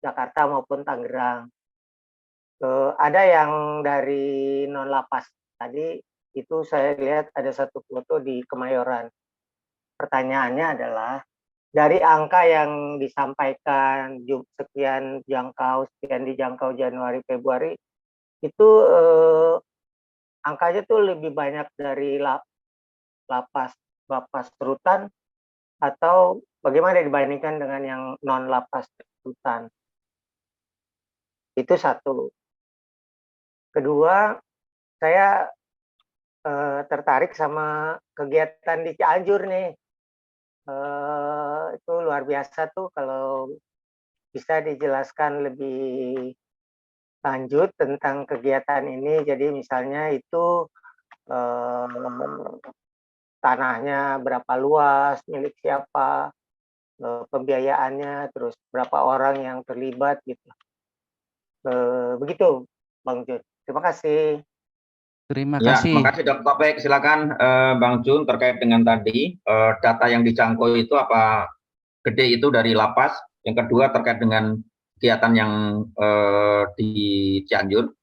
Jakarta maupun Tangerang. Ada yang dari non lapas tadi itu saya lihat ada satu foto di Kemayoran. Pertanyaannya adalah dari angka yang disampaikan sekian dijangkau Januari Februari itu angkanya tuh lebih banyak dari lapas rutan atau bagaimana dibandingkan dengan yang non lapas rutan? Itu satu. Kedua, saya tertarik sama kegiatan di Cianjur nih. Itu luar biasa tuh kalau bisa dijelaskan lebih lanjut tentang kegiatan ini. Jadi misalnya itu tanahnya berapa luas, milik siapa, pembiayaannya, terus berapa orang yang terlibat gitu. Begitu, Bang Jun. Terima kasih. Terima Ya, kasih. makasih Dr. Topik. Silakan Bang Jun terkait dengan tadi data yang dijangkau itu apa gede itu dari lapas. Yang kedua terkait dengan kegiatan yang di Cianjur.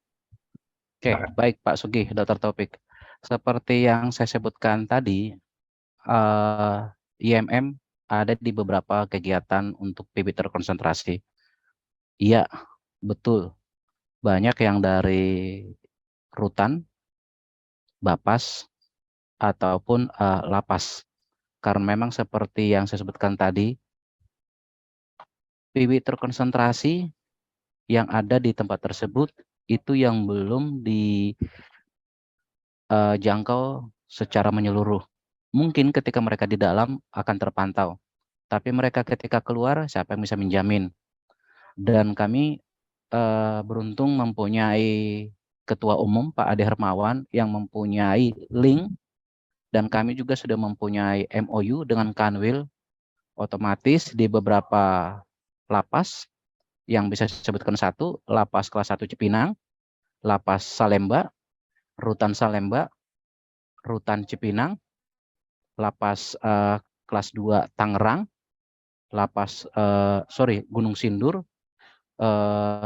Oke, baik Pak Sugih, Dr. Taufik. Seperti yang saya sebutkan tadi, IMM ada di beberapa kegiatan untuk PB terkonsentrasi. Iya, betul. Banyak yang dari rutan, Bapas, ataupun lapas. Karena memang seperti yang saya sebutkan tadi, PB terkonsentrasi yang ada di tempat tersebut itu yang belum dijangkau secara menyeluruh. Mungkin ketika mereka di dalam akan terpantau, tapi mereka ketika keluar siapa yang bisa menjamin? Dan kami beruntung mempunyai Ketua Umum Pak Ade Hermawan yang mempunyai link, dan kami juga sudah mempunyai MOU dengan Kanwil, otomatis di beberapa lapas yang bisa disebutkan satu, lapas kelas 1 Cipinang, lapas Salemba, rutan Salemba, rutan Cipinang, lapas kelas 2 Tangerang, lapas Gunung Sindur,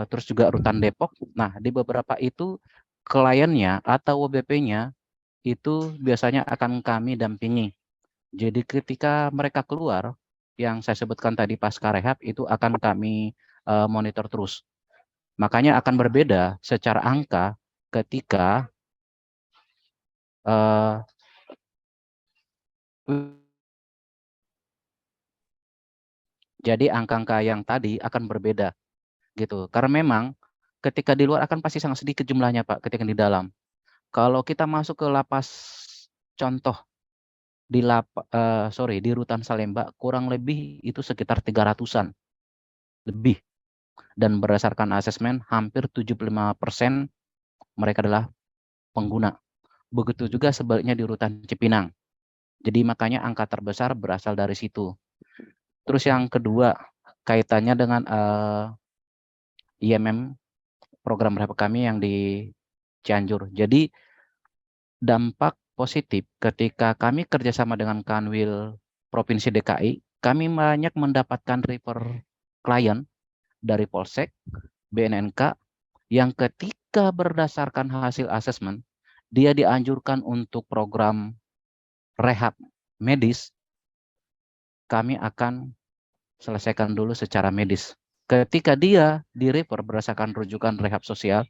terus juga rutan Depok. Nah, di beberapa itu kliennya atau WBP-nya itu biasanya akan kami dampingi. Jadi ketika mereka keluar, yang saya sebutkan tadi pasca rehab itu akan kami monitor terus. Makanya akan berbeda secara angka ketika jadi angka-angka yang tadi akan berbeda gitu. Karena memang ketika di luar akan pasti sangat sedikit jumlahnya Pak ketika di dalam. Kalau kita masuk ke lapas contoh di di rutan Salemba kurang lebih itu sekitar 300-an lebih, dan berdasarkan asesmen hampir 75% mereka adalah pengguna. Begitu juga sebaliknya di rutan Cipinang. Jadi makanya angka terbesar berasal dari situ. Terus yang kedua kaitannya dengan IMM program rehab kami yang di Cianjur. Jadi dampak positif ketika kami kerjasama dengan Kanwil Provinsi DKI, kami banyak mendapatkan refer klien dari Polsek, BNNK, yang ketika berdasarkan hasil asesmen, dia dianjurkan untuk program rehab medis, kami akan selesaikan dulu secara medis. Ketika dia di-refer berdasarkan rujukan rehab sosial,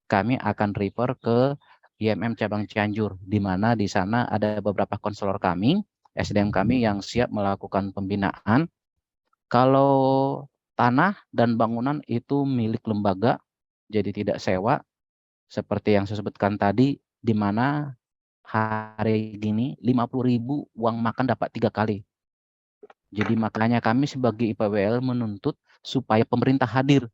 kami akan refer ke IMM cabang Cianjur, di mana di sana ada beberapa konselor kami, SDM kami yang siap melakukan pembinaan. Kalau tanah dan bangunan itu milik lembaga, jadi tidak sewa, seperti yang saya sebutkan tadi, di mana hari gini 50.000 uang makan dapat 3 kali. Jadi makanya kami sebagai IPWL menuntut supaya pemerintah hadir.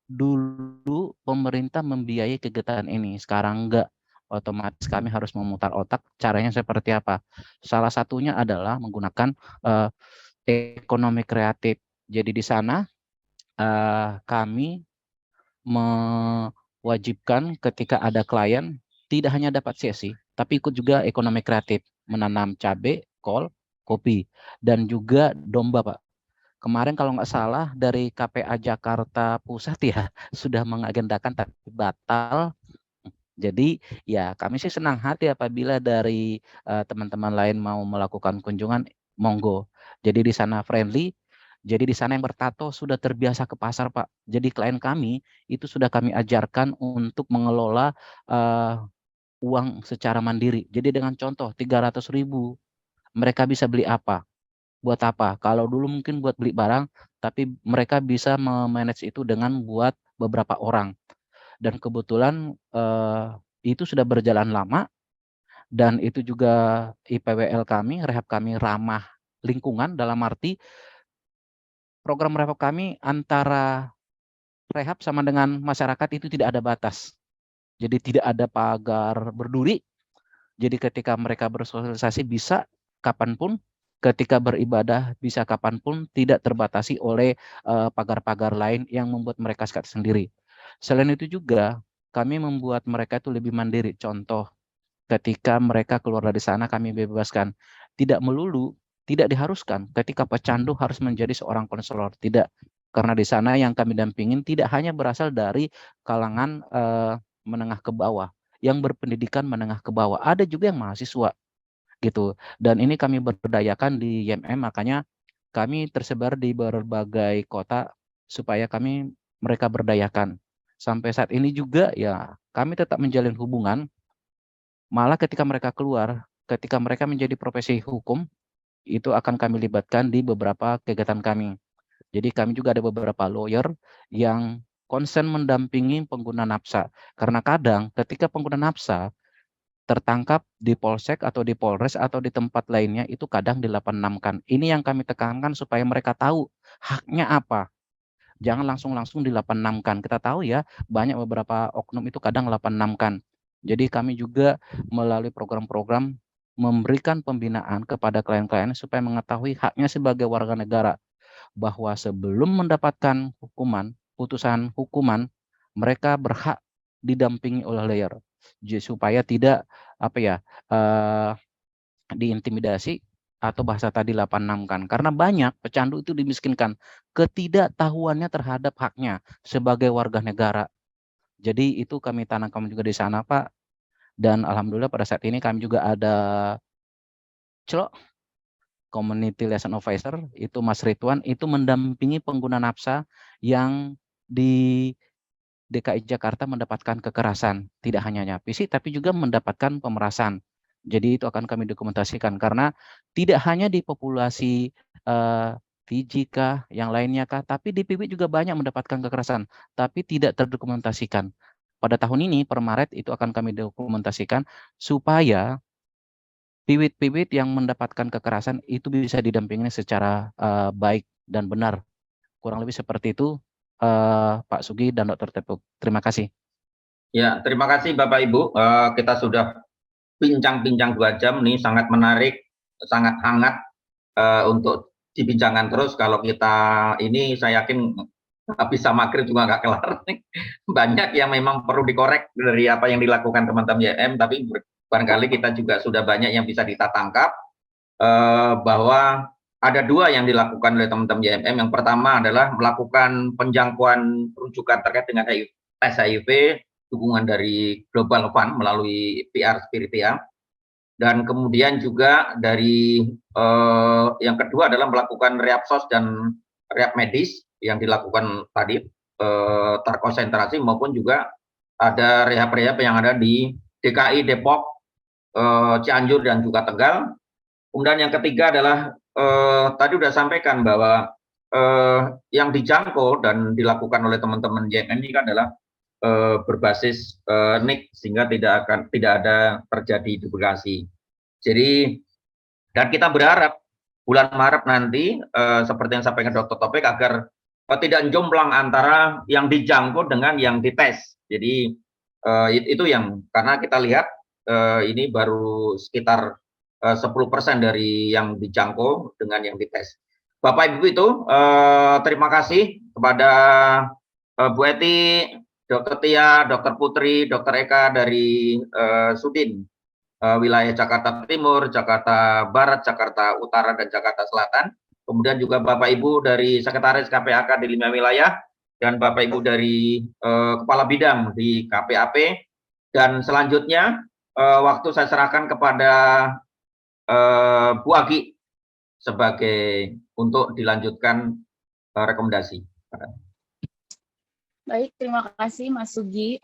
Dulu pemerintah membiayai kegiatan ini, sekarang enggak. Otomatis kami harus memutar otak caranya seperti apa. Salah satunya adalah menggunakan ekonomi kreatif. Jadi di sana kami mewajibkan ketika ada klien tidak hanya dapat sesi, tapi ikut juga ekonomi kreatif, menanam cabai, kol, kopi, dan juga domba Pak. Kemarin kalau nggak salah dari KPA Jakarta Pusat ya sudah mengagendakan tapi batal. Jadi ya kami sih senang hati apabila dari teman-teman lain mau melakukan kunjungan, monggo. Jadi di sana friendly, jadi di sana yang bertato sudah terbiasa ke pasar, Pak. Jadi klien kami itu sudah kami ajarkan untuk mengelola uang secara mandiri. Jadi dengan contoh 300.000 mereka bisa beli apa? Buat apa? Kalau dulu mungkin buat beli barang, tapi mereka bisa memanage itu dengan buat beberapa orang. Dan kebetulan itu sudah berjalan lama dan itu juga IPWL kami, rehab kami ramah lingkungan dalam arti program rehab kami antara rehab sama dengan masyarakat itu tidak ada batas. Jadi tidak ada pagar berduri. Jadi ketika mereka bersosialisasi bisa kapanpun, ketika beribadah bisa kapanpun, tidak terbatasi oleh pagar-pagar lain yang membuat mereka sekat sendiri. Selain itu juga kami membuat mereka itu lebih mandiri. Contoh, ketika mereka keluar dari sana kami bebaskan. Tidak melulu, tidak diharuskan ketika pecandu harus menjadi seorang konselor. Tidak. Karena di sana yang kami dampingin tidak hanya berasal dari kalangan menengah ke bawah, yang berpendidikan menengah ke bawah. Ada juga yang mahasiswa gitu. Dan ini kami berdayakan di YMM, makanya kami tersebar di berbagai kota supaya mereka berdayakan. Sampai saat ini juga ya kami tetap menjalin hubungan. Malah ketika mereka keluar, ketika mereka menjadi profesi hukum, itu akan kami libatkan di beberapa kegiatan kami. Jadi kami juga ada beberapa lawyer yang konsen mendampingi pengguna nafsa. Karena kadang ketika pengguna nafsa tertangkap di polsek atau di polres atau di tempat lainnya itu kadang di 86-kan. Ini yang kami tekankan supaya mereka tahu haknya apa. Jangan langsung di 86-kan. Kita tahu ya banyak beberapa oknum itu kadang 86-kan. Jadi kami juga melalui program-program memberikan pembinaan kepada klien-klien supaya mengetahui haknya sebagai warga negara. Bahwa sebelum mendapatkan putusan hukuman, mereka berhak didampingi oleh lawyer. Supaya tidak diintimidasi atau bahasa tadi 86-kan. Karena banyak pecandu itu dimiskinkan. Ketidaktahuannya terhadap haknya sebagai warga negara. Jadi itu kami tanamkan juga di sana, Pak. Dan alhamdulillah pada saat ini kami juga ada Community Liaison Officer, itu Mas Ridwan, itu mendampingi pengguna nafsa yang di DKI Jakarta mendapatkan kekerasan. Tidak hanya fisik, tapi juga mendapatkan pemerasan. Jadi itu akan kami dokumentasikan, karena tidak hanya di populasi Fiji kah, yang lainnya kah, tapi di PB juga banyak mendapatkan kekerasan, tapi tidak terdokumentasikan. Pada tahun ini, per Maret, itu akan kami dokumentasikan, supaya piwit-piwit yang mendapatkan kekerasan itu bisa didampingi secara baik dan benar. Kurang lebih seperti itu, Pak Sugi dan Dr. Tepuk. Terima kasih. Ya, terima kasih Bapak Ibu. Kita sudah bincang-bincang 2 jam nih, sangat menarik, sangat hangat untuk dibincangkan terus. Kalau kita ini saya yakin bisa maghrib juga nggak kelar. Banyak yang memang perlu dikorek dari apa yang dilakukan teman-teman YM, tapi barangkali kita juga sudah banyak yang bisa kita tangkap bahwa ada 2 yang dilakukan oleh teman-teman YMM. Yang pertama adalah melakukan penjangkauan rujukan terkait dengan tes HIV, dukungan dari Global Fund melalui PR Spiritia. Dan kemudian juga dari yang kedua adalah melakukan rehab sos dan rehab medis yang dilakukan tadi terkonsentrasi, maupun juga ada rehab-rehab yang ada di DKI, Depok, Cianjur, dan juga Tegal. Kemudian yang ketiga adalah tadi sudah sampaikan bahwa yang dijangkau dan dilakukan oleh teman-teman JNN ini adalah berbasis NIK, sehingga tidak ada terjadi duplikasi. Jadi, dan kita berharap bulan Maret nanti seperti yang sampaikan Dr. Topik, agar tidak jomplang antara yang dijangkau dengan yang dites. Jadi itu yang, karena kita lihat ini baru sekitar 10% dari yang dijangkau dengan yang dites. Bapak Ibu itu terima kasih kepada Bu Eti, Dr. Tia, Dr. Putri, Dr. Eka dari Sudin wilayah Jakarta Timur, Jakarta Barat, Jakarta Utara, dan Jakarta Selatan. kemudian juga Bapak Ibu dari Sekretaris KPAK di 5 wilayah, dan Bapak Ibu dari Kepala Bidang di KPAP, dan selanjutnya waktu saya serahkan kepada Bu Agi sebagai untuk dilanjutkan rekomendasi. Baik, terima kasih Mas Sugi,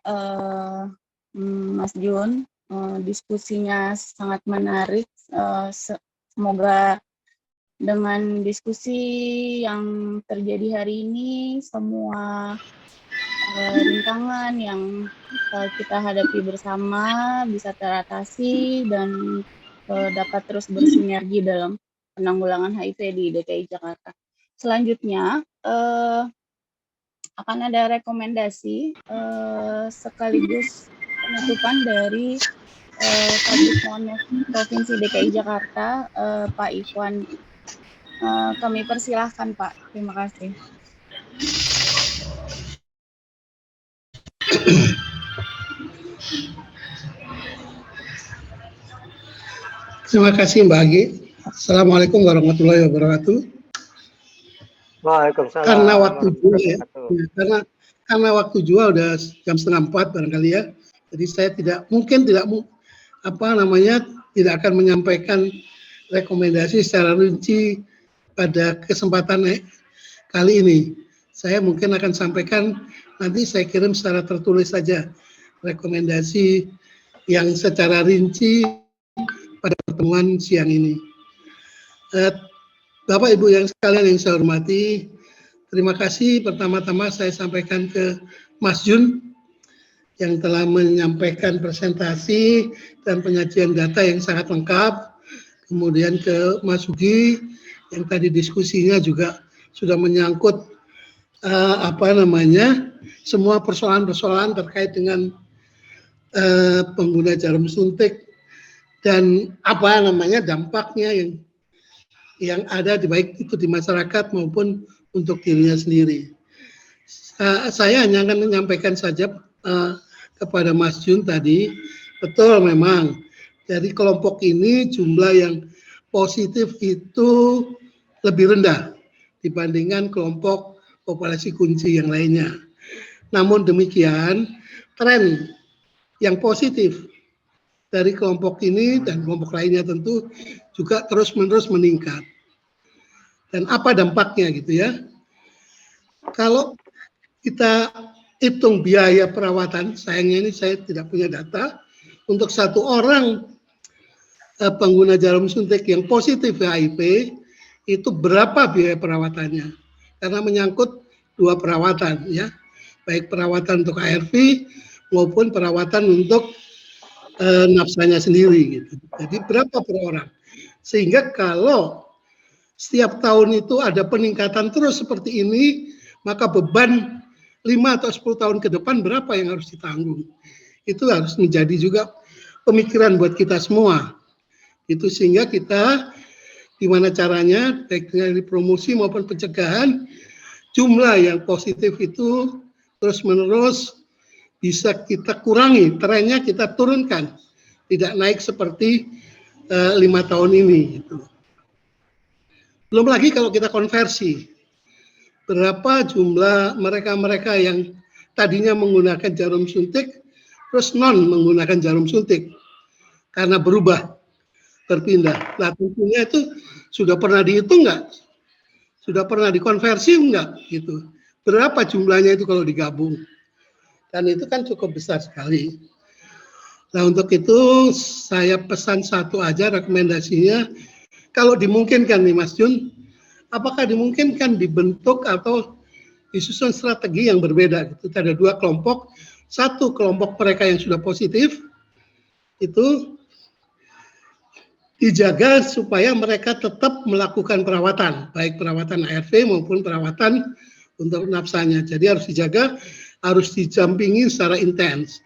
Mas Jun. Diskusinya sangat menarik. Semoga dengan diskusi yang terjadi hari ini, semua rintangan yang kita hadapi bersama bisa teratasi dan dapat terus bersinergi dalam penanggulangan HIV di DKI Jakarta. Selanjutnya akan ada rekomendasi sekaligus penutupan dari Kabid Mones Provinsi DKI Jakarta, Pak Ikhwan. Kami persilahkan Pak, terima kasih. Terima kasih Mbak Agi. Assalamualaikum warahmatullahi wabarakatuh. Waalaikumsalam. Karena waktu juga ya, karena waktu juga udah jam 3:30 barangkali ya. Jadi saya tidak tidak akan menyampaikan rekomendasi secara rinci pada kesempatan kali ini. Saya mungkin akan sampaikan nanti, saya kirim secara tertulis saja rekomendasi yang secara rinci pada pertemuan siang ini. Bapak Ibu yang sekalian yang saya hormati, terima kasih pertama-tama saya sampaikan ke Mas Jun yang telah menyampaikan presentasi dan penyajian data yang sangat lengkap. Kemudian ke Mas Sugi yang tadi diskusinya juga sudah menyangkut semua persoalan-persoalan terkait dengan pengguna jarum suntik dan dampaknya yang ada baik itu di masyarakat maupun untuk dirinya sendiri. Saya hanya akan menyampaikan saja kepada Mas Jun tadi, betul memang dari kelompok ini jumlah yang positif itu lebih rendah dibandingkan kelompok populasi kunci yang lainnya. Namun demikian, tren yang positif dari kelompok ini dan kelompok lainnya tentu juga terus-menerus meningkat. Dan apa dampaknya gitu ya? Kalau kita hitung biaya perawatan, sayangnya ini saya tidak punya data, untuk satu orang pengguna jarum suntik yang positif HIV, itu berapa biaya perawatannya? Karena menyangkut dua perawatan ya, baik perawatan untuk ARV maupun perawatan untuk nafsanya sendiri gitu. Jadi berapa per orang? Sehingga kalau setiap tahun itu ada peningkatan terus seperti ini, maka beban 5 atau 10 tahun ke depan berapa yang harus ditanggung? Itu harus menjadi juga pemikiran buat kita semua. Itu sehingga kita gimana caranya baik dari promosi maupun pencegahan, jumlah yang positif itu terus-menerus bisa kita kurangi, trennya kita turunkan, tidak naik seperti 5 tahun ini. Gitu. Belum lagi kalau kita konversi, berapa jumlah mereka-mereka yang tadinya menggunakan jarum suntik, terus non menggunakan jarum suntik, karena berubah, berpindah. Nah tentunya itu sudah pernah dihitung nggak? Sudah pernah dikonversi nggak? Gitu. Berapa jumlahnya itu kalau digabung? Dan itu kan cukup besar sekali. Nah untuk itu saya pesan satu aja rekomendasinya, kalau dimungkinkan nih Mas Jun, apakah dimungkinkan dibentuk atau disusun strategi yang berbeda? Gitu. Ada dua kelompok, satu kelompok mereka yang sudah positif, itu dijaga supaya mereka tetap melakukan perawatan, baik perawatan ARV maupun perawatan untuk nafsanya. Jadi harus dijaga, harus didampingi secara intens.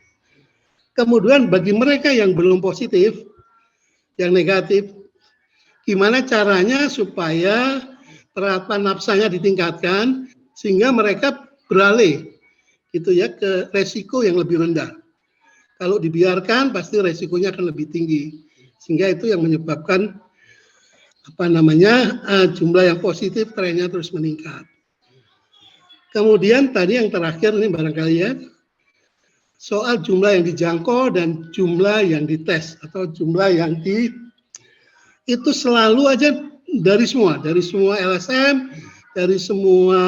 Kemudian bagi mereka yang belum positif, yang negatif, gimana caranya supaya perawatan nafsanya ditingkatkan sehingga mereka beralih gitu ya ke resiko yang lebih rendah. Kalau dibiarkan pasti resikonya akan lebih tinggi. Sehingga itu yang menyebabkan jumlah yang positif trennya terus meningkat. Kemudian tadi yang terakhir ini barangkali ya, soal jumlah yang dijangkau dan jumlah yang dites atau jumlah yang itu selalu aja dari semua LSM, dari semua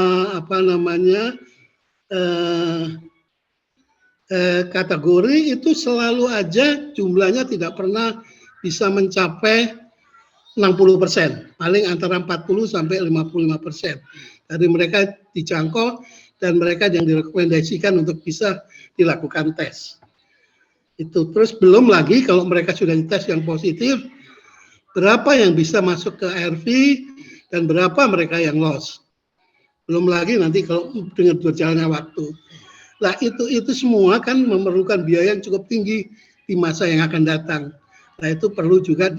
kategori itu selalu aja jumlahnya tidak pernah bisa mencapai 60%, paling antara 40 sampai 55% dari mereka dijangkau dan mereka yang direkomendasikan untuk bisa dilakukan tes. Itu terus belum lagi kalau mereka sudah dites yang positif, berapa yang bisa masuk ke ARV dan berapa mereka yang loss. Belum lagi nanti kalau dengan berjalannya waktu. Nah itu semua kan memerlukan biaya yang cukup tinggi di masa yang akan datang. Nah itu perlu juga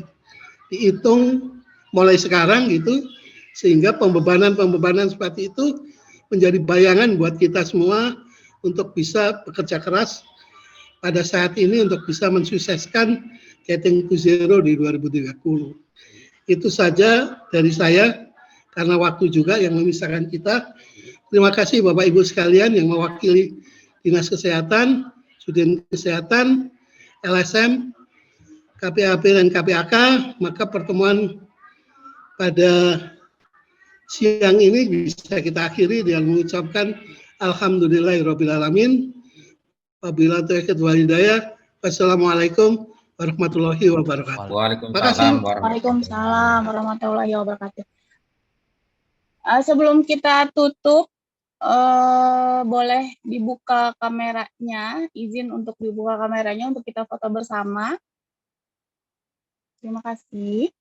dihitung mulai sekarang gitu, sehingga pembebanan seperti itu menjadi bayangan buat kita semua untuk bisa bekerja keras pada saat ini untuk bisa mensukseskan Getting to Zero di 2030. Itu saja dari saya, karena waktu juga yang memisahkan kita. Terima kasih Bapak Ibu sekalian yang mewakili Dinas Kesehatan, Sudin Kesehatan, LSM, KPAP dan KPAK. Maka pertemuan pada siang ini bisa kita akhiri dengan mengucapkan Alhamdulillahirrahmanirrahim. Wabillahi taufiq wal hidayah. Wassalamualaikum warahmatullahi wabarakatuh. Waalaikumsalam warahmatullahi wabarakatuh. Sebelum kita tutup, boleh dibuka kameranya, izin untuk dibuka kameranya untuk kita foto bersama. Terima kasih.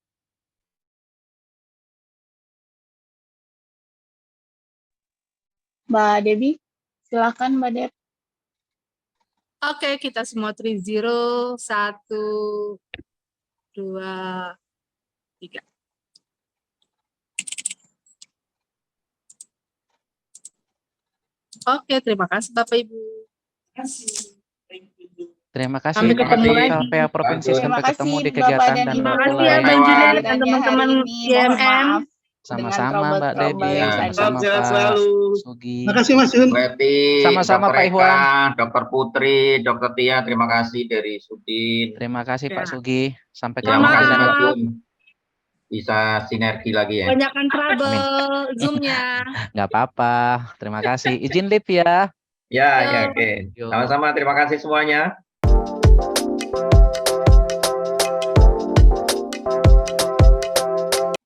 Mbak Debbie, silakan Mbak Deb. Oke, kita semua 3-0, 1, 2, 3. Oke, terima kasih Bapak Ibu. Terima kasih. Sampai ketemu lagi. KPA Provinsi, sampai ketemu di Bapak kegiatan dan dan Ibu. Makasih ya Bang Julian dan teman-teman YMM. Sama-sama Mbak Debbie, sama-sama Pak Sugi. Makasih Mas Jun. Sama-sama Pak Iwan. Dr. Putri, Dr. Tia, terima kasih dari Sudin. Terima kasih Pak Sugi. Sampai Ya, ketemu di makasih sana. Mas Jun. Bisa sinergi lagi ya. Banyakkan trouble Zoom-nya. Nggak apa-apa. Terima kasih. Izin live ya. Ya, oke. Sama-sama, terima kasih semuanya.